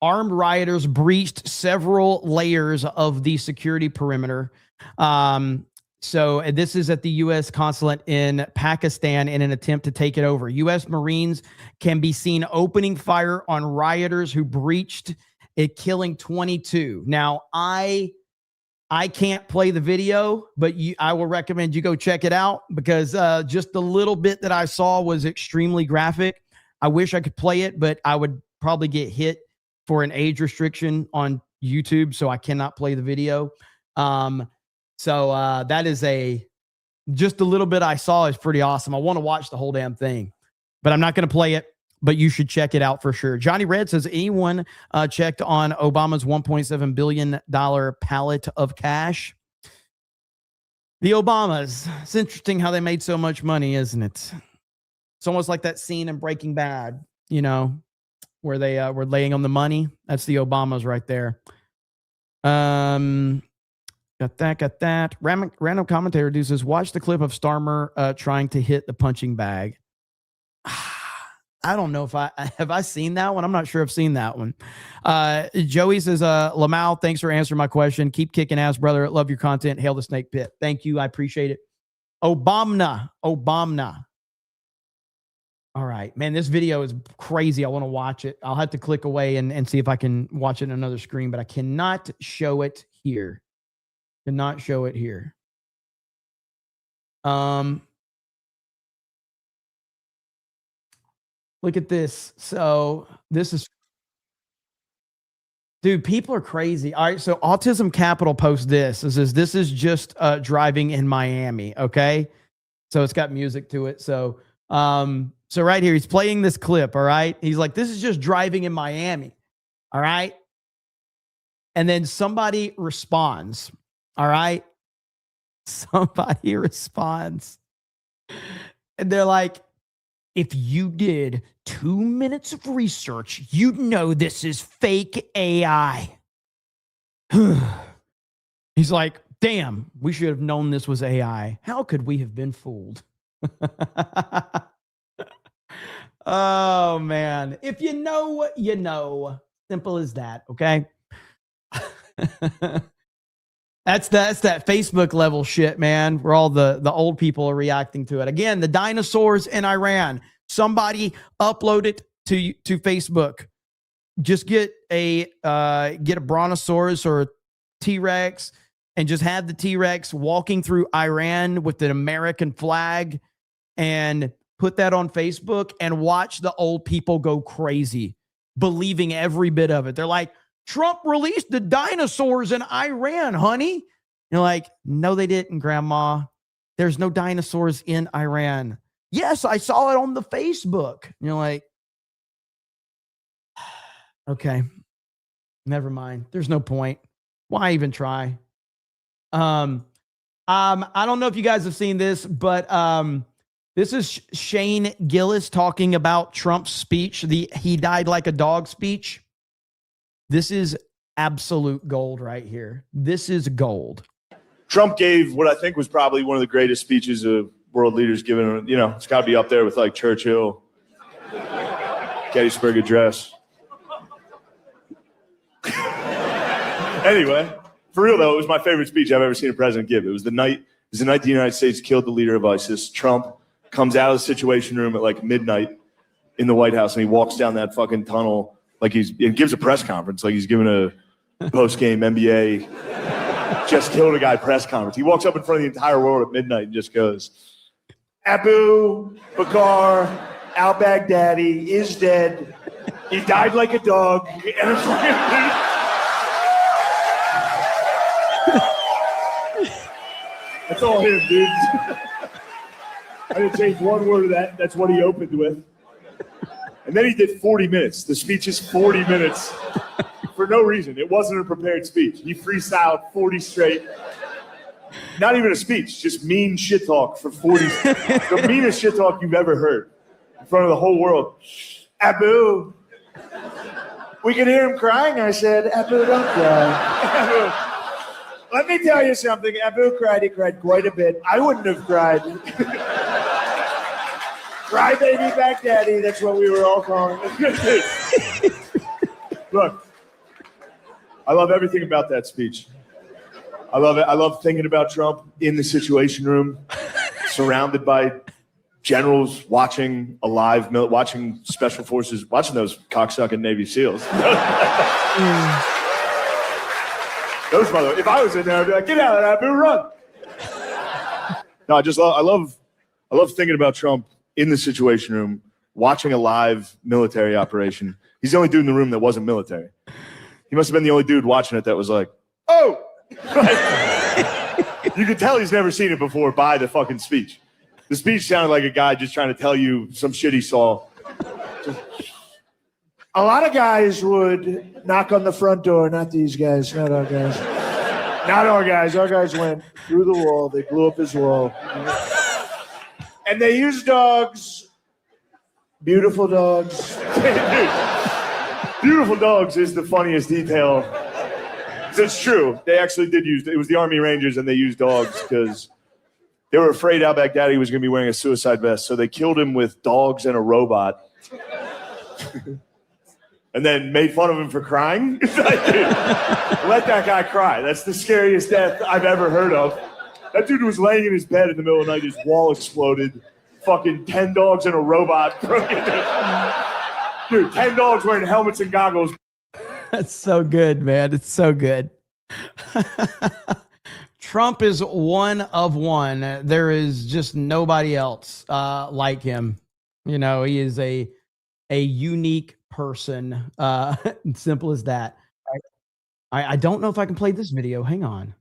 armed rioters breached several layers of the security perimeter. So this is at the U.S. consulate in Pakistan in an attempt to take it over. U.S. Marines can be seen opening fire on rioters who breached it, killing 22. Now, I can't play the video, but I will recommend you go check it out because just the little bit that I saw was extremely graphic. I wish I could play it, but I would probably get hit for an age restriction on YouTube, so I cannot play the video. So that is just a little bit I saw is pretty awesome. I want to watch the whole damn thing, but I'm not going to play it, but you should check it out for sure. Johnny Red says, anyone checked on Obama's $1.7 billion pallet of cash? The Obamas. It's interesting how they made so much money, isn't it? It's almost like that scene in Breaking Bad, you know, where they were laying on the money. That's the Obamas right there. Got that. Random commentator dude says, watch the clip of Starmer trying to hit the punching bag. I don't know if have I seen that one. I'm not sure I've seen that one. Joey says, Lamau, thanks for answering my question. Keep kicking ass, brother. Love your content. Hail the snake pit. Thank you. I appreciate it. Obama. All right, man, this video is crazy. I want to watch it. I'll have to click away and see if I can watch it on another screen, but I cannot show it here. Cannot show it here. Look at this. So this is, dude, people are crazy. All right, so Autism Capital posts this. It says, this is just driving in Miami, okay? So it's got music to it. So right here, he's playing this clip, all right? He's like, this is just driving in Miami, all right? And then somebody responds, all right? Somebody responds. And they're like, if you did 2 minutes of research, you'd know this is fake AI. He's like, damn, we should have known this was AI. How could we have been fooled? Oh, man. If you know what you know, simple as that, okay? That's that Facebook level shit, man, where all the old people are reacting to it. Again, the dinosaurs in Iran. Somebody upload it to Facebook. Just get a brontosaurus or a T-Rex and just have the T-Rex walking through Iran with an American flag and put that on Facebook and watch the old people go crazy, believing every bit of it. They're like, Trump released the dinosaurs in Iran, honey. You're like, no, they didn't, Grandma. There's no dinosaurs in Iran. Yes, I saw it on the Facebook. And you're like, okay, never mind. There's no point. Why even try? I don't know if you guys have seen this, but this is Shane Gillis talking about Trump's speech, the "he died like a dog" speech. This is absolute gold right here. This is gold. Trump gave what I think was probably one of the greatest speeches of world leaders given. You know, it's got to be up there with like Churchill, Gettysburg Address. Anyway, for real though, it was my favorite speech I've ever seen a president give. It was the night the United States killed the leader of ISIS. Trump comes out of the Situation Room at like midnight in the White House, and he walks down that fucking tunnel like and gives a press conference, like he's giving a post-game NBA just killed a guy press conference. He walks up in front of the entire world at midnight and just goes, Abu Bakr al-Baghdadi is dead. He died like a dog. And it's like, that's all him, dude. I didn't change one word of that. That's what he opened with. And then he did 40 minutes. The speech is 40 minutes for no reason. It wasn't a prepared speech. He freestyled 40 straight. Not even a speech, just mean shit talk for 40. The meanest shit talk you've ever heard in front of the whole world. Abu. We could hear him crying. I said, Abu, don't cry. Abu. Let me tell you something. Abu cried. He cried quite a bit. I wouldn't have cried. Crybaby Baghdadi, that's what we were all calling it. Look, I love everything about that speech. I love it. I love thinking about Trump in the Situation Room, surrounded by generals watching watching special forces, watching those cocksucking Navy SEALs. Those mother. If I was in there, I'd be like, get out of that, Abu, run. No, I love thinking about Trump in the Situation Room, watching a live military operation. He's the only dude in the room that wasn't military. He must have been the only dude watching it that was like, oh! You could tell he's never seen it before by the fucking speech. The speech sounded like a guy just trying to tell you some shit he saw. A lot of guys would knock on the front door, not these guys, not our guys. Not our guys. Our guys went through the wall. They blew up his wall. And they used dogs. Beautiful dogs. Beautiful dogs is the funniest detail. It's true. They actually did use, it was the Army Rangers, and they used dogs because they were afraid al-Baghdadi was going to be wearing a suicide vest. So they killed him with dogs and a robot. And then made fun of him for crying. It's like, dude, let that guy cry. That's the scariest death I've ever heard of. That dude was laying in his bed in the middle of the night, his wall exploded. Fucking 10 dogs and a robot broke into. Dude, 10 dogs wearing helmets and goggles. That's so good, man. It's so good. Trump is one of one. There is just nobody else like him. You know, he is a unique person. Simple as that. I don't know if I can play this video. Hang on.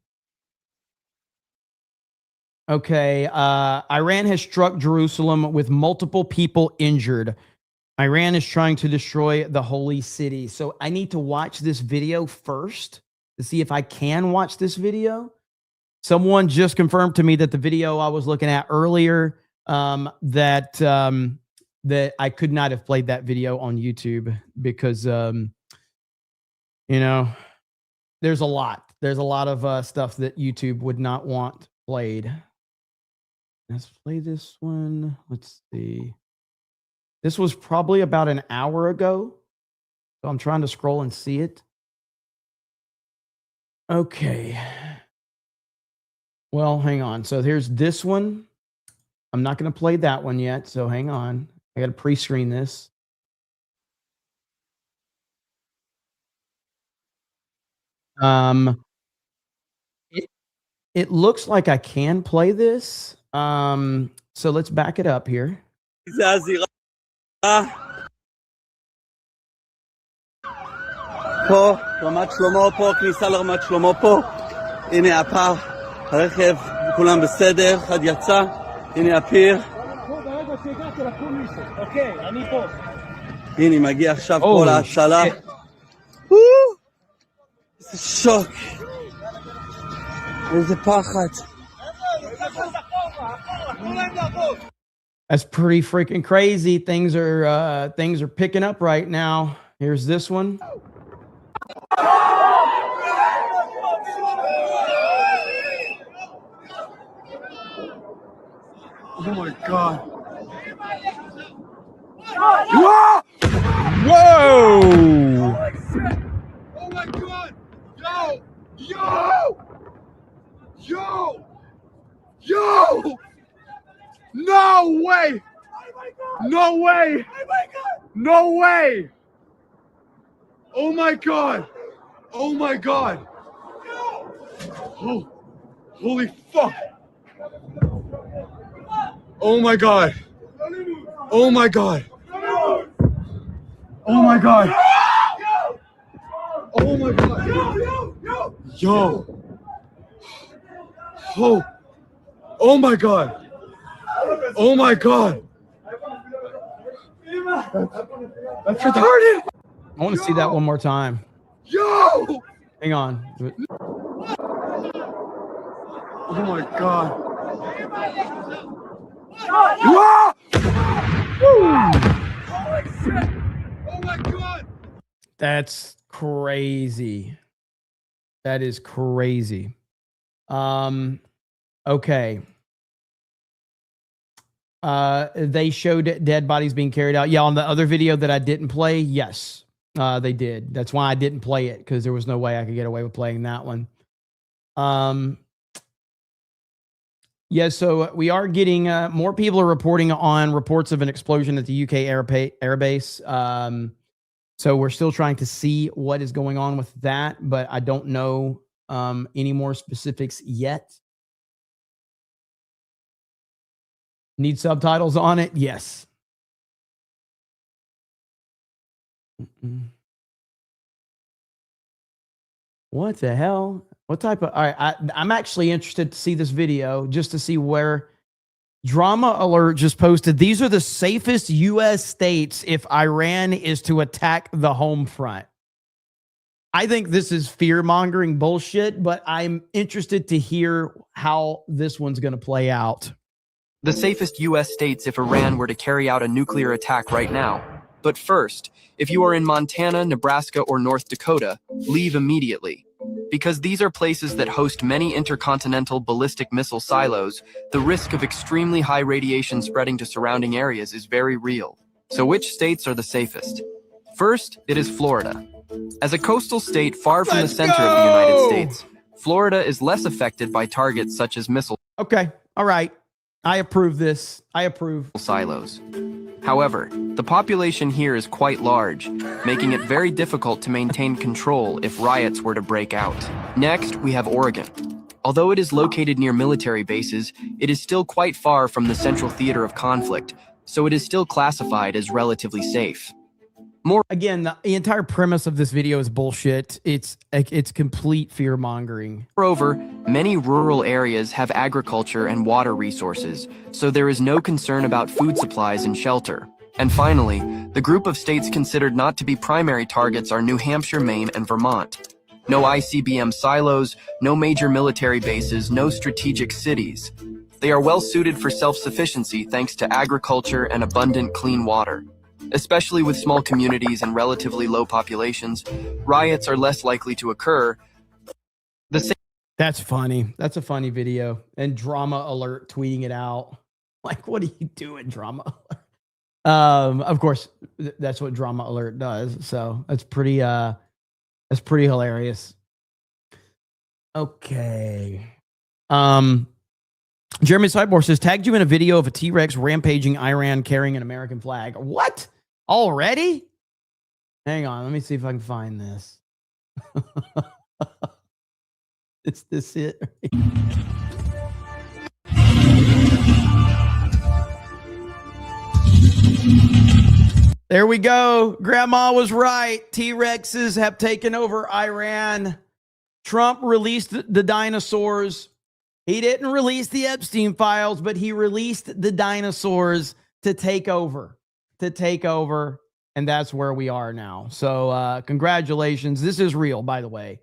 Okay. Iran has struck Jerusalem with multiple people injured. Iran is trying to destroy the holy city. So I need to watch this video first to see if I can watch this video. Someone just confirmed to me that the video I was looking at earlier, that I could not have played that video on YouTube because, you know, there's a lot of stuff that YouTube would not want played. Let's play this one. Let's see. This was probably about an hour ago. So I'm trying to scroll and see it. Okay. Well, hang on. So here's this one. I'm not going to play that one yet. So hang on. I got to pre-screen this. It looks like I can play this. So let's back it up here. פה, רמת שלמה פה, כניסה לרמת שלמה פה. הנה הפר, הרכב, כולם בסדר, אחד יצא. הנה הפיר. הנה מגיע עכשיו פה להצלה. איזה שוק. איזה פחד. That's pretty freaking crazy. Things are picking up right now. Here's this one. Oh my God. Whoa! Oh my God! Yo! Yo! Yo! Yo! No way! No way! No way! Oh my God! Oh my God! Oh, holy fuck! Oh my God! Oh my God! Oh my God! Oh my God! Yo! Oh! Oh my God! Oh my God! That's retarded! I want to see that one more time. Yo! Hang on. Oh my God! Whoa! Oh my God! That's crazy. That is crazy. Okay. They showed dead bodies being carried out. Yeah, on the other video that I didn't play, yes, they did. That's why I didn't play it, because there was no way I could get away with playing that one. Yeah, so we are getting more people are reporting on reports of an explosion at the UK airbase. So we're still trying to see what is going on with that, but I don't know any more specifics yet. Need subtitles on it? Yes. What the hell? What type of... All right, I'm actually interested to see this video just to see where... Drama Alert just posted, these are the safest U.S. states if Iran is to attack the home front. I think this is fear-mongering bullshit, but I'm interested to hear how this one's going to play out. The safest U.S. states if Iran were to carry out a nuclear attack right now. But first, if you are in Montana, Nebraska, or North Dakota, leave immediately. Because these are places that host many intercontinental ballistic missile silos, the risk of extremely high radiation spreading to surrounding areas is very real. So which states are the safest? First, it is Florida. As a coastal state far from the center of the United States, Florida is less affected by targets such as missile. Okay, all right. I approve this. I approve. Silos. However, the population here is quite large, making it very difficult to maintain control if riots were to break out. Next, we have Oregon. Although it is located near military bases, it is still quite far from the central theater of conflict, so it is still classified as relatively safe. Again, the entire premise of this video is bullshit. It's complete fear-mongering. Moreover, many rural areas have agriculture and water resources, so there is no concern about food supplies and shelter. And finally, the group of states considered not to be primary targets are New Hampshire, Maine, and Vermont. No ICBM silos, no major military bases, no strategic cities. They are well suited for self-sufficiency thanks to agriculture and abundant clean water. Especially with small communities and relatively low populations, riots are less likely to occur. That's funny. That's a funny video. And Drama Alert tweeting it out. Like, what are you doing, Drama Alert? Of course, that's what Drama Alert does. So that's pretty hilarious. Okay. Jeremy Sideboard says, tagged you in a video of a T-Rex rampaging Iran carrying an American flag. What? Already? Hang on. Let me see if I can find this. Is this it? There we go. Grandma was right. T-Rexes have taken over Iran. Trump released the dinosaurs. He didn't release the Epstein files, but he released the dinosaurs to take over. And that's where we are now. So congratulations. This is real, by the way.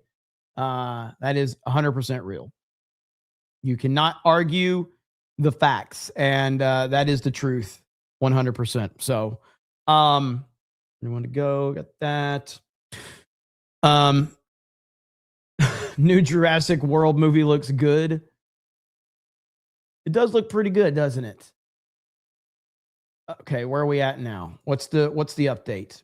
That is 100% real. You cannot argue the facts, and that is the truth 100%. So you want to go, got that. New Jurassic World movie looks good. It does look pretty good, doesn't it? Okay, where are we at now? What's the update?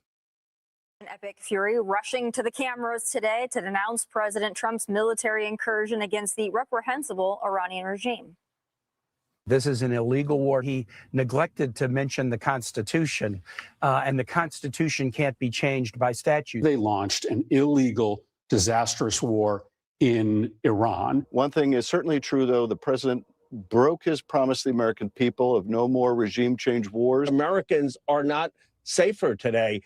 An epic fury rushing to the cameras today to denounce President Trump's military incursion against the reprehensible Iranian regime. This is an illegal war. He neglected to mention the Constitution, and the Constitution can't be changed by statute. They launched an illegal, disastrous war in Iran. One thing is certainly true, though. The president broke his promise to the American people of no more regime change wars. Americans are not safer today.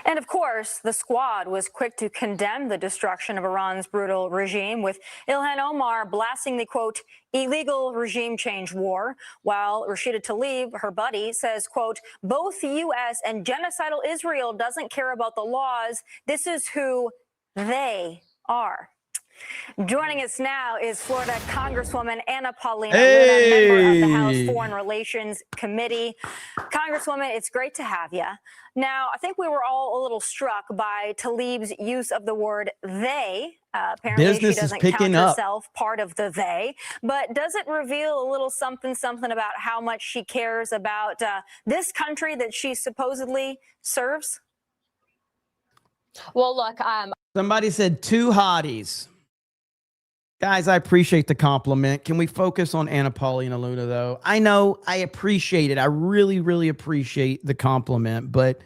And of course, the squad was quick to condemn the destruction of Iran's brutal regime, with Ilhan Omar blasting the, quote, illegal regime change war, while Rashida Tlaib, her buddy, says, quote, both the U.S. and genocidal Israel doesn't care about the laws. This is who they are. Joining us now is Florida Congresswoman Anna Paulina, member of the House Foreign Relations Committee. Congresswoman, it's great to have you. Now, I think we were all a little struck by Tlaib's use of the word they. Apparently, Business she doesn't is picking count up. herself part of the they. But does it reveal a little something about how much she cares about this country that she supposedly serves? Well, look, Somebody said two hotties. Guys, I appreciate the compliment. Can we focus on Anna Paulina Luna, though? I know, I appreciate it. I really, really appreciate the compliment, but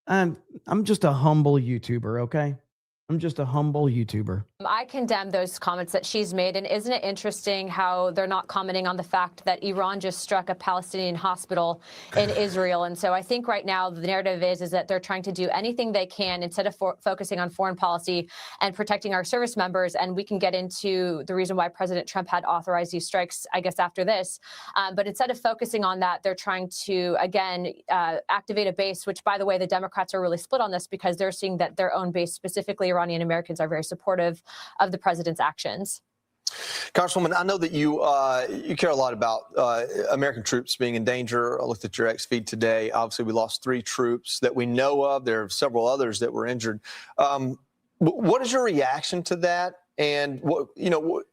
I'm just a humble YouTuber, okay? I'm just a humble YouTuber. I condemn those comments that she's made. And isn't it interesting how they're not commenting on the fact that Iran just struck a Palestinian hospital in Israel? And so I think right now the narrative is that they're trying to do anything they can instead of focusing on foreign policy and protecting our service members. And we can get into the reason why President Trump had authorized these strikes, I guess, after this. But instead of focusing on that, they're trying to, again, activate a base, which, by the way, the Democrats are really split on this because they're seeing that their own base, specifically Iranian Americans, are very supportive of the president's actions. Congresswoman, I know that you care a lot about American troops being in danger. I looked at your X feed today. Obviously, we lost 3 troops that we know of. There are several others that were injured. What is your reaction to that? And do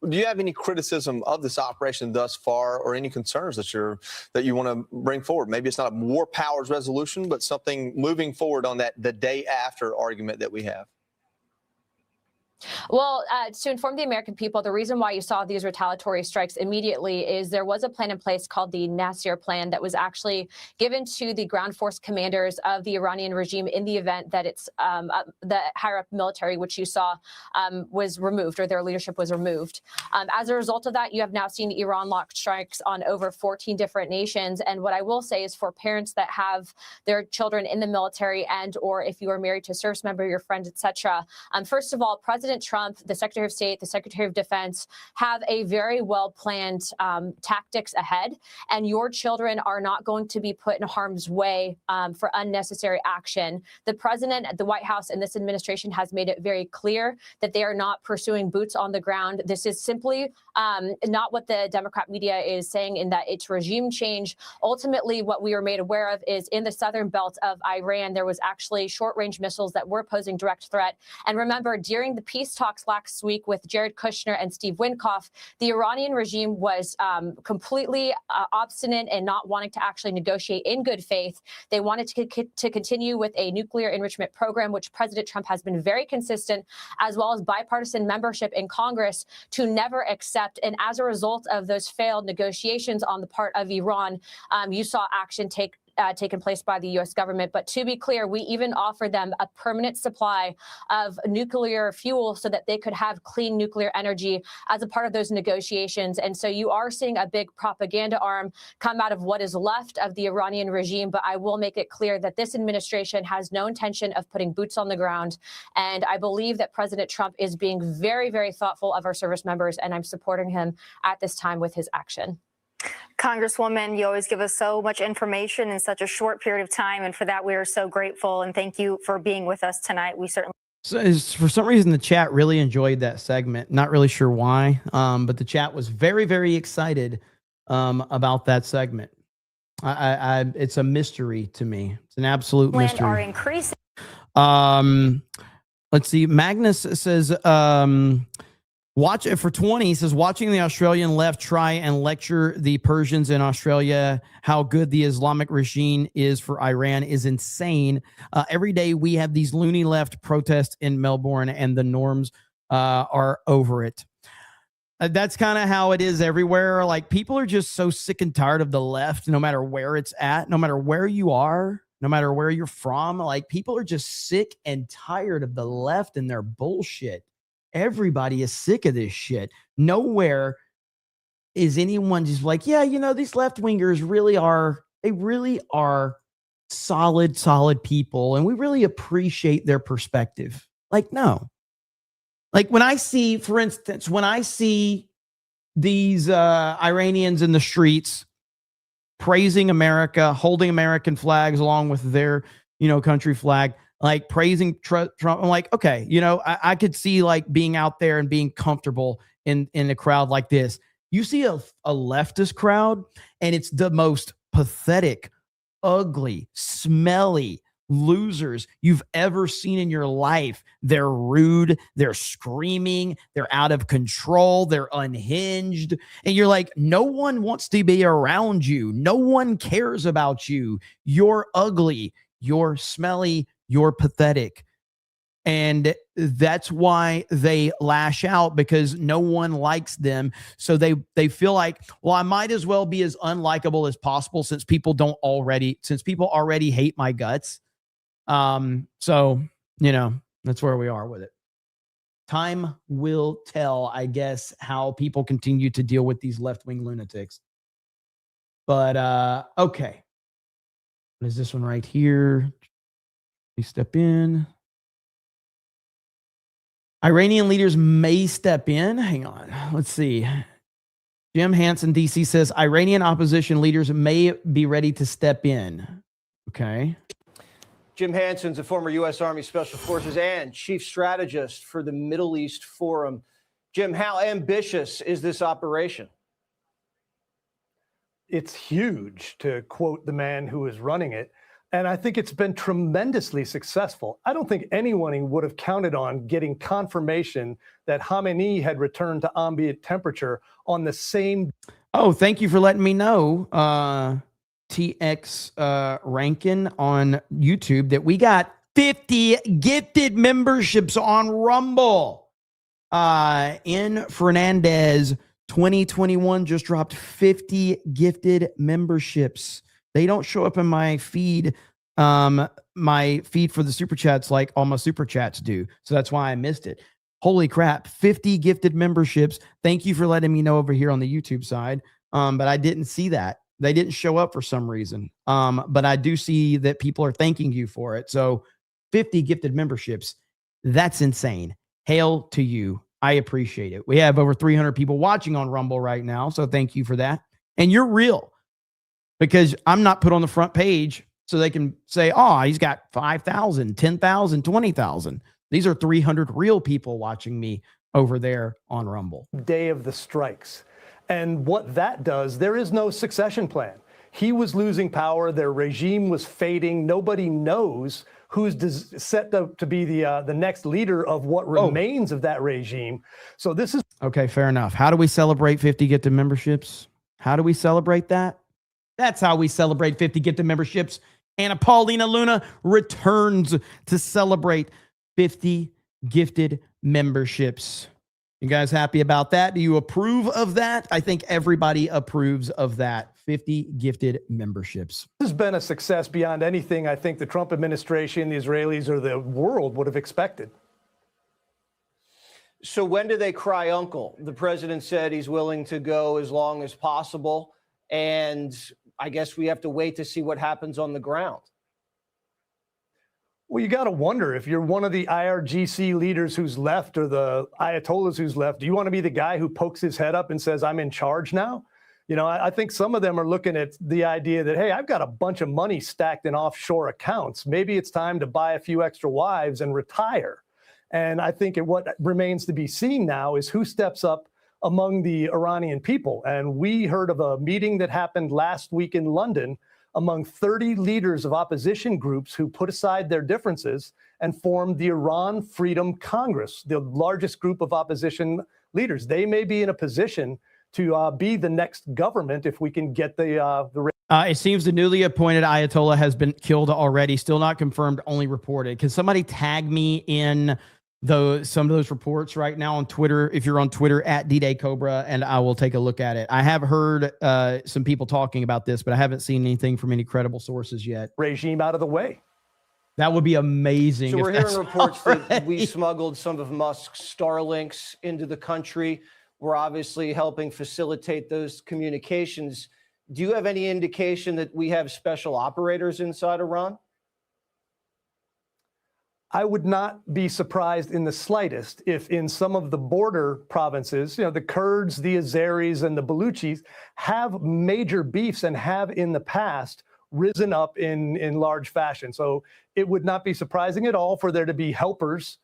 you have any criticism of this operation thus far, or any concerns that you want to bring forward? Maybe it's not a war powers resolution, but something moving forward on that the day after argument that we have. Well, to inform the American people, the reason why you saw these retaliatory strikes immediately is there was a plan in place called the Nasir plan that was actually given to the ground force commanders of the Iranian regime in the event that it's the higher up military, which you saw was removed, or their leadership was removed. As a result of that, you have now seen Iran launch strikes on over 14 different nations. And what I will say is, for parents that have their children in the military, and or if you are married to a service member, your friend, etc. First of all, President Trump, the Secretary of State, the Secretary of Defense have a very well-planned tactics ahead, and your children are not going to be put in harm's way for unnecessary action. The president, the White House, and this administration has made it very clear that they are not pursuing boots on the ground. This is simply not what the Democrat media is saying, in that it's regime change. Ultimately, what we were made aware of is in the southern belt of Iran, there was actually short-range missiles that were posing direct threat. And remember, during the peace talks last week with Jared Kushner and Steve Witkoff, the Iranian regime was completely obstinate and not wanting to actually negotiate in good faith. They wanted to continue with a nuclear enrichment program, which President Trump has been very consistent, as well as bipartisan membership in Congress, to never accept. And as a result of those failed negotiations on the part of Iran, you saw action taken place by the U.S. government. But to be clear, we even offered them a permanent supply of nuclear fuel so that they could have clean nuclear energy as a part of those negotiations. And so you are seeing a big propaganda arm come out of what is left of the Iranian regime. But I will make it clear that this administration has no intention of putting boots on the ground. And I believe that President Trump is being very, very thoughtful of our service members, and I'm supporting him at this time with his action. Congresswoman, you always give us so much information in such a short period of time, and for that we are so grateful, and thank you for being with us tonight. We certainly. So for some reason, the chat really enjoyed that segment. Not really sure why, but the chat was very, very excited about that segment. It's a mystery to me. It's an absolute mystery. Are increasing. Let's see. Magnus says, watch it for 20. He says, watching the Australian left try and lecture the Persians in Australia how good the Islamic regime is for Iran is insane. Every day we have these loony left protests in Melbourne, and the norms are over it. That's kind of how it is everywhere. Like, people are just so sick and tired of the left, no matter where it's at, no matter where you are, no matter where you're from. Like, people are just sick and tired of the left and their bullshit. Everybody is sick of this shit. Nowhere is anyone just like, yeah, you know, these left wingers really are solid people, and we really appreciate their perspective. Like, no. Like, when I see, for instance, these Iranians in the streets praising America, holding American flags along with their, country flag, like praising Trump, I'm like, okay, I could see like being out there and being comfortable in a crowd like this. You see a leftist crowd, and it's the most pathetic, ugly, smelly losers you've ever seen in your life. They're rude, they're screaming, they're out of control, they're unhinged, and you're like, no one wants to be around you. No one cares about you. You're ugly, you're smelly, you're pathetic. And that's why they lash out, because no one likes them. So they feel like, well, I might as well be as unlikable as possible since people already hate my guts. So, that's where we are with it. Time will tell, I guess, how people continue to deal with these left-wing lunatics. But, okay. What is this one right here? We step in. Iranian leaders may step in. Hang on. Let's see. Jim Hansen, DC, says Iranian opposition leaders may be ready to step in. Okay. Jim Hansen's a former U.S. Army Special Forces and chief strategist for the Middle East Forum. Jim, how ambitious is this operation? It's huge, to quote the man who is running it. And I think it's been tremendously successful. I don't think anyone would have counted on getting confirmation that Khamenei had returned to ambient temperature on the same. Oh, thank you for letting me know, TX Rankin on YouTube, that we got 50 gifted memberships on Rumble. In Fernandez 2021 just dropped 50 gifted memberships. They don't show up in my feed for the super chats like all my super chats do. So that's why I missed it. Holy crap, 50 gifted memberships. Thank you for letting me know over here on the YouTube side. But I didn't see that. They didn't show up for some reason. But I do see that people are thanking you for it. So 50 gifted memberships. That's insane. Hail to you. I appreciate it. We have over 300 people watching on Rumble right now. So thank you for that. And you're real. Because I'm not put on the front page so they can say, oh, he's got 5,000, 10,000, 20,000. These are 300 real people watching me over there on Rumble. Day of the strikes. And what that does, there is no succession plan. He was losing power. Their regime was fading. Nobody knows who's set to be the next leader of what remains of that regime. So this is... Okay, fair enough. How do we celebrate 50 gifted memberships? How do we celebrate that? That's how we celebrate 50 gifted memberships. Anna Paulina Luna returns to celebrate 50 gifted memberships. You guys happy about that? Do you approve of that? I think everybody approves of that. 50 gifted memberships. This has been a success beyond anything I think the Trump administration, the Israelis, or the world would have expected. So when do they cry uncle? The president said he's willing to go as long as possible. And I guess we have to wait to see what happens on the ground. Well, you got to wonder, if you're one of the IRGC leaders who's left, or the Ayatollahs who's left, do you want to be the guy who pokes his head up and says, I'm in charge now? I think some of them are looking at the idea that, hey, I've got a bunch of money stacked in offshore accounts. Maybe it's time to buy a few extra wives and retire. And I think what remains to be seen now is who steps up among the Iranian people. And we heard of a meeting that happened last week in London among 30 leaders of opposition groups who put aside their differences and formed the Iran Freedom Congress, the largest group of opposition leaders. They may be in a position to be the next government if we can get the It seems the newly appointed Ayatollah has been killed already. Still not confirmed, only reported. Can somebody tag me in some of those reports right now on Twitter? If you're on Twitter at D-Day Cobra, and I will take a look at it. I have heard some people talking about this, but I haven't seen anything from any credible sources yet. Regime out of the way. That would be amazing. So if we're that's hearing reports that already- we smuggled some of Musk's Starlinks into the country. We're obviously helping facilitate those communications. Do you have any indication that we have special operators inside Iran? I would not be surprised in the slightest if in some of the border provinces, the Kurds, the Azeris, and the Baluchis have major beefs and have in the past risen up in large fashion. So it would not be surprising at all for there to be helpers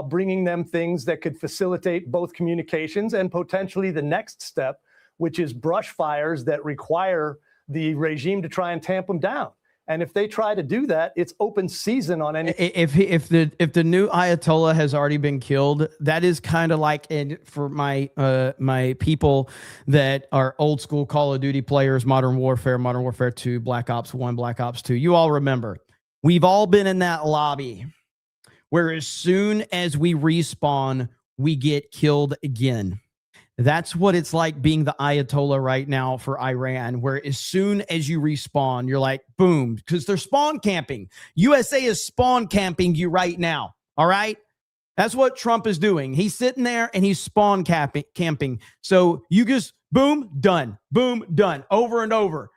bringing them things that could facilitate both communications and potentially the next step, which is brush fires that require the regime to try and tamp them down. And if they try to do that, it's open season on any. If the new Ayatollah has already been killed, that is kind of like, and for my my people that are old school Call of Duty players, Modern Warfare 2, Black Ops 1, Black Ops 2. You all remember, we've all been in that lobby where as soon as we respawn, we get killed again. That's what it's like being the Ayatollah right now for Iran, where as soon as you respawn, you're like, boom, because they're spawn camping. USA is spawn camping you right now. All right. That's what Trump is doing. He's sitting there and he's spawn camping. So you just boom, done, over and over.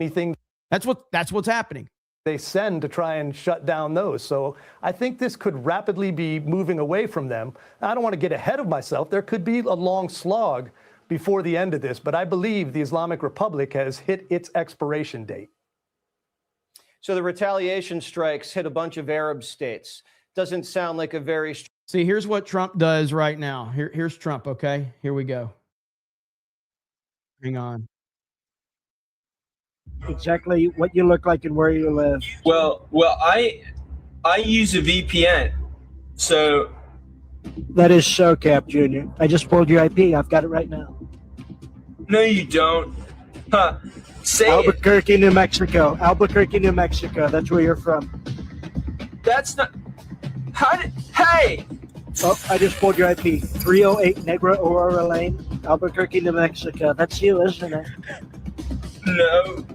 Anything. That's what's happening. They send to try and shut down those. So I think this could rapidly be moving away from them. I don't want to get ahead of myself. There could be a long slog before the end of this, but I believe the Islamic Republic has hit its expiration date. So the retaliation strikes hit a bunch of Arab states. Doesn't sound like a very... See, here's what Trump does right now. Here's Trump, okay? Here we go. Hang on. Exactly what you look like and where you live. Well, I use a VPN, so That is SoCap, Junior. I just pulled your IP. I've got it right now. no, you don't. Huh? Say Albuquerque, New Mexico. Albuquerque, New Mexico. That's where you're from. that's not. How did? Hey, Oh, I just pulled your IP. 308 Negra Aurora Lane, Albuquerque, New Mexico. That's you, isn't it? no.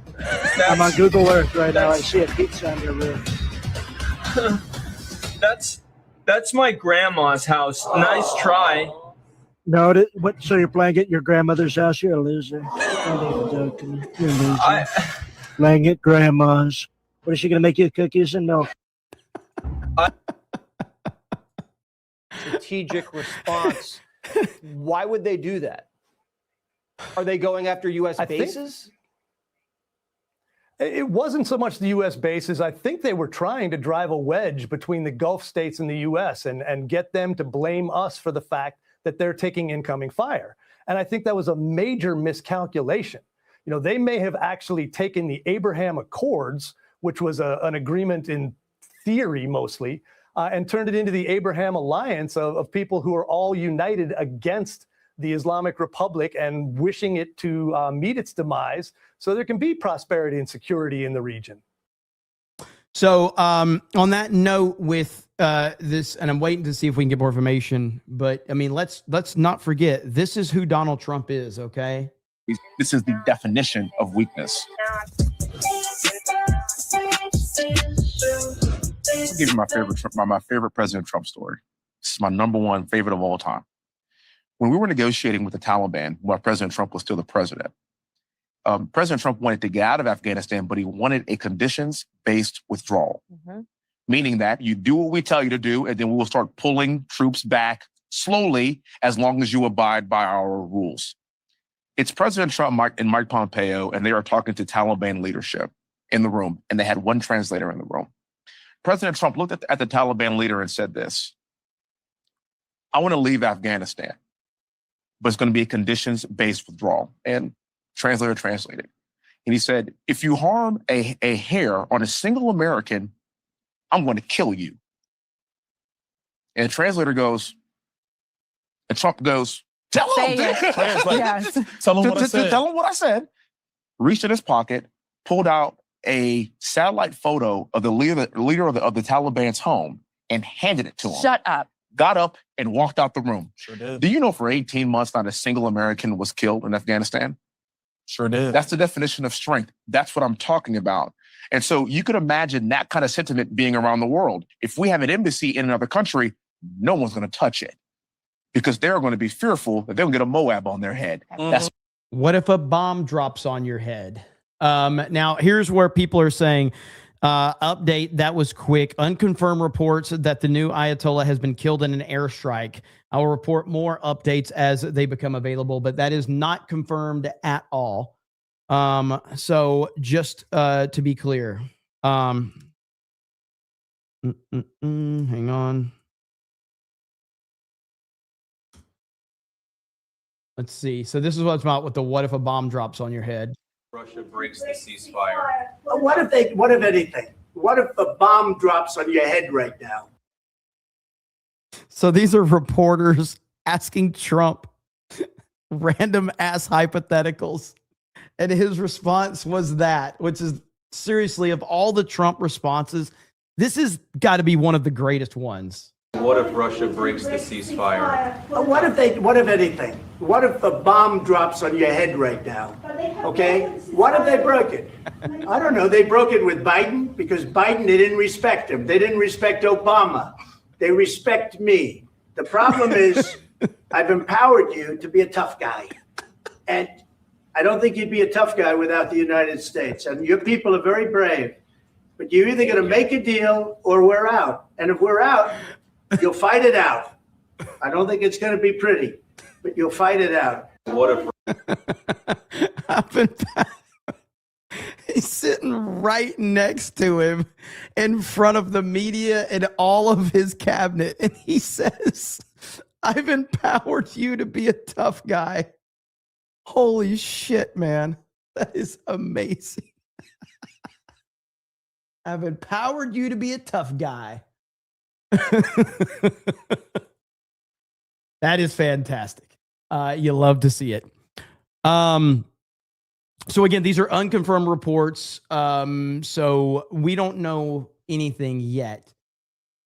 I'm on Google Earth right now. I see a pizza on your roof. That's my grandma's house. Nice try. No, what? So you're playing at your grandmother's house? You're a loser. Don't even joke to me. You're a loser. Playing at grandma's. What is she gonna make you? Cookies and milk? strategic response. Why would they do that? Are they going after U.S. bases? It wasn't so much the U.S. bases. I think they were trying to drive a wedge between the Gulf states and the U.S. and get them to blame us for the fact that they're taking incoming fire. And I think that was a major miscalculation. You know, they may have actually taken the Abraham Accords, which was an agreement in theory mostly, and turned it into the Abraham Alliance of people who are all united against the Islamic Republic and wishing it to meet its demise so there can be prosperity and security in the region. So on that note with this, and I'm waiting to see if we can get more information, but I mean, let's not forget, this is who Donald Trump is, okay? This is the definition of weakness. I'll give you my favorite President Trump story. This is my number one favorite of all time. When we were negotiating with the Taliban, while President Trump was still the president, President Trump wanted to get out of Afghanistan, but he wanted a conditions-based withdrawal, meaning that you do what we tell you to do, and then we will start pulling troops back slowly as long as you abide by our rules. It's President Trump and Mike Pompeo, and they are talking to Taliban leadership in the room, and they had one translator in the room. President Trump looked at the Taliban leader and said this: I want to leave Afghanistan, but it's going to be a conditions-based withdrawal. And translator translated. And he said, if you harm a hair on a single American, I'm going to kill you. And the translator goes, and Trump goes, tell him. Yes. Tell him what I said. Tell him what I said. Reached in his pocket, pulled out a satellite photo of the leader of the Taliban's home and handed it to him. Shut up. Got up and walked out the room. Sure did. Do you know for 18 months, not a single American was killed in Afghanistan? Sure did. That's the definition of strength. That's what I'm talking about. And so you could imagine that kind of sentiment being around the world. If we have an embassy in another country, no one's going to touch it because they're going to be fearful that they'll get a Moab on their head. That's What if a bomb drops on your head? Now, here's where people are saying, update, that was quick. Unconfirmed reports that the new Ayatollah has been killed in an airstrike. I will report more updates as they become available, but that is not confirmed at all. So just to be clear, hang on. Let's see. So this is what's about with the what if a bomb drops on your head. Russia breaks the ceasefire. What if anything? What if a bomb drops on your head right now? So these are reporters asking Trump random ass hypotheticals. And his response was that, which is seriously, of all the Trump responses, this has got to be one of the greatest ones. What if Russia breaks the ceasefire? What if anything? What if a bomb drops on your head right now? Okay? What if they broke it? I don't know. They broke it with Biden because Biden, they didn't respect him. They didn't respect Obama. They respect me. The problem is I've empowered you to be a tough guy. And I don't think you'd be a tough guy without the United States. And your people are very brave. But you're either going to make a deal or we're out. And if we're out, you'll fight it out. I don't think it's going to be pretty, but you'll fight it out. What if He's sitting right next to him in front of the media and all of his cabinet. And he says, I've empowered you to be a tough guy. Holy shit, man. That is amazing. I've empowered you to be a tough guy. That is fantastic. You love to see it. So again, these are unconfirmed reports. So we don't know anything yet.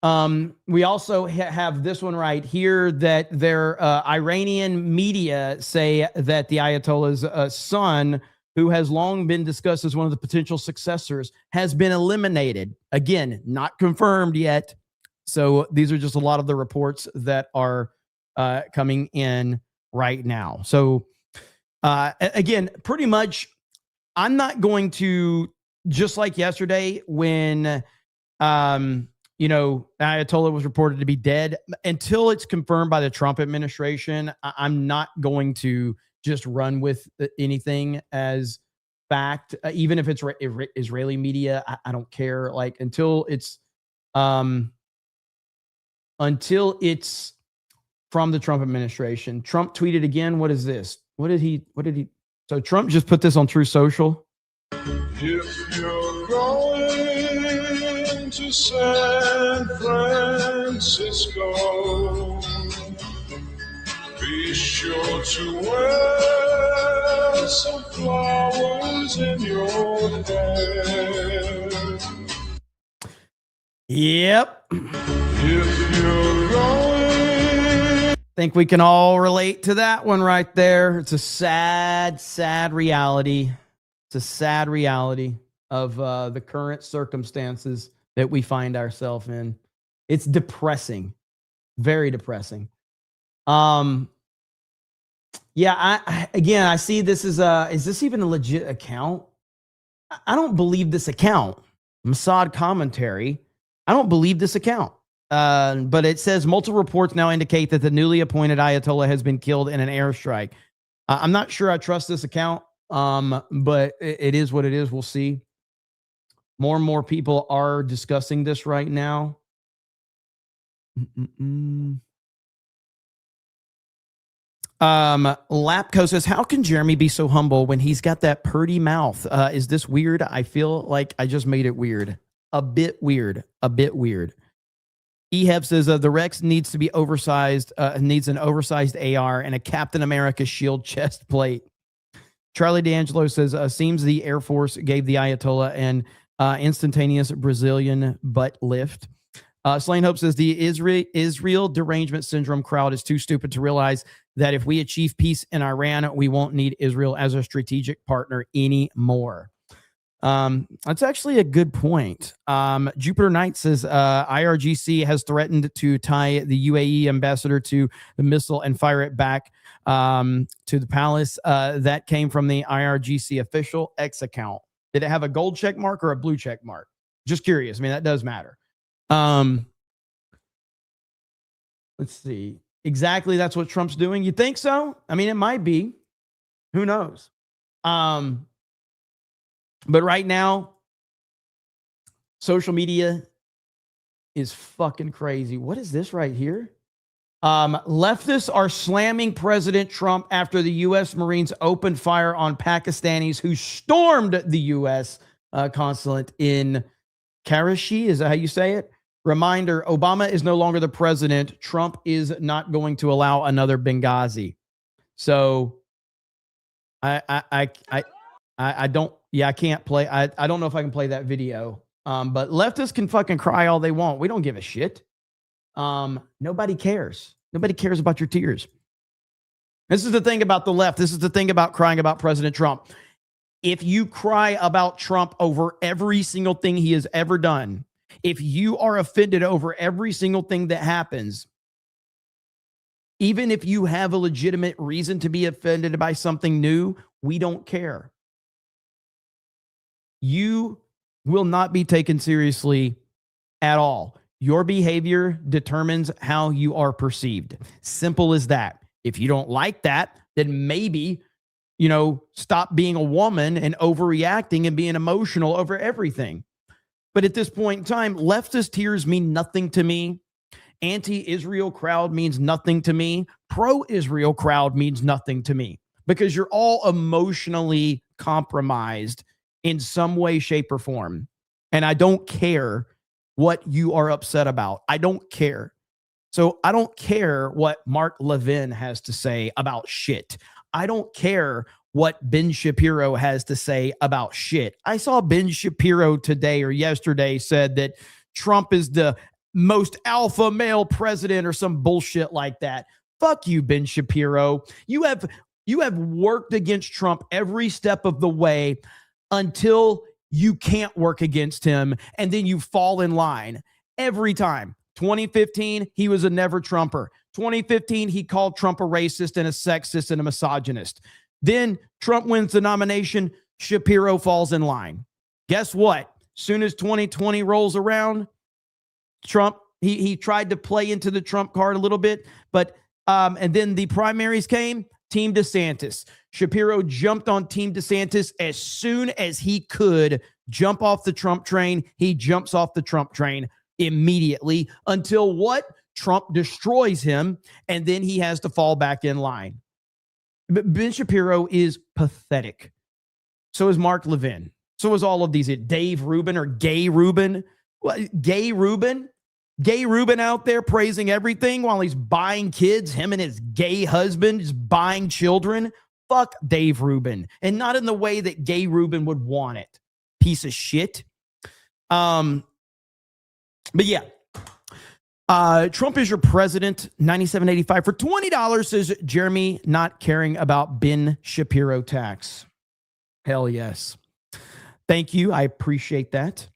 We also have this one right here that their Iranian media say that the Ayatollah's son, who has long been discussed as one of the potential successors, has been eliminated. Again, not confirmed yet. So these are just a lot of the reports that are coming in right now. So again, pretty much, I'm not going to, just like yesterday when, Ayatollah was reported to be dead, until it's confirmed by the Trump administration, I'm not going to just run with anything as fact, even if it's Israeli media. I don't care. Like until it's from the Trump administration. Trump tweeted again. What is this? What did he? So Trump just put this on True Social. If you're going to San Francisco, be sure to wear some flowers in your hair. Yep. If you're going, think we can all relate to that one right there. It's a sad, sad reality. It's a sad reality of the current circumstances that we find ourselves in. It's depressing, very depressing. Yeah, I see this as is this even a legit account? I don't believe this account. Mossad commentary. I don't believe this account. But it says multiple reports now indicate that the newly appointed Ayatollah has been killed in an airstrike. I'm not sure I trust this account, but it is what it is. We'll see. More and more people are discussing this right now. Lapco says, how can Jeremy be so humble when he's got that purty mouth? Is this weird? I feel like I just made it weird. A bit weird. A bit weird. Eheb says, the Rex needs to be oversized, needs an oversized AR and a Captain America shield chest plate. Charlie D'Angelo says, seems the Air Force gave the Ayatollah an instantaneous Brazilian butt lift. Slain Hope says, the Israel derangement syndrome crowd is too stupid to realize that if we achieve peace in Iran, we won't need Israel as a strategic partner anymore. That's actually a good point. Jupiter Knight says, IRGC has threatened to tie the UAE ambassador to the missile and fire it back to the palace. That came from the IRGC official X account. Did it have a gold check mark or a blue check mark? Just curious. I mean, that does matter. Let's see. Exactly. That's what Trump's doing. You think so? I mean, it might be. Who knows? But right now, social media is fucking crazy. What is this right here? Leftists are slamming President Trump after the U.S. Marines opened fire on Pakistanis who stormed the U.S. Consulate in Karachi. Is that how you say it? Reminder, Obama is no longer the president. Trump is not going to allow another Benghazi. So I don't, I can't play. I don't know if I can play that video. But leftists can fucking cry all they want. We don't give a shit. Nobody cares. Nobody cares about your tears. This is the thing about the left. This is the thing about crying about President Trump. If you cry about Trump over every single thing he has ever done, if you are offended over every single thing that happens, even if you have a legitimate reason to be offended by something new, we don't care. You will not be taken seriously at all. Your behavior determines how you are perceived. Simple as that. If you don't like that, then maybe, stop being a woman and overreacting and being emotional over everything. But at this point in time, leftist tears mean nothing to me. Anti-Israel crowd means nothing to me. Pro-Israel crowd means nothing to me because you're all emotionally compromised in some way, shape, or form. And I don't care what you are upset about. I don't care. So I don't care what Mark Levin has to say about shit. I don't care what Ben Shapiro has to say about shit. I saw Ben Shapiro today or yesterday said that Trump is the most alpha male president or some bullshit like that. Fuck you, Ben Shapiro. You have worked against Trump every step of the way until you can't work against him, and then you fall in line every time. 2015, he was a never Trumper. 2015, he called Trump a racist and a sexist and a misogynist. Then Trump wins the nomination. Shapiro falls in line. Guess what? Soon as 2020 rolls around, Trump, he tried to play into the Trump card a little bit, but and then the primaries came, Team DeSantis. Shapiro jumped on Team DeSantis as soon as he could jump off the Trump train. He jumps off the Trump train immediately until what? Trump destroys him, and then he has to fall back in line. But Ben Shapiro is pathetic. So is Mark Levin. So is all of these. Dave Rubin or Gay Rubin. Gay Rubin? Gay Rubin out there praising everything while he's buying kids. Him and his gay husband is buying children. Fuck Dave Rubin. And not in the way that Gay Rubin would want it. Piece of shit. But yeah. Trump is your president, 97.85 for $20, says Jeremy, not caring about Ben Shapiro tax. Hell yes. Thank you. I appreciate that.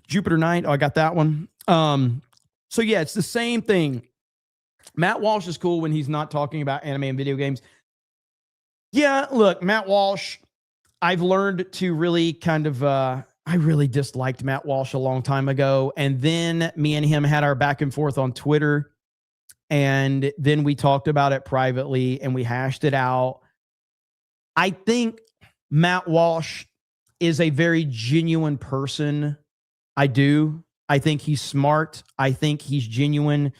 Jupiter Knight. Oh, I got that one. So yeah, it's the same thing. Matt Walsh is cool when he's not talking about anime and video games. Yeah, look, Matt Walsh, I've learned to really kind of, I really disliked Matt Walsh a long time ago. And then me and him had our back and forth on Twitter. And then we talked about it privately and we hashed it out. I think Matt Walsh is a very genuine person. I do. I think he's smart. I think he's genuine.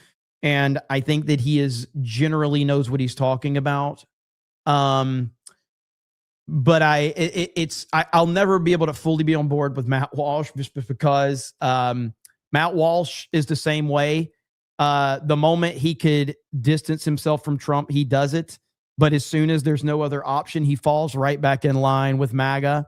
and I think that he is generally knows what he's talking about. But I'll never be able to fully be on board with Matt Walsh just because Matt Walsh is the same way. The moment he could distance himself from Trump, he does it. But as soon as there's no other option, he falls right back in line with MAGA.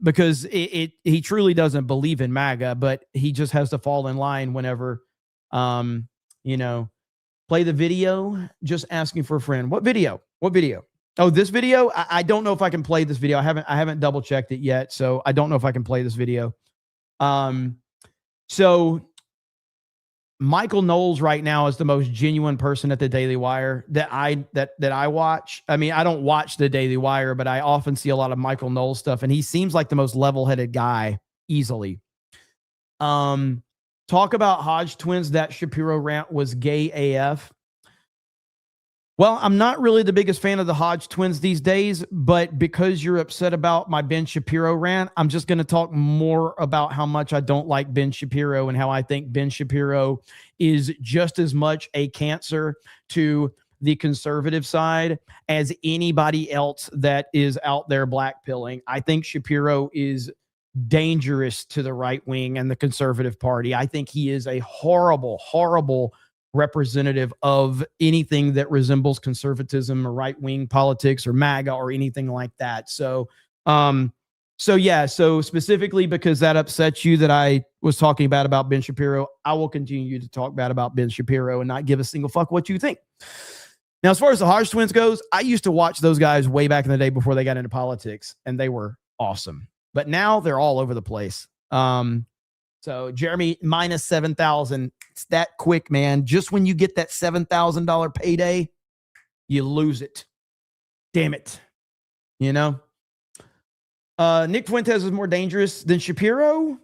Because he truly doesn't believe in MAGA, but he just has to fall in line whenever, play the video, just asking for a friend. What video? What video? Oh, this video? I don't know if I can play this video. I haven't double checked it yet. So I don't know if I can play this video. So Michael Knowles right now is the most genuine person at the Daily Wire that I watch. I mean, I don't watch the Daily Wire, but I often see a lot of Michael Knowles stuff, and he seems like the most level-headed guy easily. Talk about Hodge twins. That Shapiro rant was gay AF. Well, I'm not really the biggest fan of the Hodge twins these days, but because you're upset about my Ben Shapiro rant, I'm just going to talk more about how much I don't like Ben Shapiro and how I think Ben Shapiro is just as much a cancer to the conservative side as anybody else that is out there blackpilling. I think Shapiro is dangerous to the right wing and the conservative party. I think he is a horrible, horrible representative of anything that resembles conservatism or right-wing politics or MAGA or anything like that. So specifically because that upsets you that I was talking about Ben Shapiro, I will continue to talk bad about Ben Shapiro and not give a single fuck what you think. Now, as far as the Hodge twins goes, I used to watch those guys way back in the day before they got into politics, and they were awesome. But now they're all over the place. So Jeremy, minus 7,000. It's that quick, man. Just when you get that $7,000 payday, you lose it. Damn it. Nick Fuentes is more dangerous than Shapiro.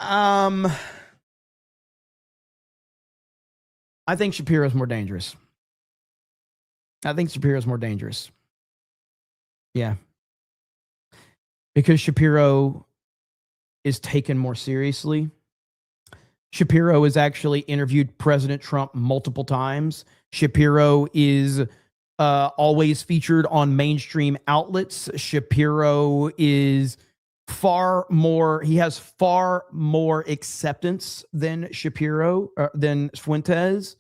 I think Shapiro's more dangerous. Yeah. Because Shapiro is taken more seriously. Shapiro has actually interviewed President Trump multiple times. Shapiro is always featured on mainstream outlets. Shapiro is he has far more acceptance than than Fuentes.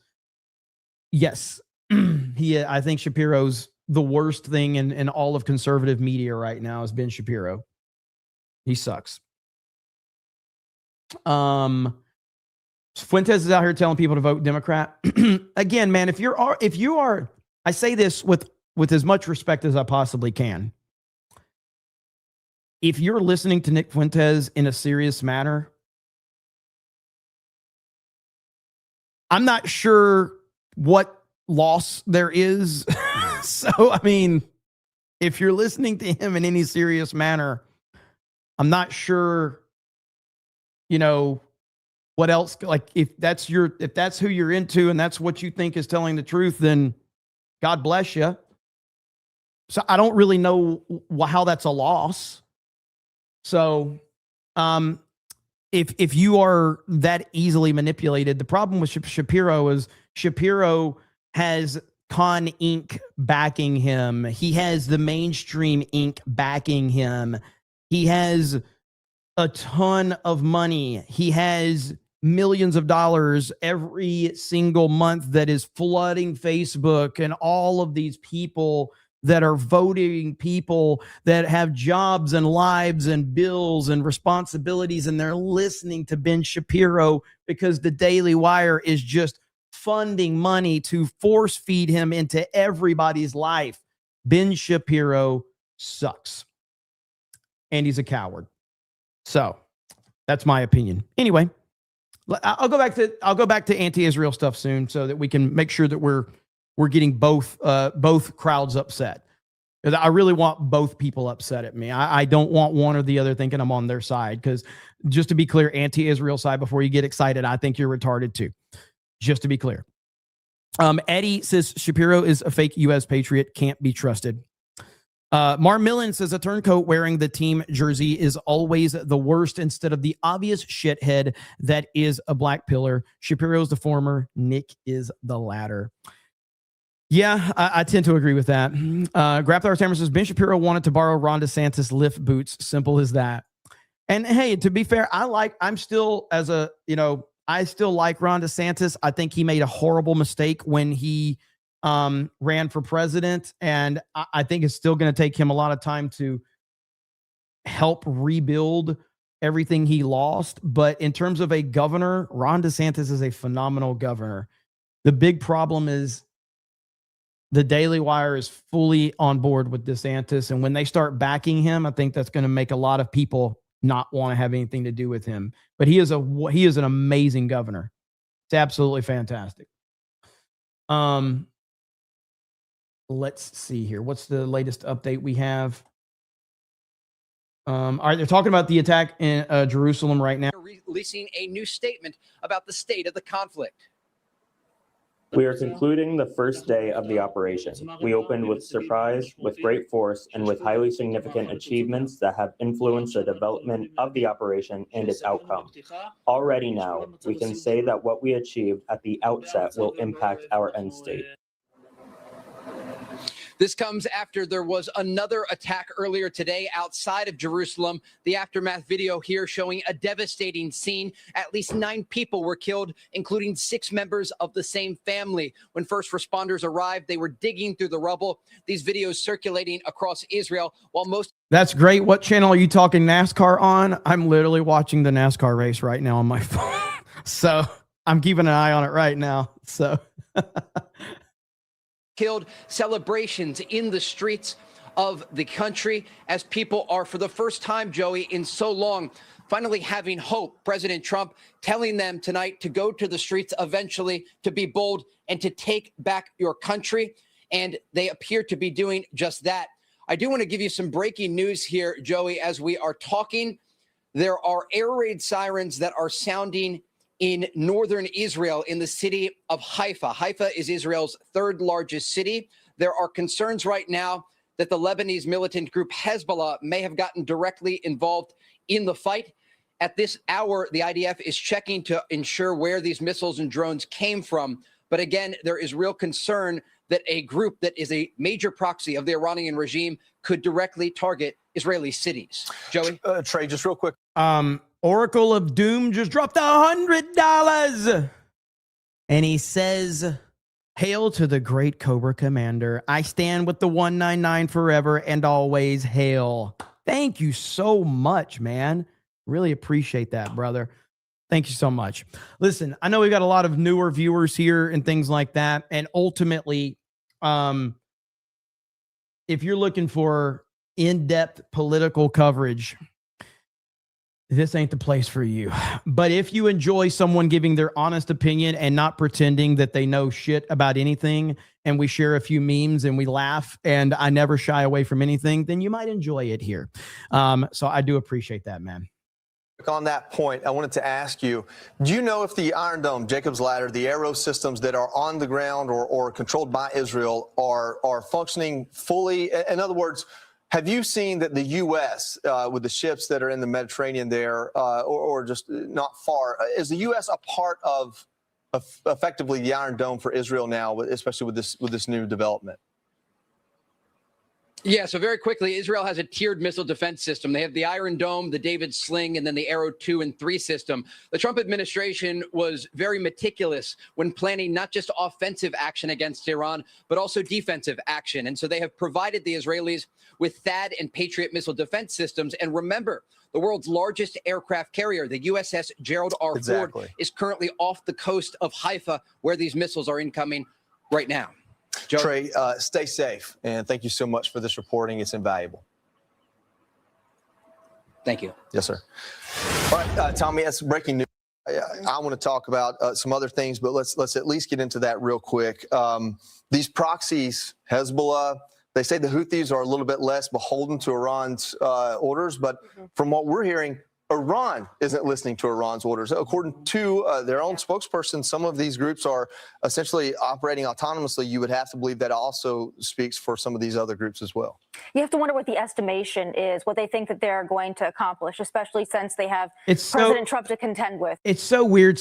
Yes. I think Shapiro's the worst thing in all of conservative media right now is Ben Shapiro. He sucks. Fuentes is out here telling people to vote Democrat. Again, man, if you are, I say this with as much respect as I possibly can. If you're listening to Nick Fuentes in a serious manner, I'm not sure what loss there is. So, I mean, if you're listening to him in any serious manner, I'm not sure, what else, like if that's who you're into and that's what you think is telling the truth, then God bless you. So I don't really know how that's a loss. So, if you are that easily manipulated, the problem with Shapiro is Shapiro has Con Inc. backing him. He has the mainstream Inc. backing him. He has a ton of money. He has millions of dollars every single month that is flooding Facebook and all of these people that are voting people that have jobs and lives and bills and responsibilities, and they're listening to Ben Shapiro because the Daily Wire is just funding money to force feed him into everybody's life. Ben Shapiro sucks. And he's a coward. So that's my opinion. Anyway, I'll go back to anti-Israel stuff soon so that we can make sure that we're getting both crowds upset. Because I really want both people upset at me. I don't want one or the other thinking I'm on their side. Because just to be clear, anti-Israel side, before you get excited, I think you're retarded too. Just to be clear. Eddie says Shapiro is a fake U.S. patriot, can't be trusted. Mar Millen says a turncoat wearing the team jersey is always the worst instead of the obvious shithead that is a black pillar. Shapiro's the former, Nick is the latter. Yeah, I tend to agree with that. Grappler Tammer says Ben Shapiro wanted to borrow Ron DeSantis lift boots. Simple as that. And hey, to be fair, I still like Ron DeSantis. I think he made a horrible mistake when he ran for president. And I think it's still going to take him a lot of time to help rebuild everything he lost. But in terms of a governor, Ron DeSantis is a phenomenal governor. The big problem is the Daily Wire is fully on board with DeSantis. And when they start backing him, I think that's going to make a lot of people not want to have anything to do with him. But he is an amazing governor. It's absolutely fantastic. Let's see here. What's the latest update we have? All right, they're talking about the attack in Jerusalem right now. Releasing a new statement about the state of the conflict. We are concluding the first day of the operation. We opened with surprise, with great force, and with highly significant achievements that have influenced the development of the operation and its outcome. Already now, we can say that what we achieved at the outset will impact our end state. This comes after there was another attack earlier today outside of Jerusalem. The aftermath video here showing a devastating scene. At least 9 people were killed, including 6 members of the same family. When first responders arrived, they were digging through the rubble. These videos circulating across Israel, while most... That's great. What channel are you talking NASCAR on? I'm literally watching the NASCAR race right now on my phone. So I'm keeping an eye on it right now. So... killed, celebrations in the streets of the country as people are, for the first time, Joey, in so long, finally having hope. President Trump telling them tonight to go to the streets eventually, to be bold and to take back your country. And they appear to be doing just that. I do want to give you some breaking news here, Joey, as we are talking. There are air raid sirens that are sounding in northern Israel, in the city of Haifa. Haifa is Israel's 3rd largest city. There are concerns right now that the Lebanese militant group Hezbollah may have gotten directly involved in the fight. At this hour, the IDF is checking to ensure where these missiles and drones came from. But again, there is real concern that a group that is a major proxy of the Iranian regime could directly target Israeli cities. Joey? Trey, just real quick. Oracle of Doom just dropped $100. And he says, hail to the great Cobra Commander. I stand with the 199 forever and always hail. Thank you so much, man. Really appreciate that, brother. Thank you so much. Listen, I know we've got a lot of newer viewers here and things like that. And ultimately, if you're looking for in-depth political coverage, this ain't the place for you. But if you enjoy someone giving their honest opinion and not pretending that they know shit about anything, and we share a few memes and we laugh and I never shy away from anything, then you might enjoy it here. So I do appreciate that, man. On that point, I wanted to ask you, do you know if the Iron Dome, Jacob's Ladder, the arrow systems that are on the ground or controlled by Israel are functioning fully? In other words, have you seen that the U.S., with the ships that are in the Mediterranean there, or just not far, is the U.S. a part of effectively the Iron Dome for Israel now, especially with this new development? Yeah, so very quickly, Israel has a tiered missile defense system. They have the Iron Dome, the David Sling, and then the Arrow 2 and 3 system. The Trump administration was very meticulous when planning not just offensive action against Iran, but also defensive action. And so they have provided the Israelis with THAAD and Patriot missile defense systems. And remember, the world's largest aircraft carrier, the USS Gerald R. Ford, is currently off the coast of Haifa, where these missiles are incoming right now. Joe? Trey, stay safe, and thank you so much for this reporting. It's invaluable. Thank you. Yes, sir. All right, Tommy, that's breaking news. I want to talk about some other things, but let's at least get into that real quick. These proxies, Hezbollah, they say the Houthis are a little bit less beholden to Iran's orders, but from what we're hearing, Iran isn't listening to Iran's orders. According to their own spokesperson, some of these groups are essentially operating autonomously. You would have to believe that also speaks for some of these other groups as well. You have to wonder what the estimation is, what they think that they're going to accomplish, especially since they have It's President Trump to contend with. It's so weird.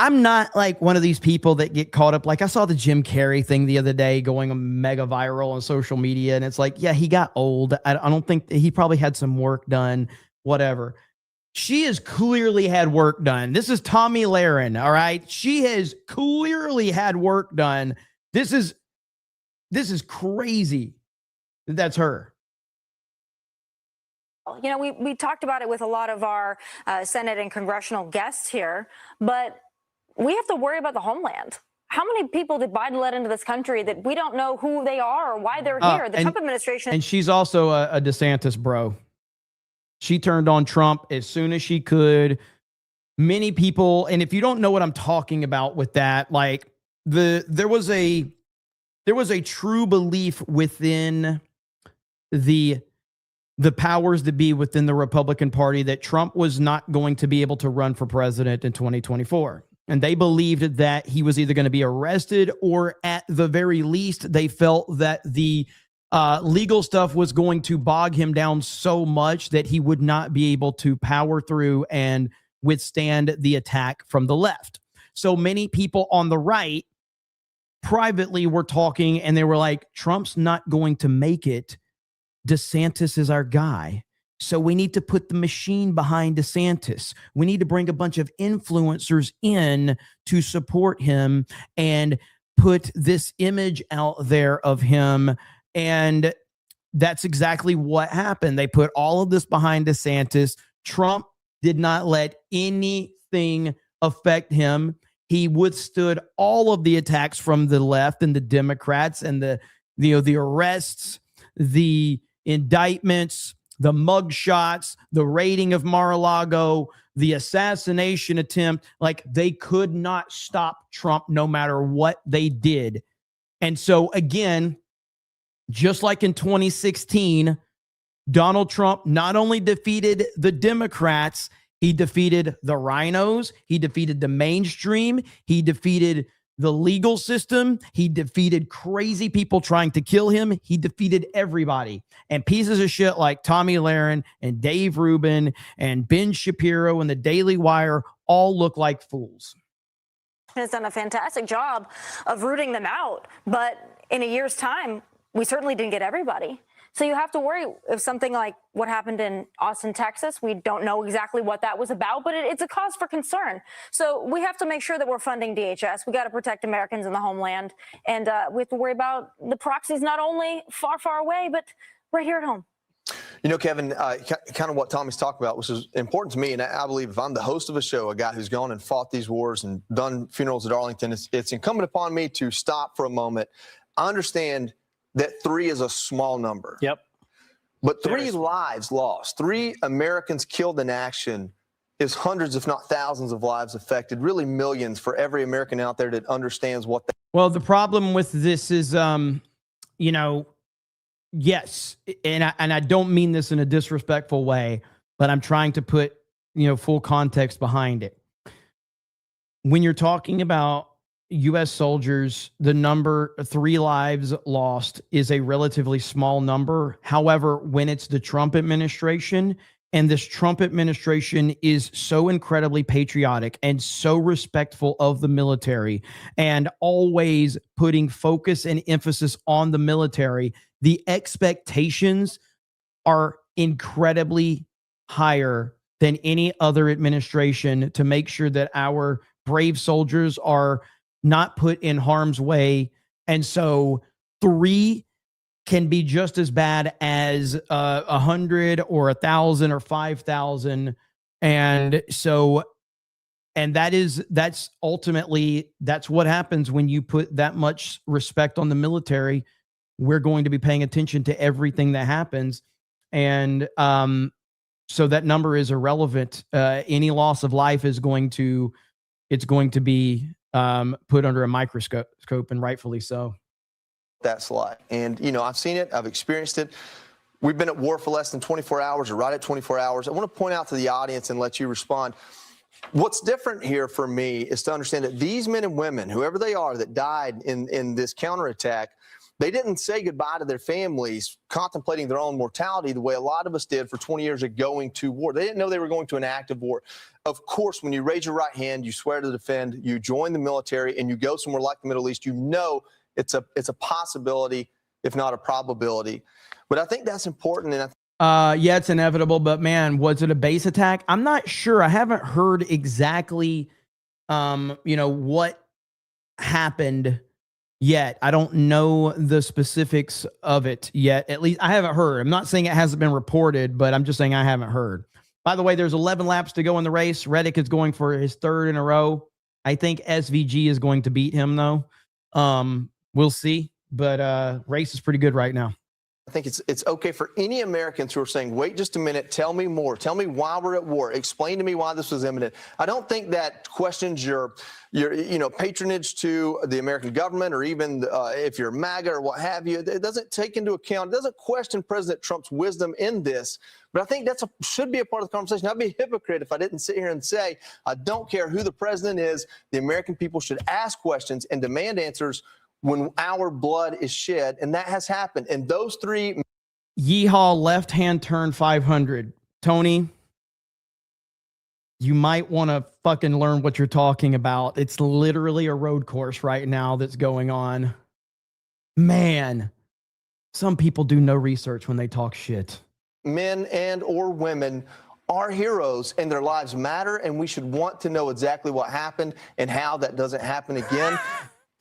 I'm not like one of these people that get caught up. Like I saw the Jim Carrey thing the other day going mega viral on social media. And it's like, yeah, he got old. I don't think he probably had some work done, whatever. She has clearly had work done. This is Tomi Lahren. All right. She has clearly had work done. This is crazy. That's her. You know, we talked about it with a lot of our Senate and congressional guests here, but we have to worry about the homeland. How many people did Biden let into this country that we don't know who they are or why they're here? The Trump administration. And she's also a DeSantis bro. She turned on Trump as soon as she could. Many people, and if you don't know what I'm talking about with that, like there was a true belief within the powers that be within the Republican Party that Trump was not going to be able to run for president in 2024. And they believed that he was either going to be arrested or at the very least, they felt that the legal stuff was going to bog him down so much that he would not be able to power through and withstand the attack from the left. So many people on the right privately were talking and they were like, Trump's not going to make it. DeSantis is our guy. So we need to put the machine behind DeSantis. We need to bring a bunch of influencers in to support him and put this image out there of him. And that's exactly what happened. They put all of this behind DeSantis. Trump did not let anything affect him. He withstood all of the attacks from the left and the Democrats and the arrests, the indictments, the mug shots, the raiding of Mar-a-Lago, the assassination attempt. Like they could not stop Trump no matter what they did. And so again, just like in 2016, Donald Trump not only defeated the Democrats, he defeated the rhinos, he defeated the mainstream, he defeated the legal system, he defeated crazy people trying to kill him, he defeated everybody. And pieces of shit like Tomi Lahren and Dave Rubin and Ben Shapiro and the Daily Wire all look like fools. Has done a fantastic job of rooting them out, but in a year's time, we certainly didn't get everybody. So you have to worry if something like what happened in Austin, Texas, we don't know exactly what that was about, but it's a cause for concern. So we have to make sure that we're funding DHS. We got to protect Americans in the homeland. And we have to worry about the proxies not only far, far away, but right here at home. You know, Kevin, kind of what Tommy's talking about, which is important to me, and I believe if I'm the host of a show, a guy who's gone and fought these wars and done funerals at Arlington, it's incumbent upon me to stop for a moment. I understand that 3 is a small number. Yep. But 3 lives lost, 3 Americans killed in action is hundreds, if not thousands of lives affected, really millions for every American out there that understands what they. Well, the problem with this is, you know, yes, and I don't mean this in a disrespectful way, but I'm trying to put, you know, full context behind it. When you're talking about U.S. soldiers, the number 3 lives lost is a relatively small number. However, when it's the Trump administration, and this Trump administration is so incredibly patriotic and so respectful of the military and always putting focus and emphasis on the military, the expectations are incredibly higher than any other administration to make sure that our brave soldiers are not put in harm's way. And so 3 can be just as bad as 100 or 1,000 or 5,000. And so, and that's ultimately, that's what happens when you put that much respect on the military. We're going to be paying attention to everything that happens. And so that number is irrelevant. Any loss of life is going to, it's going to be put under a microscope, and rightfully so. That's like, and you know, I've seen it, I've experienced it. We've been at war for less than 24 hours or right at 24 hours. I want to point out to the audience and let you respond. What's different here for me is to understand that these men and women, whoever they are that died in this counterattack, they didn't say goodbye to their families contemplating their own mortality the way a lot of us did for 20 years of going to war. They didn't know they were going to an active war. Of course, when you raise your right hand, you swear to defend, you join the military, and you go somewhere like the Middle East, you know it's a possibility, if not a probability. But I think that's important. And yeah, it's inevitable, but man, was it a base attack? I'm not sure. I haven't heard exactly, what happened yet. I don't know the specifics of it yet. At least I haven't heard. I'm not saying it hasn't been reported, but I'm just saying I haven't heard. By the way, there's 11 laps to go in the race. Reddick is going for his third in a row. I think SVG is going to beat him, though. We'll see. But race is pretty good right now. I think it's okay for any Americans who are saying, wait just a minute, tell me more. Tell me why we're at war. Explain to me why this was imminent. I don't think that questions your patronage to the American government or even if you're MAGA or what have you. It doesn't take into account, it doesn't question President Trump's wisdom in this. But I think should be a part of the conversation. I'd be a hypocrite if I didn't sit here and say, I don't care who the president is. The American people should ask questions and demand answers when our blood is shed, and that has happened. And those three... Yeehaw, left-hand turn 500. Tony, you might want to fucking learn what you're talking about. It's literally a road course right now that's going on. Man, some people do no research when they talk shit. Men and or women are heroes, and their lives matter, and we should want to know exactly what happened and how that doesn't happen again.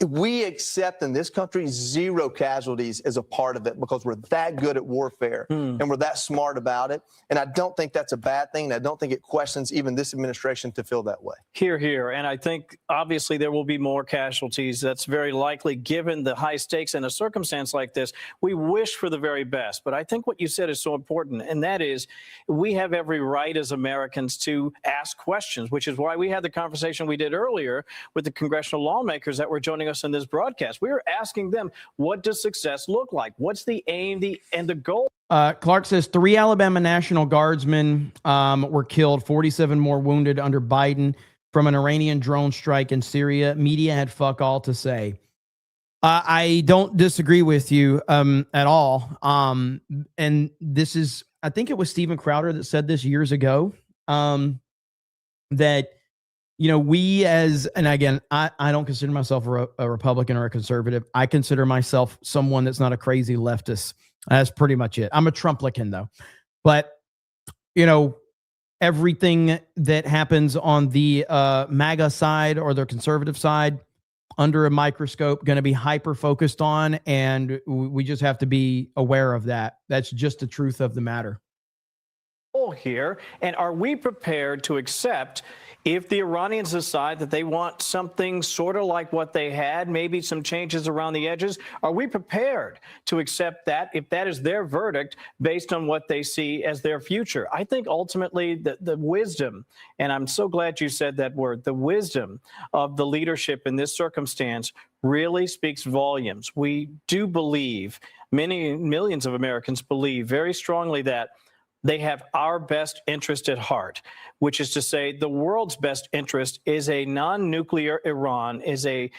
We accept in this country 0 casualties as a part of it because we're that good at warfare and we're that smart about it. And I don't think that's a bad thing. And I don't think it questions even this administration to feel that way. Here, here. And I think obviously there will be more casualties. That's very likely given the high stakes in a circumstance like this. We wish for the very best. But I think what you said is so important. And that is we have every right as Americans to ask questions, which is why we had the conversation we did earlier with the congressional lawmakers that were joining us in this broadcast. We were asking them, what does success look like? What's the aim and the goal? Clark says 3 Alabama National Guardsmen were killed, 47 more wounded under Biden from an Iranian drone strike in Syria. Media had fuck all to say. I don't disagree with you at all. And this is, I think it was Steven Crowder that said this years ago, that we and again, I don't consider myself a Republican or a conservative. I consider myself someone that's not a crazy leftist. That's pretty much it. I'm a Trumplican, though. But, everything that happens on the MAGA side or the conservative side under a microscope going to be hyper-focused on, and we just have to be aware of that. That's just the truth of the matter. Here, and are we prepared to accept if the Iranians decide that they want something sort of like what they had, maybe some changes around the edges? Are we prepared to accept that if that is their verdict based on what they see as their future? I think ultimately the wisdom, and I'm so glad you said that word, the wisdom of the leadership in this circumstance really speaks volumes. We do believe, millions of Americans believe very strongly that they have our best interest at heart, which is to say the world's best interest is a non-nuclear Iran, is a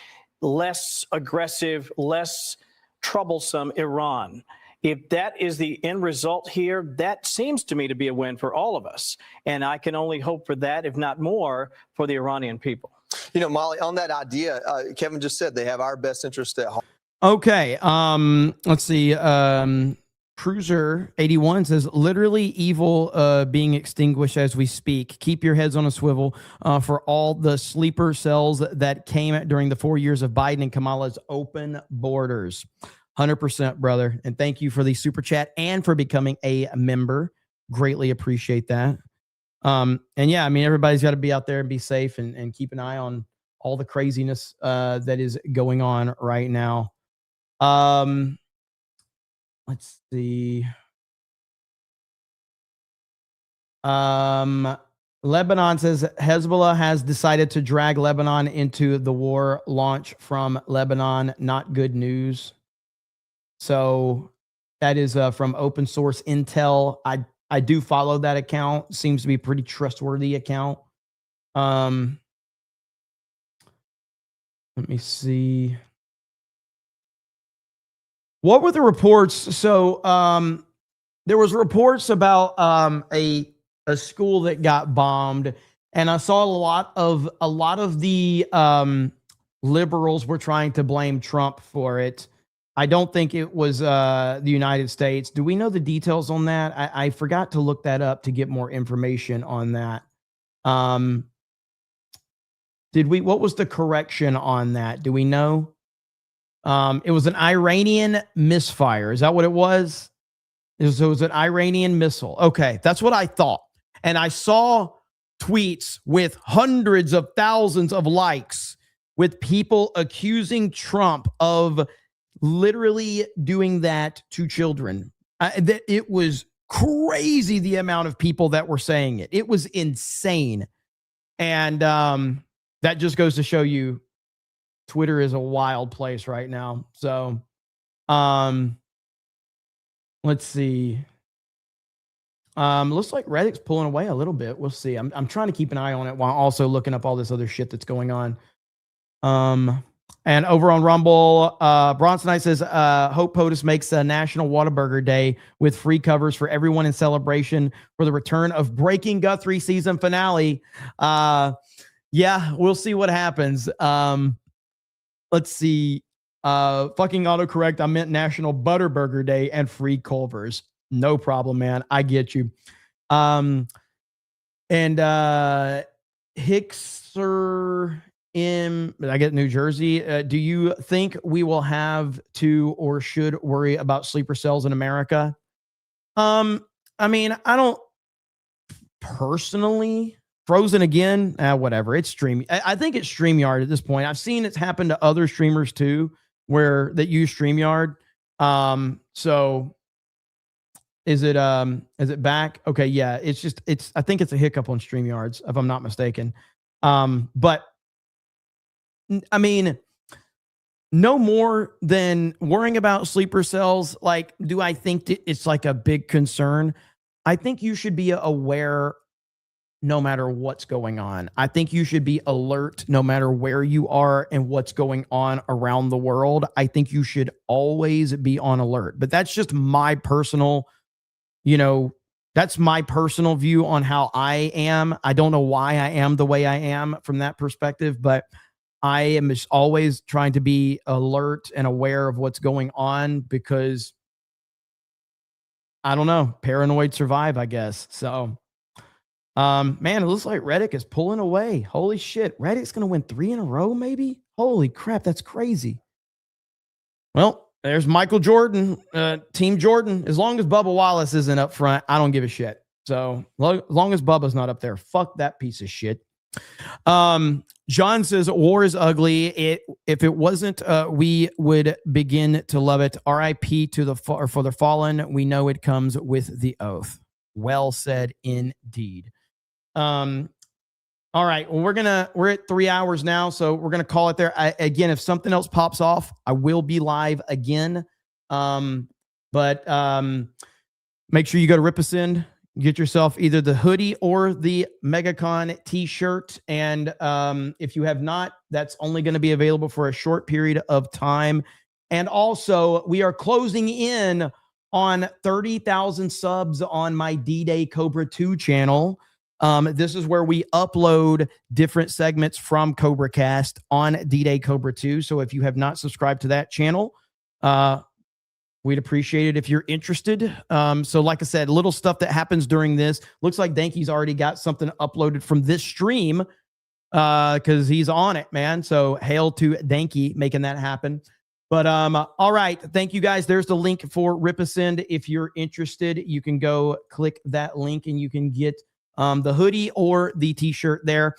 less aggressive, less troublesome Iran. If that is the end result here, that seems to me to be a win for all of us. And I can only hope for that, if not more, for the Iranian people. Molly, on that idea, Kevin just said they have our best interest at heart. Okay. Let's see. Cruiser 81 says, literally evil being extinguished as we speak. Keep your heads on a swivel for all the sleeper cells that came during the 4 years of Biden and Kamala's open borders. 100%, brother. And thank you for the super chat and for becoming a member. Greatly appreciate that. And yeah, I mean, everybody's got to be out there and be safe and keep an eye on all the craziness that is going on right now. Let's see. Lebanon says Hezbollah has decided to drag Lebanon into the war. Launch from Lebanon. Not good news. So That is from Open Source Intel. I do follow that account. Seems to be a pretty trustworthy account. Let me see. What were the reports? So there was reports about a school that got bombed, and I saw a lot of the liberals were trying to blame Trump for it. I don't think it was the United States. Do we know the details on that? I forgot to look that up to get more information on that. What was the correction on that? Do we know? It was an Iranian misfire. Is that what it was? It was an Iranian missile. Okay, that's what I thought. And I saw tweets with hundreds of thousands of likes with people accusing Trump of literally doing that to children. It was crazy the amount of people that were saying it. It was insane. And that just goes to show you Twitter is a wild place right now. So let's see. Looks like Reddit's pulling away a little bit. We'll see. I'm trying to keep an eye on it while also looking up all this other shit that's going on. And over on Rumble, Bronsonite says, Hope POTUS makes a National Whataburger Day with free covers for everyone in celebration for the return of Breaking Guthrie season finale. Yeah, we'll see what happens. Let's see. Fucking autocorrect. I meant National Butterburger Day and free Culvers. No problem, man. I get you. And Hickser I get New Jersey. Do you think we will have to or should worry about sleeper cells in America? I mean, I don't personally. Frozen again, whatever. It's streaming. I think it's StreamYard at this point. I've seen it's happened to other streamers too, that use StreamYard. So is it back? Okay, yeah. I think it's a hiccup on StreamYards, if I'm not mistaken. But I mean, no more than worrying about sleeper cells. Like, do I think it's like a big concern? I think you should be aware no matter what's going on. I think you should be alert no matter where you are and what's going on around the world. I think you should always be on alert. But that's just my personal, that's my personal view on how I am. I don't know why I am the way I am from that perspective, but I am just always trying to be alert and aware of what's going on because I don't know, paranoid survive, I guess. So, man, it looks like Reddick is pulling away. Holy shit. Reddick's going to win 3 in a row, maybe? Holy crap. That's crazy. Well, there's Michael Jordan, Team Jordan. As long as Bubba Wallace isn't up front, I don't give a shit. So as long as Bubba's not up there, fuck that piece of shit. John says war is ugly. If it wasn't, we would begin to love it. RIP to for the fallen. We know it comes with the oath. Well said indeed. All right. Well, we're at 3 hours now, so we're gonna call it there. Again, if something else pops off, I will be live again. But make sure you go to Ripasend. Get yourself either the hoodie or the MegaCon t-shirt. And if you have not, that's only going to be available for a short period of time. And also, we are closing in on 30,000 subs on my D-Day Cobra 2 channel. This is where we upload different segments from Cobra Cast on D-Day Cobra 2. So if you have not subscribed to that channel, we'd appreciate it if you're interested. So like I said, little stuff that happens during this. Looks like Danky's already got something uploaded from this stream because he's on it, man. So hail to Danky making that happen. But all right. Thank you, guys. There's the link for Ripasend. If you're interested, you can go click that link and you can get the hoodie or the t-shirt there.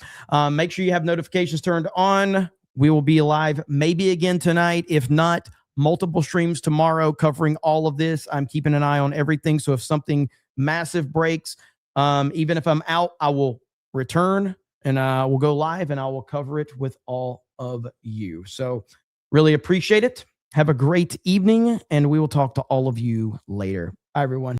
Make sure you have notifications turned on. We will be live maybe again tonight. If not, multiple streams tomorrow covering all of this. I'm keeping an eye on everything. So if something massive breaks, even if I'm out, I will return and we'll go live and I will cover it with all of you. So really appreciate it. Have a great evening, and we will talk to all of you later. Bye, everyone.